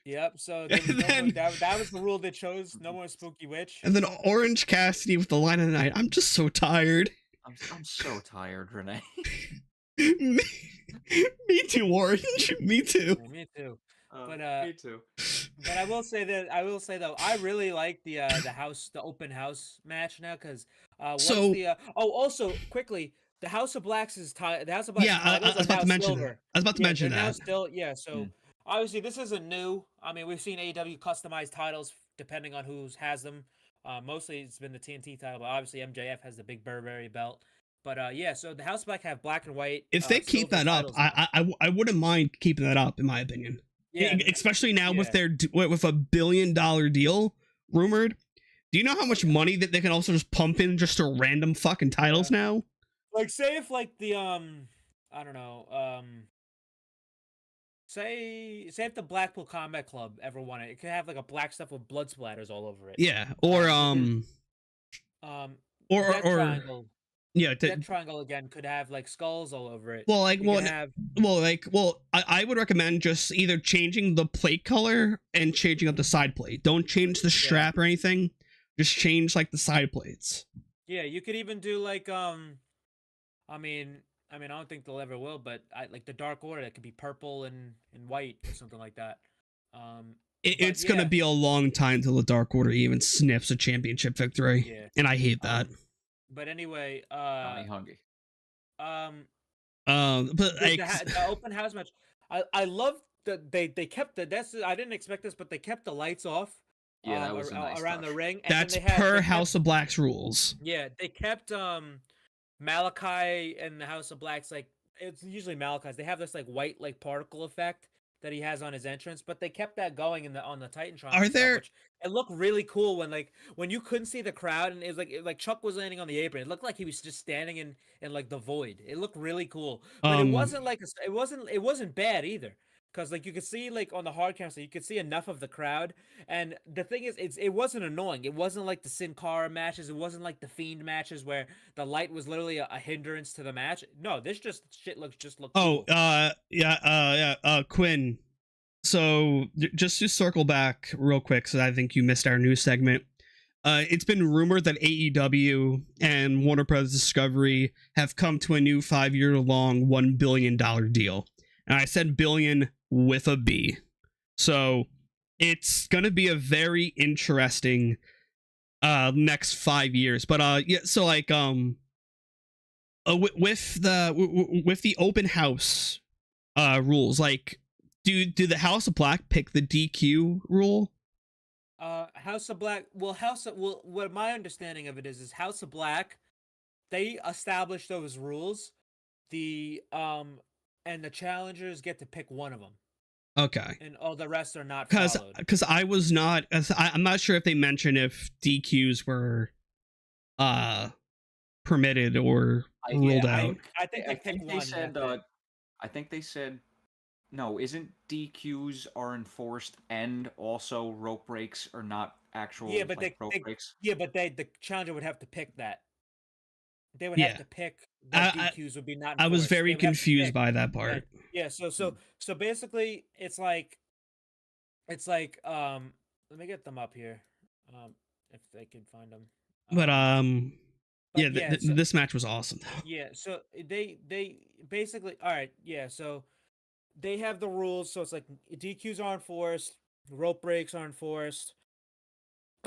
Yep. So that was the rule they chose. No more spooky witch. And then Orange Cassidy with the line of the night. I'm just so tired. I'm so tired, Renee. Me too, Orange. Me too. Yeah, me too. Me too. But I will say though, I really like the open house match now, because also quickly, the House of Blacks is tied. The House of Blacks. Yeah, I was about to mention that. I was about to mention that. Now still, so obviously this isn't new. I mean, we've seen AEW customize titles depending on who has them. Mostly it's been the TNT title, but obviously MJF has the big Burberry belt. But so the House of Black have black and white. If they keep that up, I wouldn't mind keeping that up, in my opinion. Yeah, especially now with their with $1 billion deal rumored. Do you know how much money that they can also just pump in just to random fucking titles now? Like, say if like the I don't know, say if the Blackpool Combat Club ever won it, it could have like a black stuff with blood splatters all over it. Yeah, or Triangle. Yeah, that triangle again could have like skulls all over it. I would recommend just either changing the plate color and changing up the side plate. Don't change the strap or anything. Just change like the side plates. Yeah, you could even do like I mean, I don't think they'll ever will, but like the Dark Order, that could be purple and white or something like that. It's gonna be a long time till the Dark Order even sniffs a championship victory, and I hate that. But anyway, Hungry. But the open house match, I love that they kept I didn't expect this, but they kept the lights off. Yeah, that was a nice around touch. the ring. And that's per House of Black's rules. Yeah, they kept Malachi and the House of Blacks, like it's usually Malachi's. They have this like white like particle effect that he has on his entrance, but they kept that going on the Titantron. Are there? It looked really cool when you couldn't see the crowd, and it was like Chuck was landing on the apron. It looked like he was just standing in like the void. It looked really cool, but it wasn't like it wasn't bad either. Because like you could see like on the hard camera, so you could see enough of the crowd. And the thing is, it wasn't annoying. It wasn't like the Sin Cara matches. It wasn't like the Fiend matches where the light was literally a hindrance to the match. No, this shit looked cool. Quinn. So just to circle back real quick, so I think you missed our news segment. It's been rumored that AEW and Warner Bros. Discovery have come to a new 5-year-long $1 billion deal. And I said billion with a B. So it's going to be a very interesting next 5 years. But so like with the open house rules, like do the House of Black pick the DQ rule? House of Black. What my understanding of it is House of Black, they establish those rules. And the challengers get to pick one of them, Okay. and all the rest are not Because followed. I was not. I'm not sure if they mentioned if DQs were permitted or ruled out. I think they pick they one. said. That's it. I think they said. No, isn't DQs are enforced and also rope breaks are not actual Yeah, but like rope breaks? yeah, but the challenger would have to pick that. They would Yeah. have to pick that I DQs would be not I was enforced. very They would have to confused pick. by that Yeah, part. yeah. So basically, it's like let me get them up here, if they can find them. But yeah, But yeah, so this match was awesome. yeah, so they basically, all right, yeah, so they have the rules, so it's like DQs are enforced, rope breaks are enforced,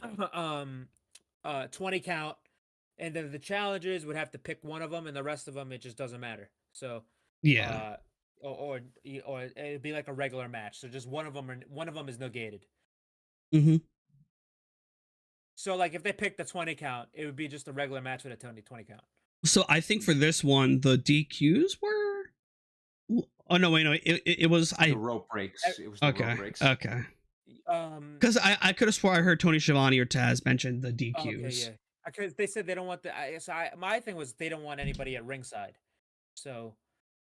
20 count, and then the challengers would have to pick one of them, and the rest of them it just doesn't matter. So Yeah. or it'd be like a regular match. So just one of them is negated. Mm-hmm. So like if they pick the 20 count, it would be just a regular match with a 20 count. So I think for this one, the DQs were. Oh no! Wait, no. It was The rope breaks. It was the okay. rope breaks. Okay. Because I could have swore I heard Tony Schiavone or Taz mention the DQs. Okay, yeah. Because they said they don't want my thing was they don't want anybody at ringside. So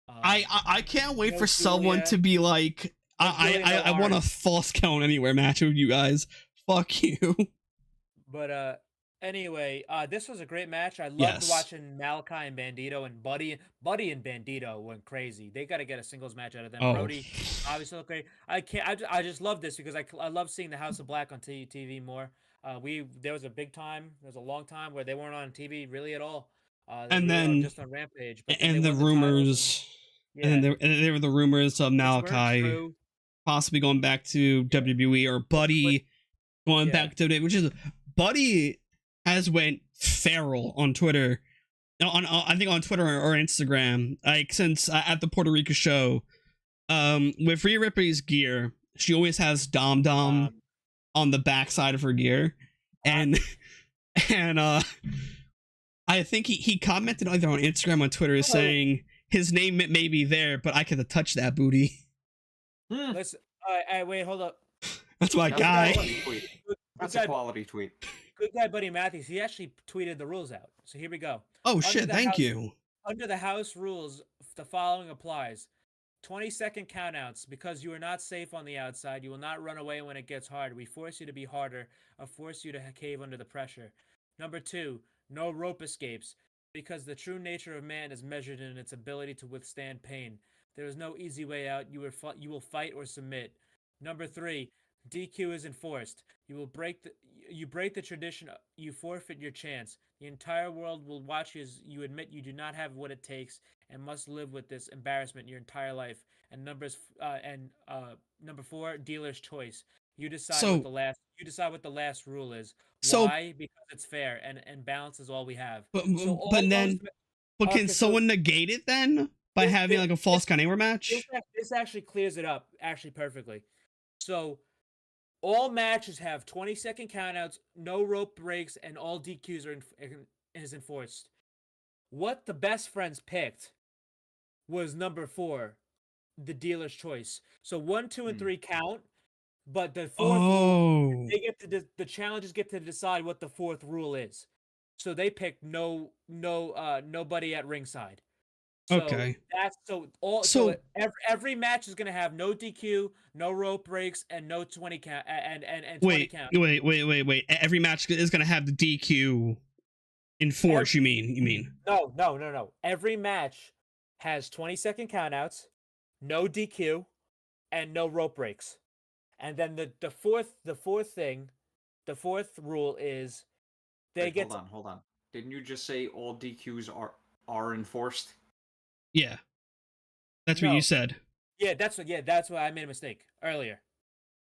I can't wait no for someone Julia. to be like, No Julia, no I want a Orange. false count anywhere match with you guys. Fuck you. But anyway, this was a great match. I loved Yes. watching Malachi and Bandito, and Buddy and Bandito went crazy. They got to get a singles match out of them. Oh. Brody obviously looked great. I just love this because I love seeing the House of Black on TV more. There was a long time where they weren't on TV really at all. And were then just on Rampage. But then and they the won titles rumors, and then there were the rumors of which weren't Malachi true. possibly going back to WWE or Buddy going Yeah. back to WWE, which is Buddy has went feral on Twitter, I think on Twitter or Instagram, like since at the Puerto Rico show, with Rhea Ripley's gear, she always has Dom on the backside of her gear, and and I think he commented either on Instagram or on Twitter saying his name may be there, but I could touch that booty. Listen, wait, hold up. That's my That's a guy. quality tweet. That's a quality tweet. Good guy, Buddy Matthews. He actually tweeted the rules out. So here we go. Oh Under shit! the Thank house- you. Under the house rules, the following applies: 20-second countouts. Because you are not safe on the outside, you will not run away when it gets hard. We force you to be harder, or force you to cave under the pressure. Number 2, no rope escapes. Because the true nature of man is measured in its ability to withstand pain. There is no easy way out. You will fight or submit. Number 3, DQ is enforced. You break the tradition, you forfeit your chance. The entire world will watch you as you admit you do not have what it takes and must live with this embarrassment your entire life. And number 4, dealer's choice. You decide what the last rule is. So- Why? Because it's fair and balance is all we have. But So all but then, those- but can okay, so- someone negate it then by This- having like a false count anywhere match? This actually clears it up perfectly. So all matches have 20-second countouts, no rope breaks, and all DQs is enforced. What the best friends picked was number 4, the dealer's choice. So 1, 2, and 3 count, but the fourth Oh, they get to the challengers get to decide what the 4th rule is. So they picked nobody at ringside. So okay. So every match is gonna have no DQ, no rope breaks, and no 20 count and 20 count. Wait. Every match is gonna have the DQ enforced. You mean? No. Every match has 20-second countouts, no DQ, and no rope breaks. And then the fourth rule is they Wait, get hold on. Didn't you just say all DQs are enforced? Yeah, that's what No. you said. that's what I made a mistake earlier.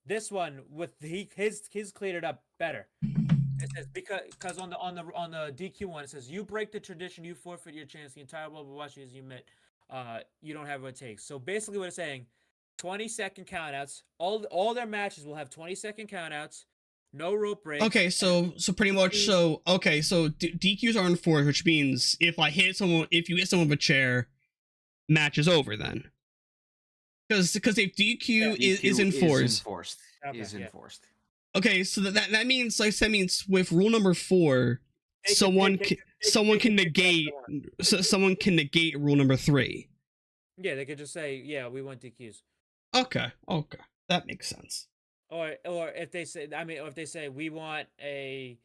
This one with his cleared it up better. It says because on the DQ one it says you break the tradition, you forfeit your chance. The entire world will watch you as you admit you don't have what it takes. So basically, what it's saying, 20-second countouts. All their matches will have 20-second countouts, no rope breaks. Okay, so pretty much so DQs are enforced, which means if you hit someone with a chair, match is over then. Because if DQ is enforced, is enforced. Okay, so that means with rule number 4, someone can negate rule number 3. Yeah, they could just say, yeah, we want DQs. Okay, that makes sense. Or if they say, we want a,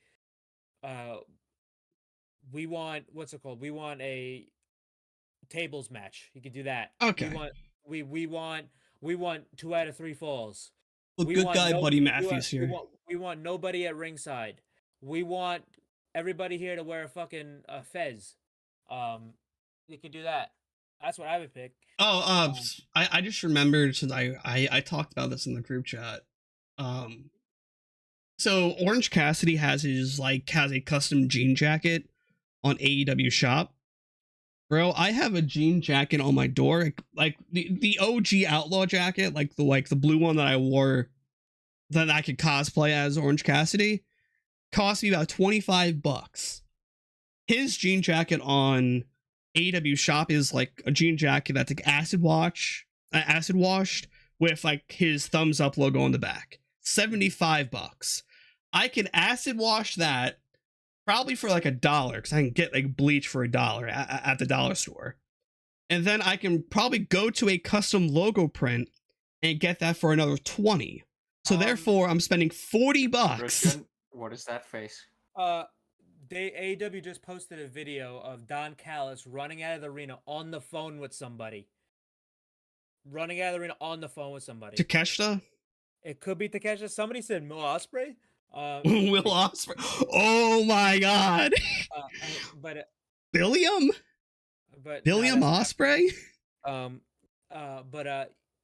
what's it called? We want a tables match. You could do that. Okay. We want 2 out of 3 falls. Well, good guy, Buddy Matthews here. We want nobody at ringside. We want everybody here to wear a fucking fez. You can do that. That's what I would pick. I just remembered, since I talked about this in the group chat. So Orange Cassidy has a custom jean jacket on AEW shop. Bro, I have a jean jacket on my door, like the OG Outlaw jacket, like the blue one that I wore that I could cosplay as Orange Cassidy, cost me about $25. His jean jacket on AEW shop is like a jean jacket that's like acid washed with like his thumbs up logo on the back. $75. I can acid wash that probably for like $1, because I can get like bleach for $1 at the dollar store. And then I can probably go to a custom logo print and get that for another $20. So therefore, I'm spending $40. Christian, what is that face? AEW just posted a video of Don Callis running out of the arena on the phone with somebody. Takeshita? It could be Takeshita. Somebody said Will Ospreay. Will Ospreay. Oh my god. Billiam Ospreay?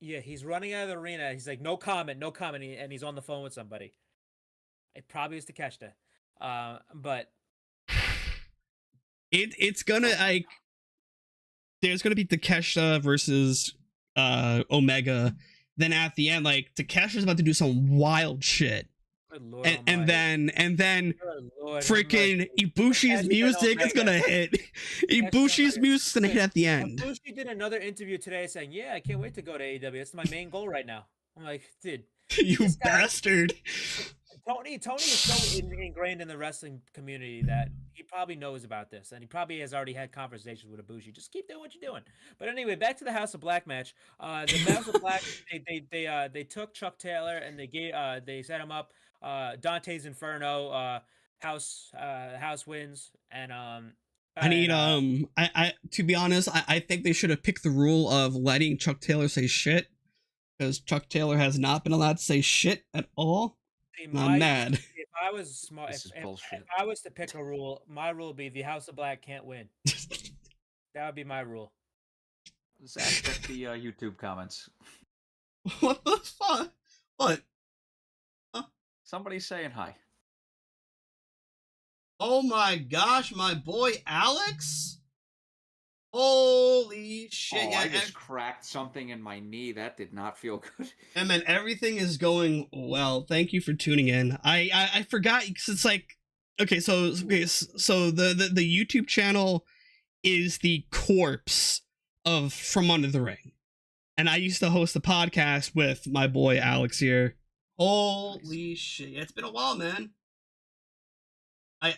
Yeah, he's running out of the arena. He's like, no comment, and he's on the phone with somebody. It probably is Takeshita. But it's gonna, like, there's gonna be Takeshita versus Omega. Then at the end, like, Takeshita's about to do some wild shit. Lord and then freaking Ibushi's music is gonna hit. Ibushi's music is gonna hit at the end. Ibushi did another interview today saying, "Yeah, I can't wait to go to AEW. It's my main goal right now." I'm like, dude, you bastard. Tony is so ingrained in the wrestling community that he probably knows about this, and he probably has already had conversations with Ibushi. Just keep doing what you're doing. But anyway, back to the House of Black match. The House of Black, they took Chuck Taylor and they set him up. Dante's Inferno, House wins, and I need I to be honest, I think they should have picked the rule of letting Chuck Taylor say shit, because Chuck Taylor has not been allowed to say shit at all. I'm mad. If I was smart, if I was to pick a rule, my rule would be the House of Black can't win. That would be my rule. Zach, check the YouTube comments. What the fuck? What? Somebody's saying hi. Oh my gosh, my boy Alex? Holy shit. I just cracked something in my knee. That did not feel good. And man, everything is going well. Thank you for tuning in. I forgot, because it's like, so the YouTube channel is the corpse of From Under the Ring. And I used to host a podcast with my boy Alex here. Holy shit. It's been a while, man.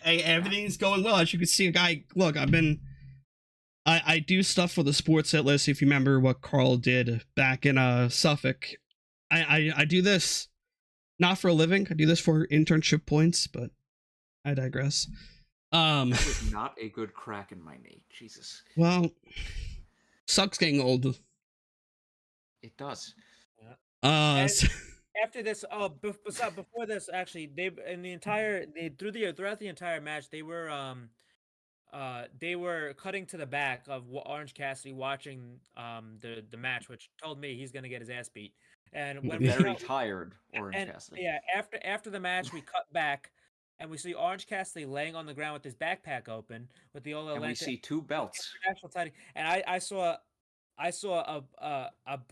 Everything's going well. As you can see, look, I do stuff for the Sports Hit List. If you remember what Carl did back in Suffolk, I do this not for a living. I do this for internship points, but I digress. That was not a good crack in my knee. Jesus. Well, sucks getting old. It does. After this, before this, actually, throughout the entire match, they were cutting to the back of Orange Cassidy watching the match, which told me he's gonna get his ass beat. And when very tired Orange Cassidy. Yeah, after the match, we cut back and we see Orange Cassidy laying on the ground with his backpack open with the Ola. And we see 2 belts. And I saw a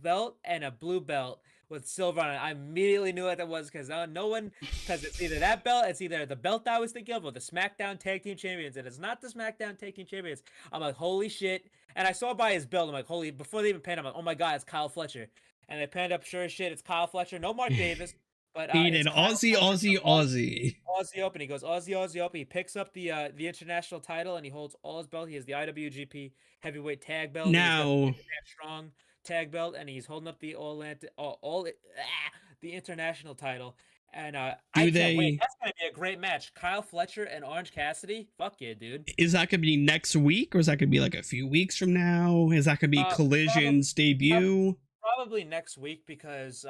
belt and a blue belt with silver on it. I immediately knew what that was because no one, because it's either that belt, it's either the belt I was thinking of, or the SmackDown Tag Team Champions, and it's not the SmackDown Tag Team Champions. I'm like, holy shit! And I saw by his belt, I'm like, holy! Before they even panned, I'm like, oh my god, it's Kyle Fletcher. And they panned up, sure as shit, it's Kyle Fletcher. No Mark Davis, but He it's did Kyle Aussie, Fletcher Aussie, from Aussie. Aussie Open. He goes Aussie Open. He picks up the international title and he holds all his belts. He has the IWGP Heavyweight Tag Belt. He's got the Now, Strong Tag Belt, and he's holding up the the international title. And I can't wait. That's gonna be a great match. Kyle Fletcher and Orange Cassidy. Fuck yeah, dude. Is that gonna be next week, or is that gonna be like a few weeks from now? Is that gonna be Collision's debut? Probably next week because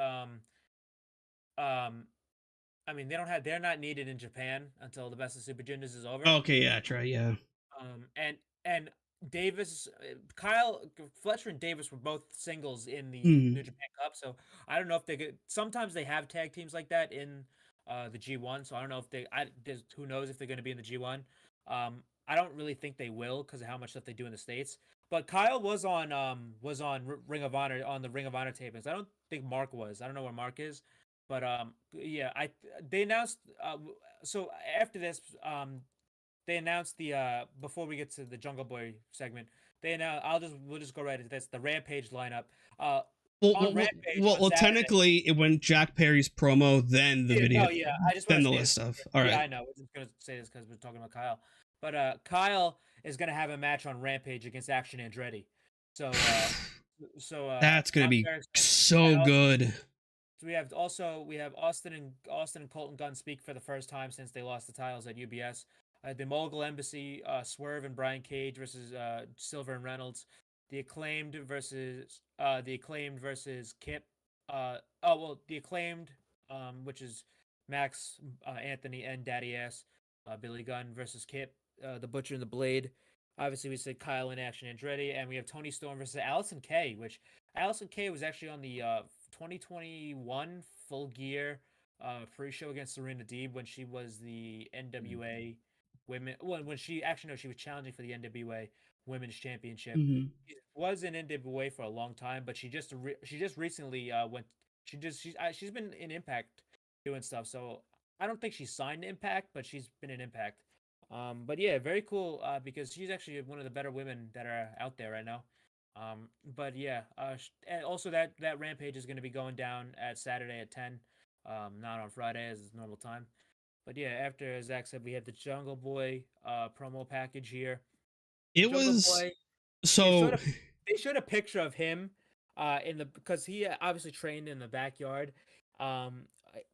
I mean, they're not needed in Japan until the Best of Super Juniors is over. Okay, yeah, try, yeah. And Davis, Kyle Fletcher and Davis were both singles in the New Japan Cup, so I don't know if they could. Sometimes they have tag teams like that in the G1, so I don't know if who knows if they're going to be in the G1. I don't really think they will because of how much stuff they do in the States. But Kyle was on Ring of Honor on the Ring of Honor tapings. I don't think Mark was. I don't know where Mark is. But yeah, they announced so after this they announced the before we get to the Jungle Boy segment, they announced we'll just go right into this, the Rampage lineup. Well, technically it went Jack Perry's promo, then the video, I just then the list stuff. All right, yeah, I know. We're just gonna say this because we're talking about Kyle, but Kyle is gonna have a match on Rampage against Action Andretti. So that's gonna be so good. So we have Austin and Colton Gunn speak for the first time since they lost the titles at UBS. The Mogul Embassy, Swerve and Brian Cage versus Silver and Reynolds. The Acclaimed versus Kip. The Acclaimed, which is Max, Anthony, and Daddy Ass. Billy Gunn versus Kip. The Butcher and the Blade. Obviously, we said Kyle in Action Andretti, and we have Tony Storm versus Allison Kay, which Allison Kay was actually on the 2021 Full Gear pre-show against Serena Deeb when she was the NWA women. Well, when she was challenging for the NWA Women's Championship. She was in NWA for a long time, but she just recently went. She's been in Impact doing stuff. So I don't think she's signed to Impact, but she's been in Impact. But yeah, very cool because she's actually one of the better women that are out there right now. But yeah, and also that Rampage is going to be going down at Saturday at 10, not on Friday as is normal time. But yeah, after, as Zach said, we had the Jungle Boy promo package here. It was Boy, so they showed a picture of him because he obviously trained in the backyard. A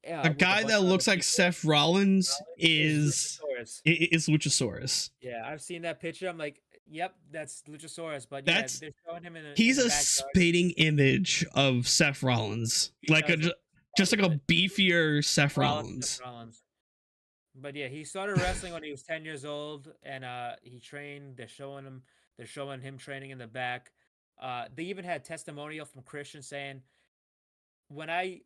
guy that looks like Seth Rollins is Luchasaurus. Yeah, I've seen that picture. I'm like, yep, that's Luchasaurus. But yeah, they're showing him he's a spitting image of Seth Rollins, just like a beefier Seth Rollins. But yeah, he started wrestling when he was 10 years old, and he trained. They're showing him training in the back. They even had testimonial from Christian saying, when I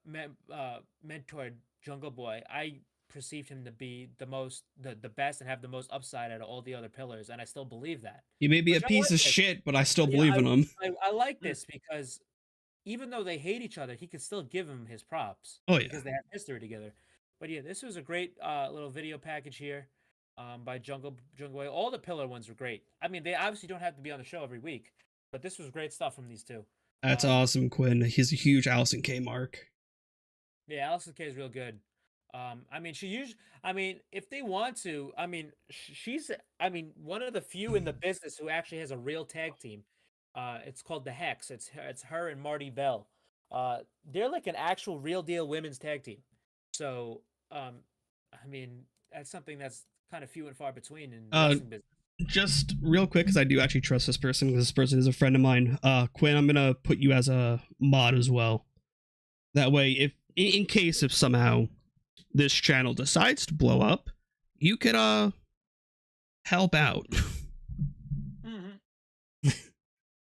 mentored Jungle Boy, I perceived him to be the best and have the most upside out of all the other pillars, and I still believe that. He may be a piece of shit, but I still believe in him. I like this because even though they hate each other, he can still give him his props. Oh yeah, because they have history together. But yeah, this was a great little video package here by Jungle Boy. All the pillar ones were great. I mean, they obviously don't have to be on the show every week, but this was great stuff from these two. That's awesome, Quinn. He's a huge Allison Kay mark. Yeah, Allison Kay is real good. I mean, if they want to, I mean, she's one of the few in the business who actually has a real tag team. It's called the Hex. It's her and Marty Bell. They're like an actual real deal women's tag team. So, I mean, that's something that's kind of few and far between in wrestling business. Just real quick, because I do actually trust this person, because this person is a friend of mine. Quinn, I'm gonna put you as a mod as well. That way, if in case if somehow this channel decides to blow up, you could help out.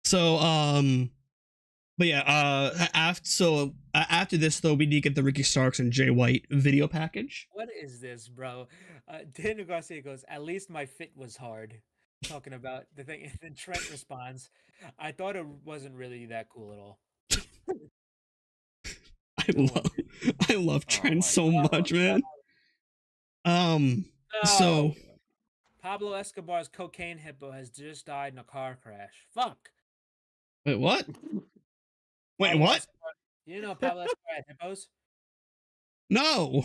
So but yeah, after this though, we need to get the Ricky Starks and Jay White video package. What is this, bro? Daniel Garcia goes, "At least my fit was hard." Talking about the thing, and then Trent responds, "I thought it wasn't really that cool at all." I love Trent my so much, man. So Pablo Escobar's cocaine hippo has just died in a car crash. Fuck. wait, what? Wait, Pablo what? Escobar, you know Pablo Escobar had hippos? No,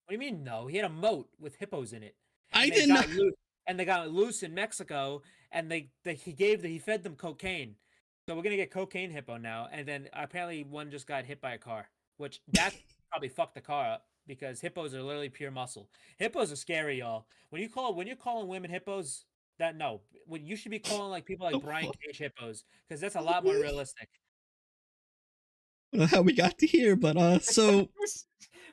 What do you mean no? He had a moat with hippos in it. I And they did not. got loose, and they got loose in Mexico, and he fed them cocaine. So we're gonna get cocaine hippo now, and then apparently one just got hit by a car, which that probably fucked the car up because hippos are literally pure muscle. Hippos are scary, y'all. When you're calling women hippos, when you should be calling like people like Oh, Brian fuck. Cage hippos because that's a lot more realistic. I don't know how we got to here, but so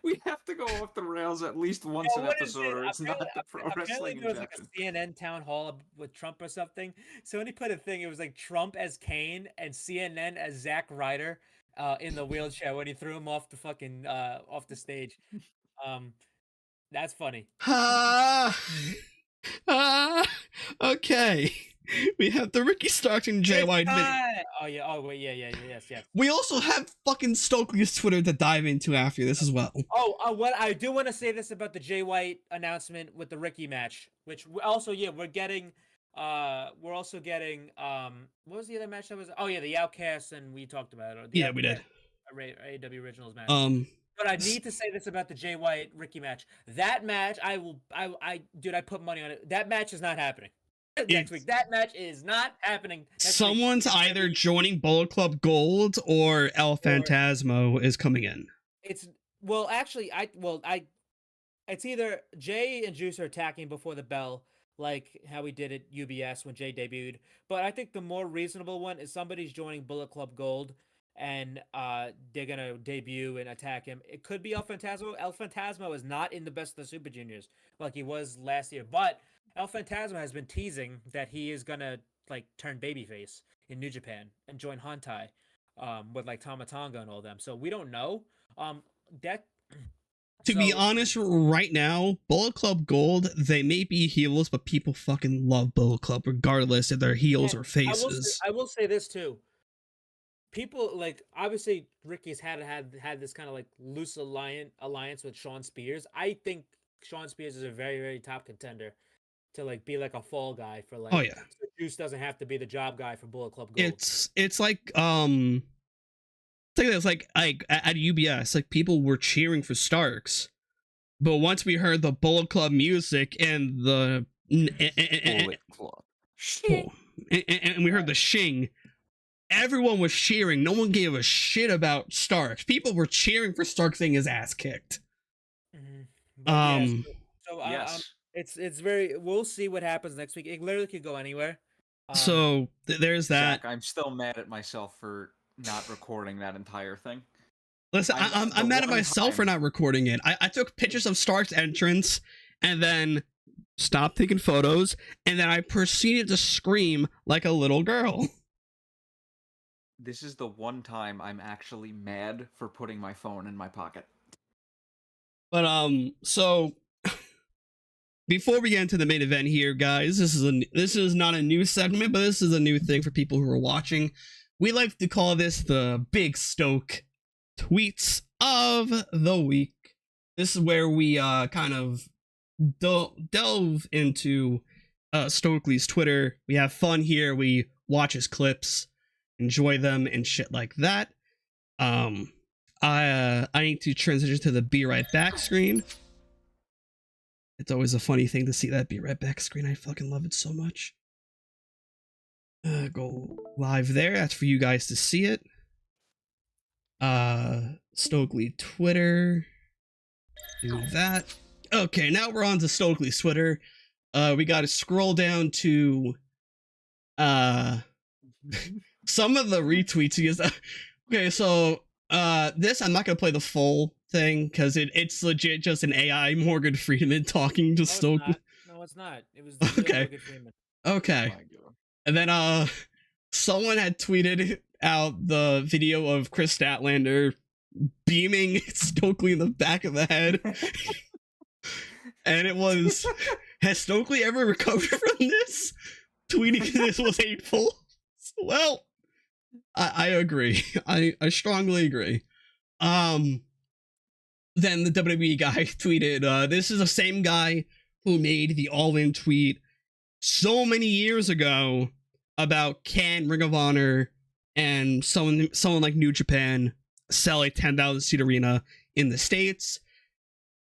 We have to go off the rails at least once an What is episode, or it's not the pro apparently wrestling there was like injection. a CNN town hall with Trump or something. So when he put a thing, it was like Trump as Kane and CNN as Zack Ryder in the wheelchair when he threw him off the fucking off the stage. That's funny. Okay. We have the Ricky Starks and Jay White video. Oh yeah. Oh wait. Yeah. Yes. We also have fucking Stokely's Twitter to dive into after this as well. Oh, what I do want to say this about the Jay White announcement with the Ricky match, which also we're getting. We're also getting. What was the other match that was? Oh yeah, the Outcasts, and we talked about it. Yeah, we did. AEW Originals match. But I need to say this about the Jay White Ricky match. That match, I put money on it. That match is not happening next week. That match is not happening. Someone's either joining Bullet Club Gold or El Phantasmo is coming in. It's it's either Jay and Juice are attacking before the bell, like how we did at UBS when Jay debuted. But I think the more reasonable one is somebody's joining Bullet Club Gold, and they're gonna debut and attack him. It could be El Phantasmo. El Phantasmo is not in the best of the Super Juniors like he was last year, but El Phantasmo has been teasing that he is gonna like turn babyface in New Japan and join Hantai, with like Tama Tonga and all them. So we don't know. To be honest, right now, Bullet Club Gold, they may be heels, but people fucking love Bullet Club regardless if they're heels or faces. I will say this too. People like obviously Ricky's had this kind of like loose alliance with Sean Spears. I think Sean Spears is a very, very top contender to like be like a fall guy for like. Oh yeah. So Juice doesn't have to be the job guy for Bullet Club Gold. It's like it's like at UBS, like people were cheering for Starks, but once we heard the Bullet Club music and the Bullet Club, and we heard the shing. Everyone was cheering. No one gave a shit about Starks. People were cheering for Starks getting his ass kicked. Yes. It's very. We'll see what happens next week. It literally could go anywhere. So there's that. Zach, I'm still mad at myself for not recording that entire thing. Listen, I'm mad at myself for not recording it. I took pictures of Stark's entrance and then stopped taking photos, and then I proceeded to scream like a little girl. This is the one time I'm actually mad for putting my phone in my pocket. But so before we get into the main event here, guys, this is not a new segment, but this is a new thing for people who are watching. We like to call this the Big Stoke Tweets of the Week. This is where we kind of delve into Stokely's Twitter. We have fun here. We watch his clips, enjoy them, and shit like that. I need to transition to the Be Right Back screen. It's always a funny thing to see that Be Right Back screen. I fucking love it so much. Go live there. That's for you guys to see it. Stokely Twitter. Do that. Okay, now we're on to Stokely's Twitter. We got to scroll down to some of the retweets he has. Okay, so this I'm not gonna play the full thing because it's legit just an AI Morgan Freeman talking to Stokely. No, it's not. It was okay. Morgan Freeman. Okay. And then someone had tweeted out the video of Chris Statlander beaming Stokely in the back of the head. And it was, has Stokely ever recovered from this? Tweeting this was hateful. Well, I agree. I strongly agree. then the WWE guy tweeted, this is the same guy who made the all-in tweet so many years ago about can Ring of Honor and someone like New Japan sell a 10,000 seat arena in the States.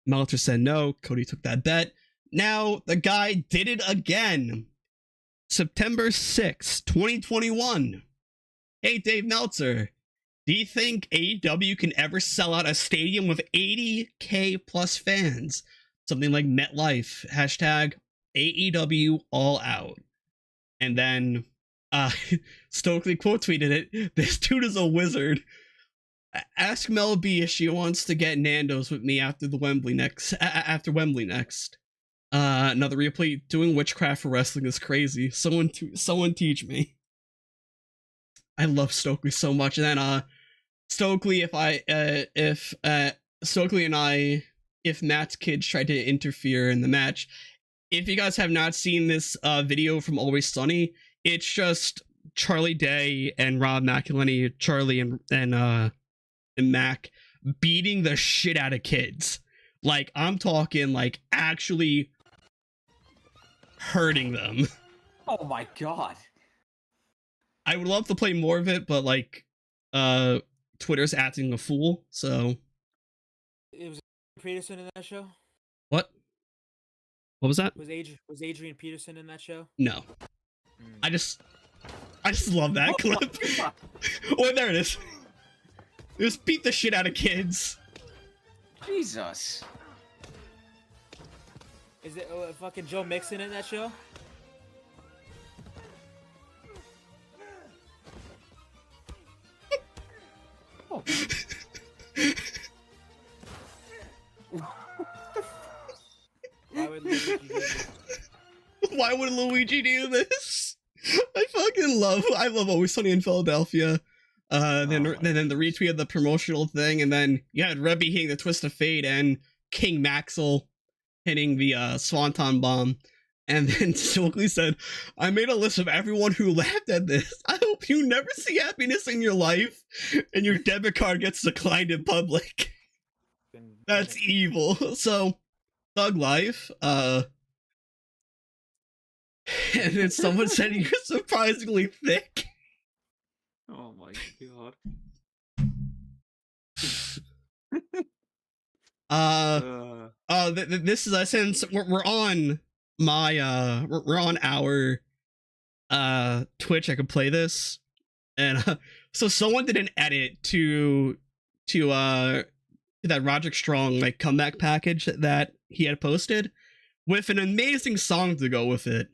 Meltzer said no. Cody took that bet. Now the guy did it again. September 6th, 2021. Hey, Dave Meltzer, do you think AEW can ever sell out a stadium with 80K plus fans? Something like MetLife. Hashtag AEW All Out. And then Stokely quote tweeted it. This dude is a wizard. Ask Mel B if she wants to get Nando's with me after the Wembley next. Wembley next. Another replay. Doing witchcraft for wrestling is crazy. Someone teach me. I love Stokely so much. And then Stokely, Stokely and I, if Matt's kids tried to interfere in the match, if you guys have not seen this video from Always Sunny, it's just Charlie Day and Rob McElhenney, Charlie and Mac beating the shit out of kids. Like, I'm talking like actually hurting them. Oh my god. I would love to play more of it, but like Twitter's acting a fool, so. It was Peterson in that show? What was that? Was Adrian Peterson in that show? No. I just love that clip. Oh, there it is. Just beat the shit out of kids. Jesus. Is it fucking Joe Mixon in that show? Oh. Why would Luigi do this? Why would Luigi do this? I love Always Sunny in Philadelphia. Then the retweet of the promotional thing, and then you had Rebby hitting the twist of fate and King Maxwell hitting the Swanton bomb. And then Stokely said, I made a list of everyone who laughed at this. I hope you never see happiness in your life and your debit card gets declined in public. That's evil. So, Thug Life, and then someone said you're surprisingly thick. Oh my god. This is since we're on my we're on our Twitch. I could play this, and so someone did an edit to that Roderick Strong like comeback package that he had posted with an amazing song to go with it.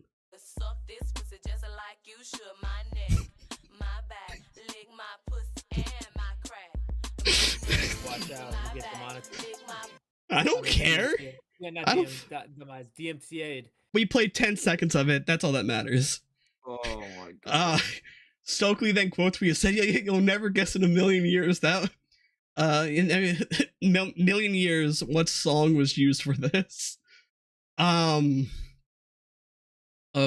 Watch out, you get demonetized. I don't care. Yeah, not DMCA'd. We played 10 seconds of it. That's all that matters. Oh my god. Stokely then quotes me and said, "Yeah, you'll never guess in a million years that in a million years what song was used for this." A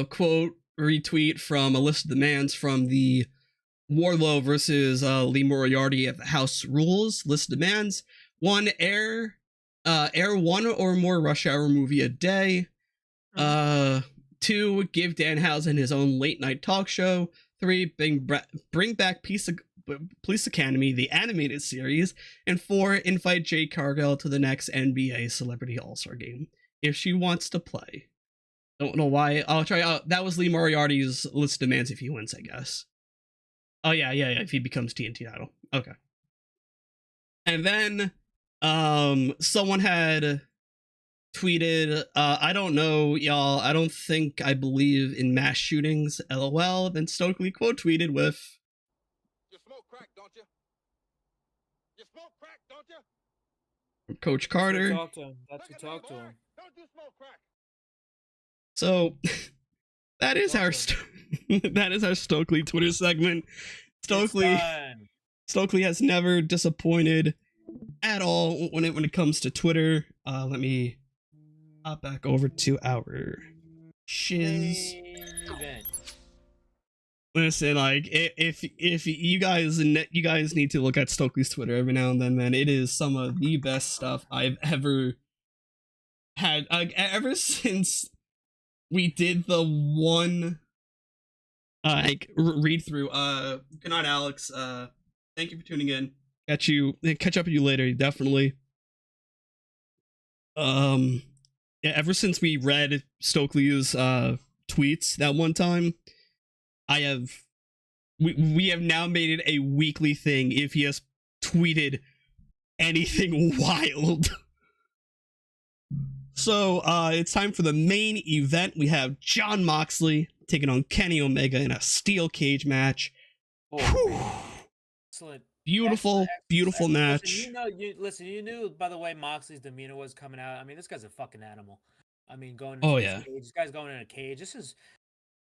quote retweet from a list of demands from the Wardlow versus Lee Moriarty at the House Rules list of demands: 1, air one or more Rush Hour movie a day. 2, give Danhausen his own late night talk show. 3, bring back Police Academy, the animated series. And 4, invite Jade Cargill to the next NBA Celebrity All-Star game if she wants to play. Don't know why. I'll try out. That was Lee Moriarty's list of demands if he wins, I guess. Oh yeah, if he becomes TNT Idol. Okay. And then someone had tweeted, I don't know, y'all, I don't think I believe in mass shootings, LOL. Then Stokely quote tweeted with, You smoke crack, don't you? You smoke crack, don't you? Coach Carter. Talk to him. That's who talk to him. Don't you smoke crack? So that is our that is our Stokely Twitter segment. Stokely has never disappointed at all when it comes to Twitter. Let me hop back over to our shiz. Listen, like if you guys need to look at Stokely's Twitter every now and then, man. It is some of the best stuff I've ever had. Like ever since we did the one read through. Good night, Alex. Thank you for tuning in. Catch up with you later. Definitely. Yeah, ever since we read Stokely's tweets that one time, we have now made it a weekly thing if he has tweeted anything wild. So it's time for the main event. We have Jon Moxley taking on Kenny Omega in a steel cage match. Excellent. Beautiful match. Listen, you knew by the way Moxley's demeanor was coming out. I mean, this guy's a fucking animal. I mean, going into this cage, this guy's going in a cage. This is,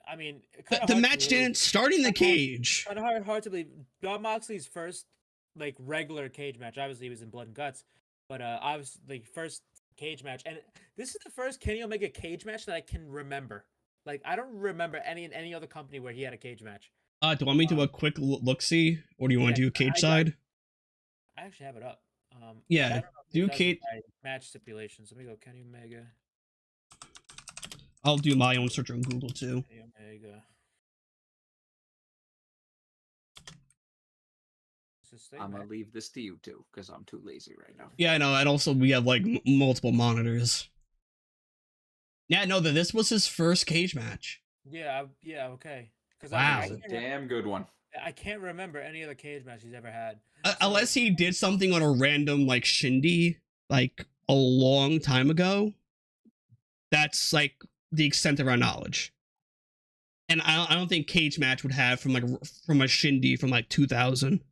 I mean, the match didn't start in the cage. Kind of hard to believe. Jon Moxley's first like regular cage match. Obviously, he was in Blood and Guts, but obviously the first cage match, and this is the first Kenny Omega cage match that I can remember. Like, I don't remember any other company where he had a cage match. Do you want me to do a quick look-see, or do you want to do cage side? I actually have it up. Yeah, do cage match stipulations. Let me go Kenny Omega. I'll do my own search on Google too. Kenny Omega. I'm gonna leave this to you too, because I'm too lazy right now. Yeah, I know, and also we have like multiple monitors. Yeah, no, this was his first cage match. Yeah, okay. Wow, it's a damn good one. I can't remember any other cage match he's ever had. Unless he did something on a random like shindy like a long time ago. That's like the extent of our knowledge. And I don't think cage match would have from a shindy from like 2000.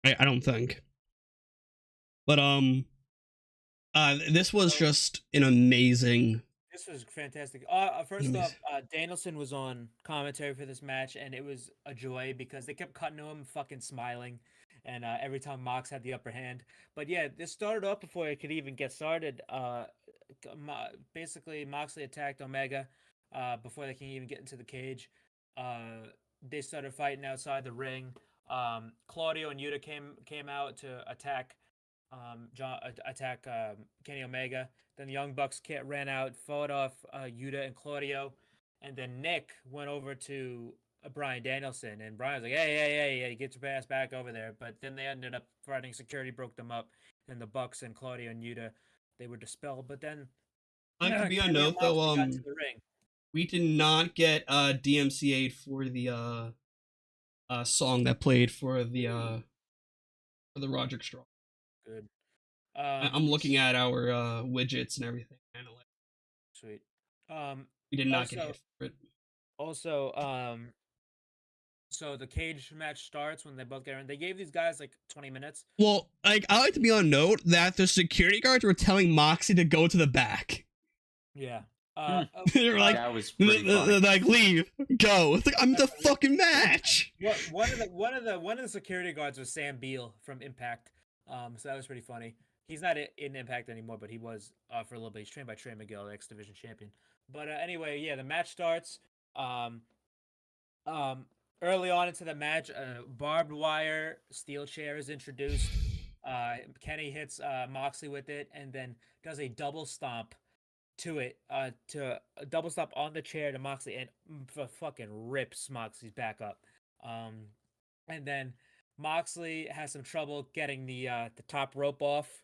I don't think. But this was just an amazing. This was fantastic. First off, Danielson was on commentary for this match, and it was a joy because they kept cutting to him, fucking smiling, and every time Mox had the upper hand. But yeah, this started off before it could even get started. Basically, Moxley attacked Omega before they can even get into the cage. They started fighting outside the ring. Claudio and Yuta came out to attack Kenny Omega. Then the Young Bucks ran out, fought off Yuta and Claudio, and then Nick went over to Bryan Danielson, and Bryan was like, "Hey, get your ass back over there." But then they ended up fighting. Security broke them up, and the Bucks and Claudio and Yuta, they were dispelled. But then, to be on note though, we did not get DMCA'd for the song that played for the Roderick Strong. Good. I'm looking at our widgets and everything. Sweet. We did not get hit for it. Also, so the cage match starts when they both get in. They gave these guys like 20 minutes. Well, like I like to be on note that the security guards were telling Moxie to go to the back. Yeah. They're like, that was pretty funny. Like, leave, go. It's like, I'm the fucking match. One of the security guards was Sam Beal from Impact. So that was pretty funny. He's not in Impact anymore, but he was for a little bit. He's trained by Trey Miguel, the X Division champion. But anyway, yeah, the match starts. Early on into the match, barbed wire steel chair is introduced. Kenny hits Moxley with it, and then does a double stomp to it, to a double stomp on the chair to Moxley, and fucking rips Moxley's back up. And then Moxley has some trouble getting the top rope off.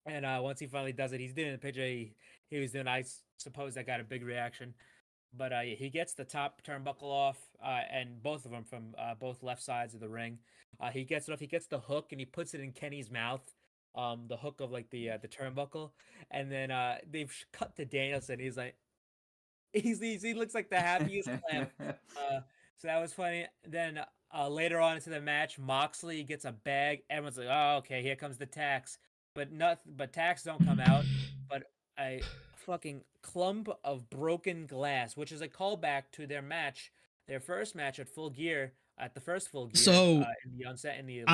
And once he finally does it, he's doing the picture he was doing. I suppose that got a big reaction. But he gets the top turnbuckle off, and both of them from both left sides of the ring. He gets it off. He gets the hook, and he puts it in Kenny's mouth. The hook of like the turnbuckle, and then they've cut to Danielson. He's like, he looks like the happiest clam. So that was funny. Then later on into the match, Moxley gets a bag. Everyone's like, "Oh, okay, here comes the tax." But tax don't come out. But a fucking clump of broken glass, which is a callback to their first match at Full Gear, at the first Full Gear. So in the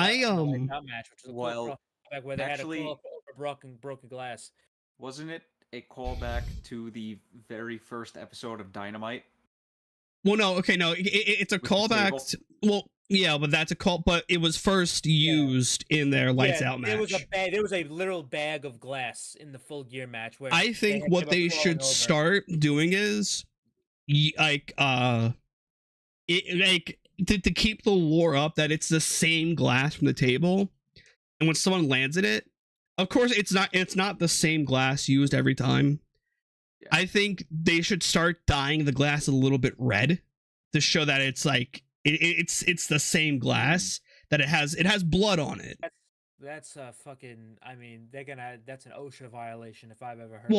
match, which is where they actually, had a call for broken glass. Wasn't it a callback to the very first episode of Dynamite? Well, no, okay, no, it's a With the table? callback. Well, yeah, but that's a call. But it was first used in their Lights Out match. There was a literal bag of glass in the Full Gear match where I think what they should start doing is, like, to keep the lore up that it's the same glass from the table, and when someone lands in it, of course it's not the same glass used every time. Yeah. I think they should start dyeing the glass a little bit red to show that it's like it's the same glass, that it has blood on it. That's fucking. I mean, that's an OSHA violation if I've ever heard.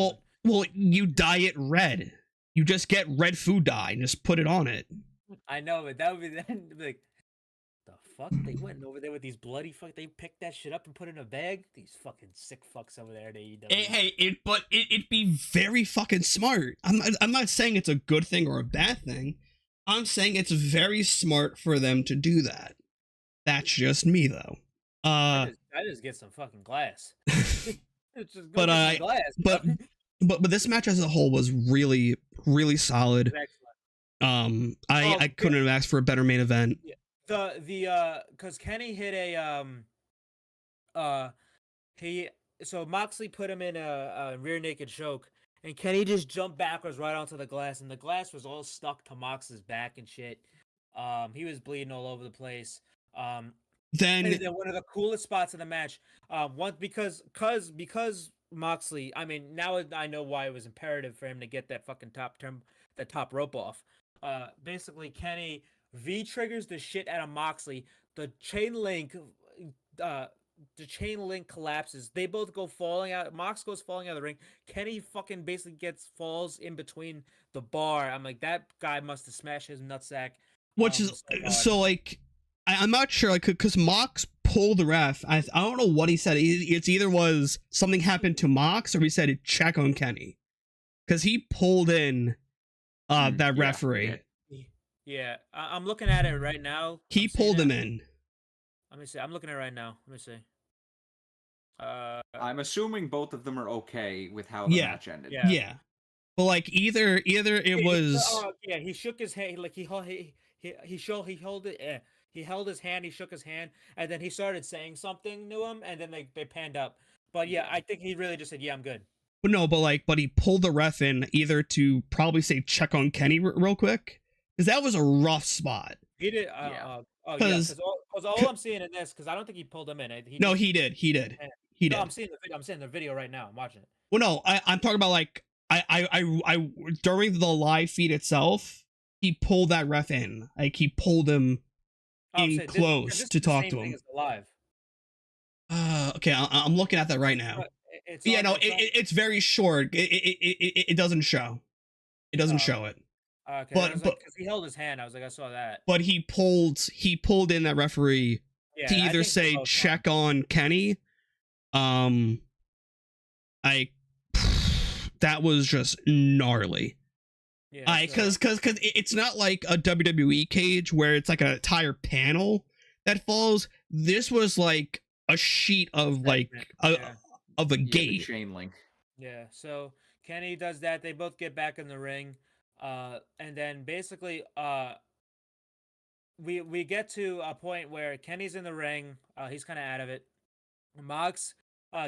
Well, you dye it red. You just get red food dye and just put it on it. I know, but that would be like, the fuck? They went over there with these bloody fuck. They picked that shit up and put it in a bag. These fucking sick fucks over there at AEW. Hey, it'd be very fucking smart. I'm not saying it's a good thing or a bad thing. I'm saying it's very smart for them to do that. That's just me, though. I just get some fucking glass. But this match as a whole was really, really solid. I couldn't have asked for a better main event. Yeah. Because Kenny hit so Moxley put him in a rear naked choke, and Kenny just jumped backwards right onto the glass, and the glass was all stuck to Mox's back and shit. He was bleeding all over the place. Then one of the coolest spots of the match, because Moxley, I mean, now I know why it was imperative for him to get that fucking top rope off. Basically Kenny V-triggers the shit out of Moxley. The chain link collapses. They both go falling out. Mox goes falling out of the ring. Kenny fucking basically falls in between the bar. I'm like, that guy must have smashed his nutsack. Which is so like, I'm not sure, like, because Mox pulled the ref. I don't know what he said. It's either was something happened to Mox or he said check on Kenny, because he pulled in that referee. Yeah, I'm looking at it right now. He pulled him in. Let me see. I'm looking at it right now. Let me see. I'm assuming both of them are okay with how the match ended. Yeah. But like either it was. He shook his hand. Like he held it. He held his hand. He shook his hand, and then he started saying something to him, and then they panned up. But yeah, I think he really just said, "Yeah, I'm good." But no, but he pulled the ref in either to probably say check on Kenny real quick, because that was a rough spot. He did. Because all I'm seeing in this, because I don't think he pulled him in. He did. No, I'm seeing the video right now. I'm watching it. Well, no, I'm talking about like I during the live feed itself, he pulled that ref in. Like he pulled him in close to talk to him. Live. Okay, I'm looking at that right now. It's very short. It doesn't show. It doesn't show it. Okay, but because he held his hand, I was like, I saw that. But he pulled in that referee to either say check on Kenny. That was just gnarly. Yeah, because it's not like a WWE cage where it's like an entire panel that falls. This was like a sheet of of a gate. Chain link. Yeah. So Kenny does that. They both get back in the ring. And then basically, we get to a point where Kenny's in the ring. He's kind of out of it. Mox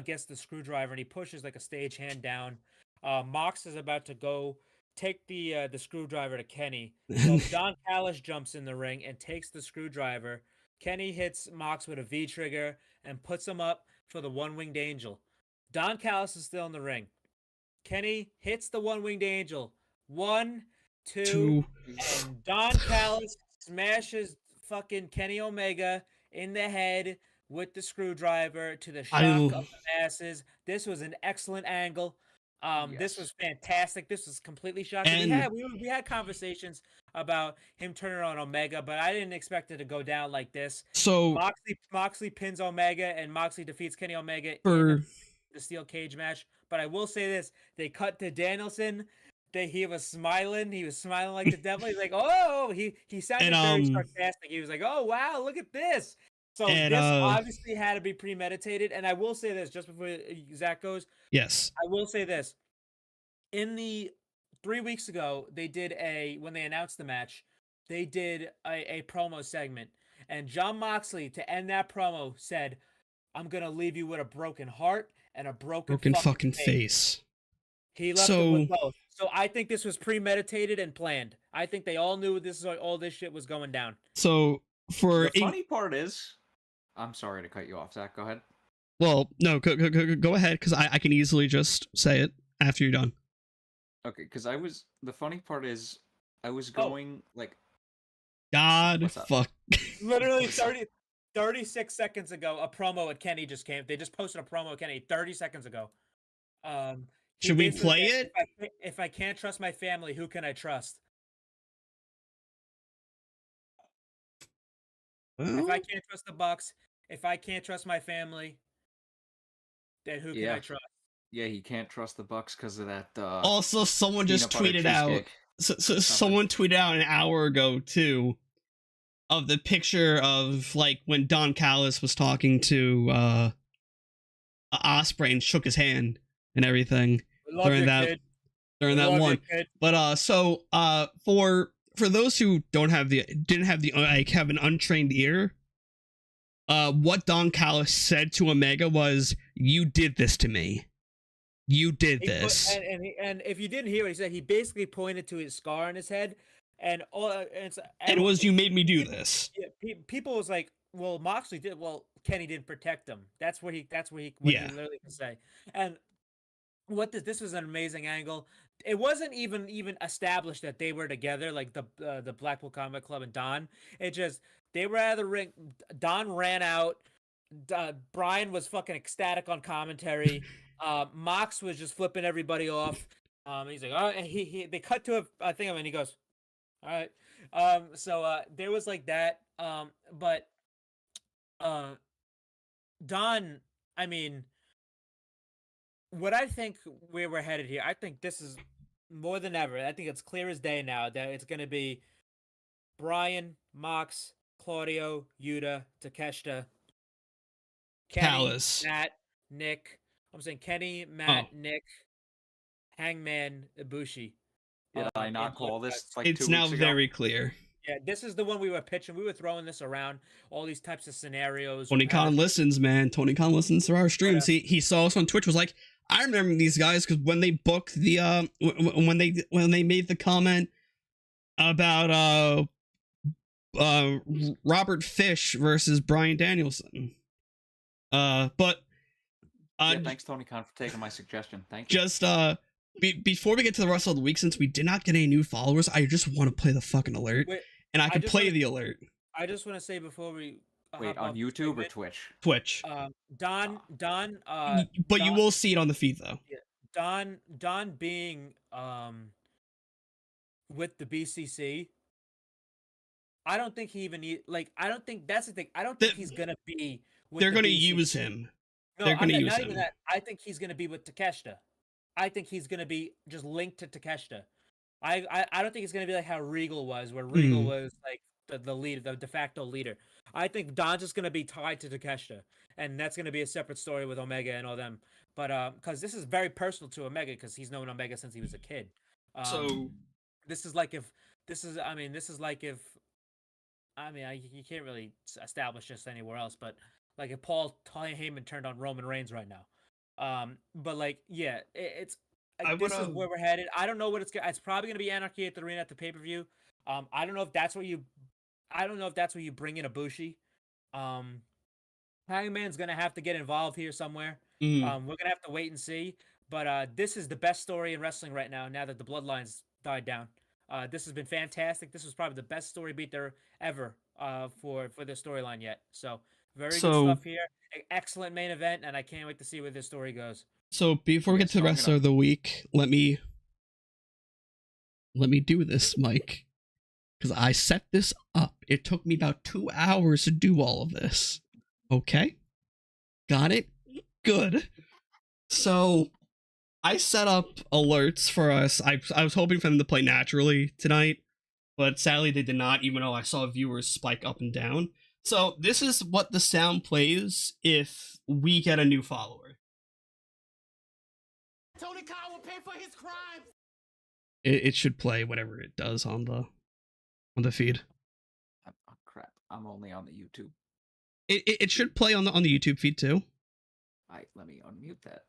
gets the screwdriver and he pushes like a stagehand down. Mox is about to go take the screwdriver to Kenny. So Don Callis jumps in the ring and takes the screwdriver. Kenny hits Mox with a V trigger and puts him up for the one-winged angel. Don Callis is still in the ring. Kenny hits the one-winged angel. 1, 2, and Don Callis smashes fucking Kenny Omega in the head with the screwdriver to the shock of the masses. This was an excellent angle. This was fantastic. This was completely shocking. We had conversations about him turning on Omega, but I didn't expect it to go down like this. So Moxley pins Omega, and Moxley defeats Kenny Omega in the steel cage match. But I will say this: they cut to Danielson. He was smiling. He was smiling like the devil. He's like, oh, he sounded very sarcastic. He was like, oh wow, look at this. So this obviously had to be premeditated. And I will say this just before Zach goes. Yes. I will say this. In the 3 weeks ago, they did when they announced the match, they did a promo segment, and Jon Moxley to end that promo said, "I'm gonna leave you with a broken heart and a broken fucking face." face. He left them with So both. So I think this was premeditated and planned. I think they all knew all this shit was going down. so for The funny part is, I'm sorry to cut you off, Zach. Go ahead. well, no, go ahead, because I can easily just say it after you're done. Okay, because the funny part is, I was going like, God, What's up? fuck. Literally 36 seconds ago, a promo at Kenny just came. They just posted a promo at Kenny 30 seconds ago. He Should we basically play said, it? If I can't trust my family, who can I trust? If I can't trust the Bucks, if I can't trust my family, then who can I trust? Yeah, he can't trust the Bucks because of that. Also, someone just peanut butter tweeted out. cheesecake. So someone tweeted out an hour ago too, of the picture of like when Don Callis was talking to Osprey and shook his hand and everything during that one. But for those who didn't have have an untrained ear, what Don Callis said to Omega was, "You did this to me. You did this." And if you didn't hear what he said, he basically pointed to his scar on his head, and it was, "You made me do this." Yeah, people was like, "Well, Moxley did. Well, Kenny didn't protect him." That's what he literally can say. And this was an amazing angle. It wasn't even established that they were together, like the Blackpool Combat Club and Don. It just they were out of the ring. Don ran out. Brian was fucking ecstatic on commentary. Mox was just flipping everybody off. He's like, "Oh," and they cut to a thing of him, and he goes, "All right." So there was like that. But Don, I mean, what I think where we're headed here, I think this is more than ever. I think it's clear as day now that it's going to be Brian, Mox, Claudio, Yuta, Takeshita, Kenny, Callis. Matt, Nick. I'm saying Kenny, Matt, Nick, Hangman, Ibushi. Did I not call this like It's 2 now weeks ago? very clear. Yeah, this is the one we were pitching. We were throwing this around, all these types of scenarios. Tony Khan listens, man. Tony Khan listens to our streams. He saw us on Twitch. Was like, I remember these guys because when they booked the when they made the comment about Robert Fish versus Bryan Danielson. But thanks, Tony Khan, for taking my suggestion. Thank you. Just before we get to the rest of the week, since we did not get any new followers, I just want to play the fucking alert, and I can play the alert. I just want to say before we wait on YouTube or Twitch. Twitch. Don. But you will see it on the feed though. Yeah, Don being with the BCC. I don't think he even I don't think that's the thing. I don't think he's gonna be. They're gonna use him. No, they're gonna use not him. even that. I think he's gonna be with Takeshita. I think he's gonna be just linked to Takeshita. I don't think it's gonna be like how Regal was, where Regal was like the leader, the de facto leader. I think Don's just gonna be tied to Takeshita, and that's gonna be a separate story with Omega and all them. But because this is very personal to Omega, because he's known Omega since he was a kid. So this is like if you can't really establish this anywhere else, but like if Paul Heyman turned on Roman Reigns right now. But like, yeah, this is where we're headed. I don't know what it's probably going to be Anarchy at the Arena at the pay-per-view. I don't know if that's where you bring in Ibushi. Hangman's going to have to get involved here somewhere. We're going to have to wait and see. But this is the best story in wrestling right now that the Bloodlines died down. This has been fantastic. This was probably the best story beat there ever for the storyline yet. So very good stuff here. Excellent main event, and I can't wait to see where this story goes. So before we get to the rest of the week, let me do this, Mike, because I set this up. It took me about 2 hours to do all of this. Okay, got it. Good. So I set up alerts for us. I was hoping for them to play naturally tonight, but sadly they did not, even though I saw viewers spike up and down. So this is what the sound plays if we get a new follower. Tony Khan will pay for his crimes. it should play whatever it does on the feed. Oh, crap. I'm only on the YouTube. It should play on the YouTube feed too. Alright, let me unmute that.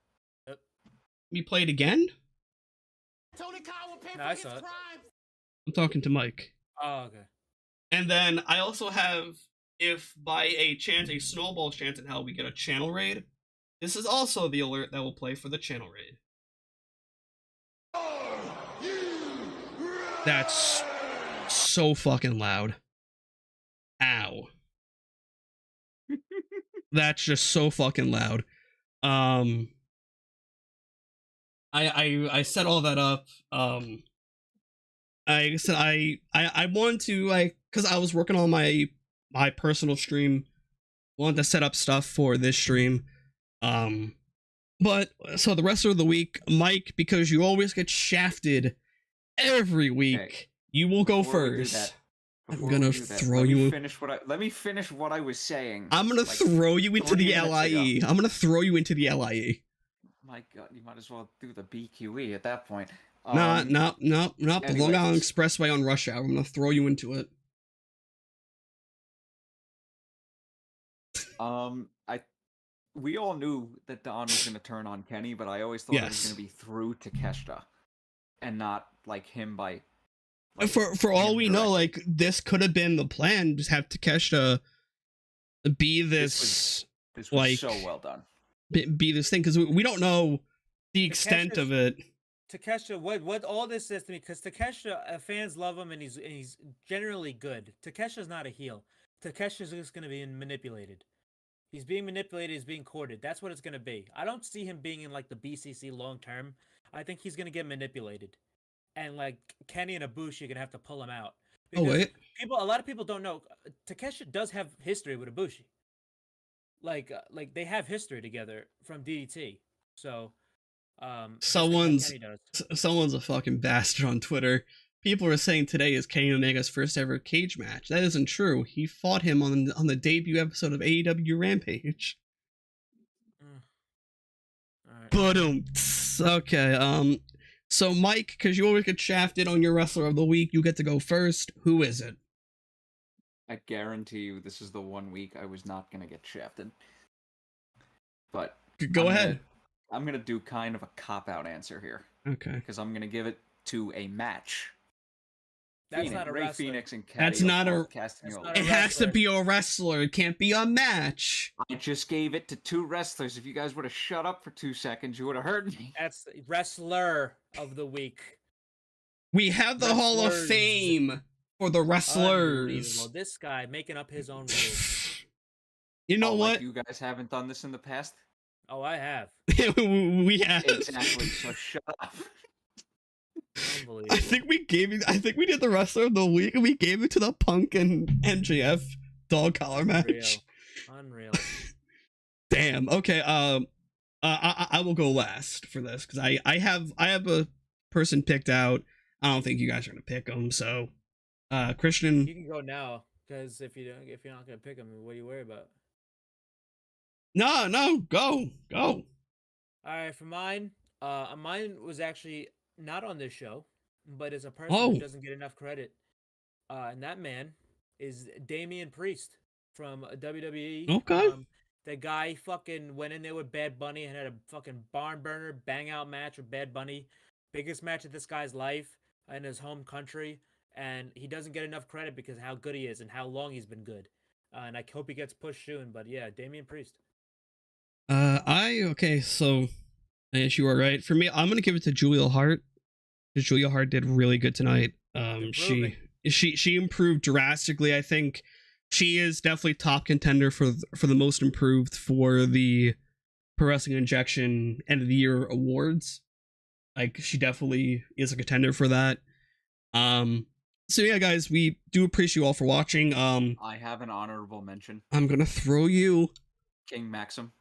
We play it again? No, I saw it. I'm talking to Mike. Oh, okay. And then I also have, if by a chance, a snowball chance in hell, we get a channel raid. This is also the alert that will play for the channel raid. That's so fucking loud. Ow. That's just so fucking loud. I set all that up. I said I wanted to, like, because I was working on my personal stream, wanted to set up stuff for this stream. But so the rest of the week, Mike, because you always get shafted every week, Okay. you will go Before we do first. that- I'm before gonna we do that, throw let you. me finish what I was saying. I'm gonna like, throw you into 20 the minutes LIE. ago. I'm gonna throw you into the LIE. My God, you might as well do the BQE at that point. No. The Long anyways. Island Expressway on rush hour. I'm gonna throw you into it. We all knew that Don was gonna turn on Kenny, but I always thought it was Yes. gonna be through Takeshita, and not like him by. Like, For all him we know, directly. like, this could have been the plan. Just have Takeshita be this This was like, so well done. be this thing, because we don't know the extent of it. Takeshita, what all this says to me, because Takeshita, fans love him and he's generally good. Takesha's not a heel. Takesha's just going to be manipulated. He's being manipulated. He's being courted. That's what it's going to be. I don't see him being in like the BCC long term. I think he's going to get manipulated, and like Kenny and Ibushi are going to have to pull him out. Oh wait, A lot of people don't know Takesha does have history with Ibushi. Like they have history together from DDT. So, just like Kenny does. someone's a fucking bastard on Twitter. People are saying today is Kenny Omega's first ever cage match. That isn't true. He fought him on the debut episode of AEW Rampage. All right. But okay. So Mike, because you always get shafted on your wrestler of the week, you get to go first. Who is it? I guarantee you, this is the 1 week I was not gonna get shafted. But Go ahead. I'm gonna do kind of a cop-out answer here, Okay. because I'm gonna give it to a match. That's not a Ray wrestler. Phoenix and That's Caddy not a- Castagnoli. not a It has to wrestler. be a wrestler. It can't be a match. I just gave it to two wrestlers. If you guys would have shut up for 2 seconds, you would have heard me. That's wrestler of the week. We have the Hall of Wrestlers. Fame for the wrestlers. Unbelievable. This guy making up his own rules. You know Oh, like what? you guys haven't done this in the past? Oh, I have. We have. Exactly, so shut up. Unbelievable. I think we did the wrestler of the week, and we gave it to the Punk and MJF dog collar match. Unreal. Damn. Okay. I will go last for this because I have a person picked out. I don't think you guys are gonna pick them. So, Christian. You can go now, because if you're not gonna pick him, what are you worried about? No, go. All right, for mine, mine was actually not on this show, but is a person Oh. who doesn't get enough credit. And that man is Damian Priest from WWE. Okay. The guy fucking went in there with Bad Bunny and had a fucking barn burner bang out match with Bad Bunny. Biggest match of this guy's life in his home country. And he doesn't get enough credit because of how good he is and how long he's been good. And I hope he gets pushed soon. But yeah, Damian Priest. Okay, so yes, you are right. For me, I'm gonna give it to Julia Hart. Because Julia Hart did really good tonight. Improving. She improved drastically. I think she is definitely top contender for the most improved for the Pro Wrestling Injection End of the Year awards. Like, she definitely is a contender for that. So yeah, guys, we do appreciate you all for watching. I have an honorable mention. I'm gonna throw you. King Maxim.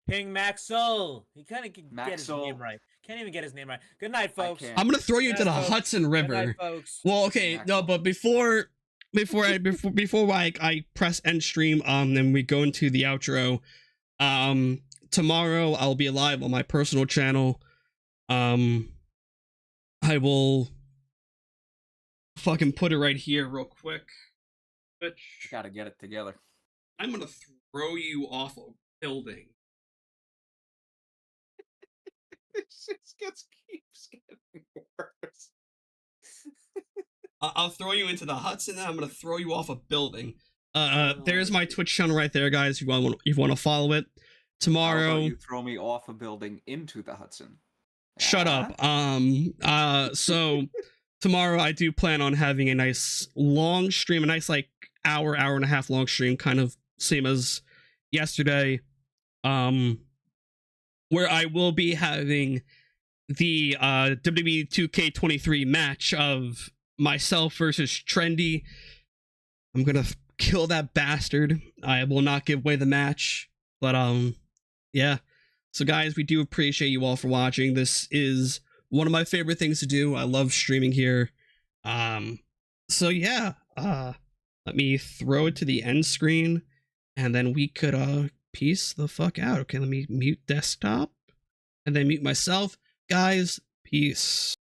King Maxwell. He kind of can get his Maxwell. name right. Can't even get his name right. Good night, folks. can't. I'm gonna throw you into the folks. Hudson River. Good night, folks. Well, okay, no, but before I press end stream, then we go into the outro. Tomorrow I'll be live on my personal channel. I will fucking put it right here real quick. Bitch. Gotta get it together. I'm gonna throw you off a building. This just keeps getting worse. I'll throw you into the Hudson, and I'm gonna throw you off a building. There's my Twitch channel right there, guys. If you want to follow it. How Tomorrow, about you throw me off a building into the Hudson? shut up. So tomorrow I do plan on having a nice long stream, a nice like hour and a half long stream, kind of same as yesterday. Where I will be having the WWE 2K23 match of myself versus Trendy. I'm gonna kill that bastard. I will not give away the match, but yeah. So guys, we do appreciate you all for watching. This is one of my favorite things to do. I love streaming here. So yeah, let me throw it to the end screen, and then we could peace the fuck out. Okay, let me mute desktop and then mute myself. Guys, peace.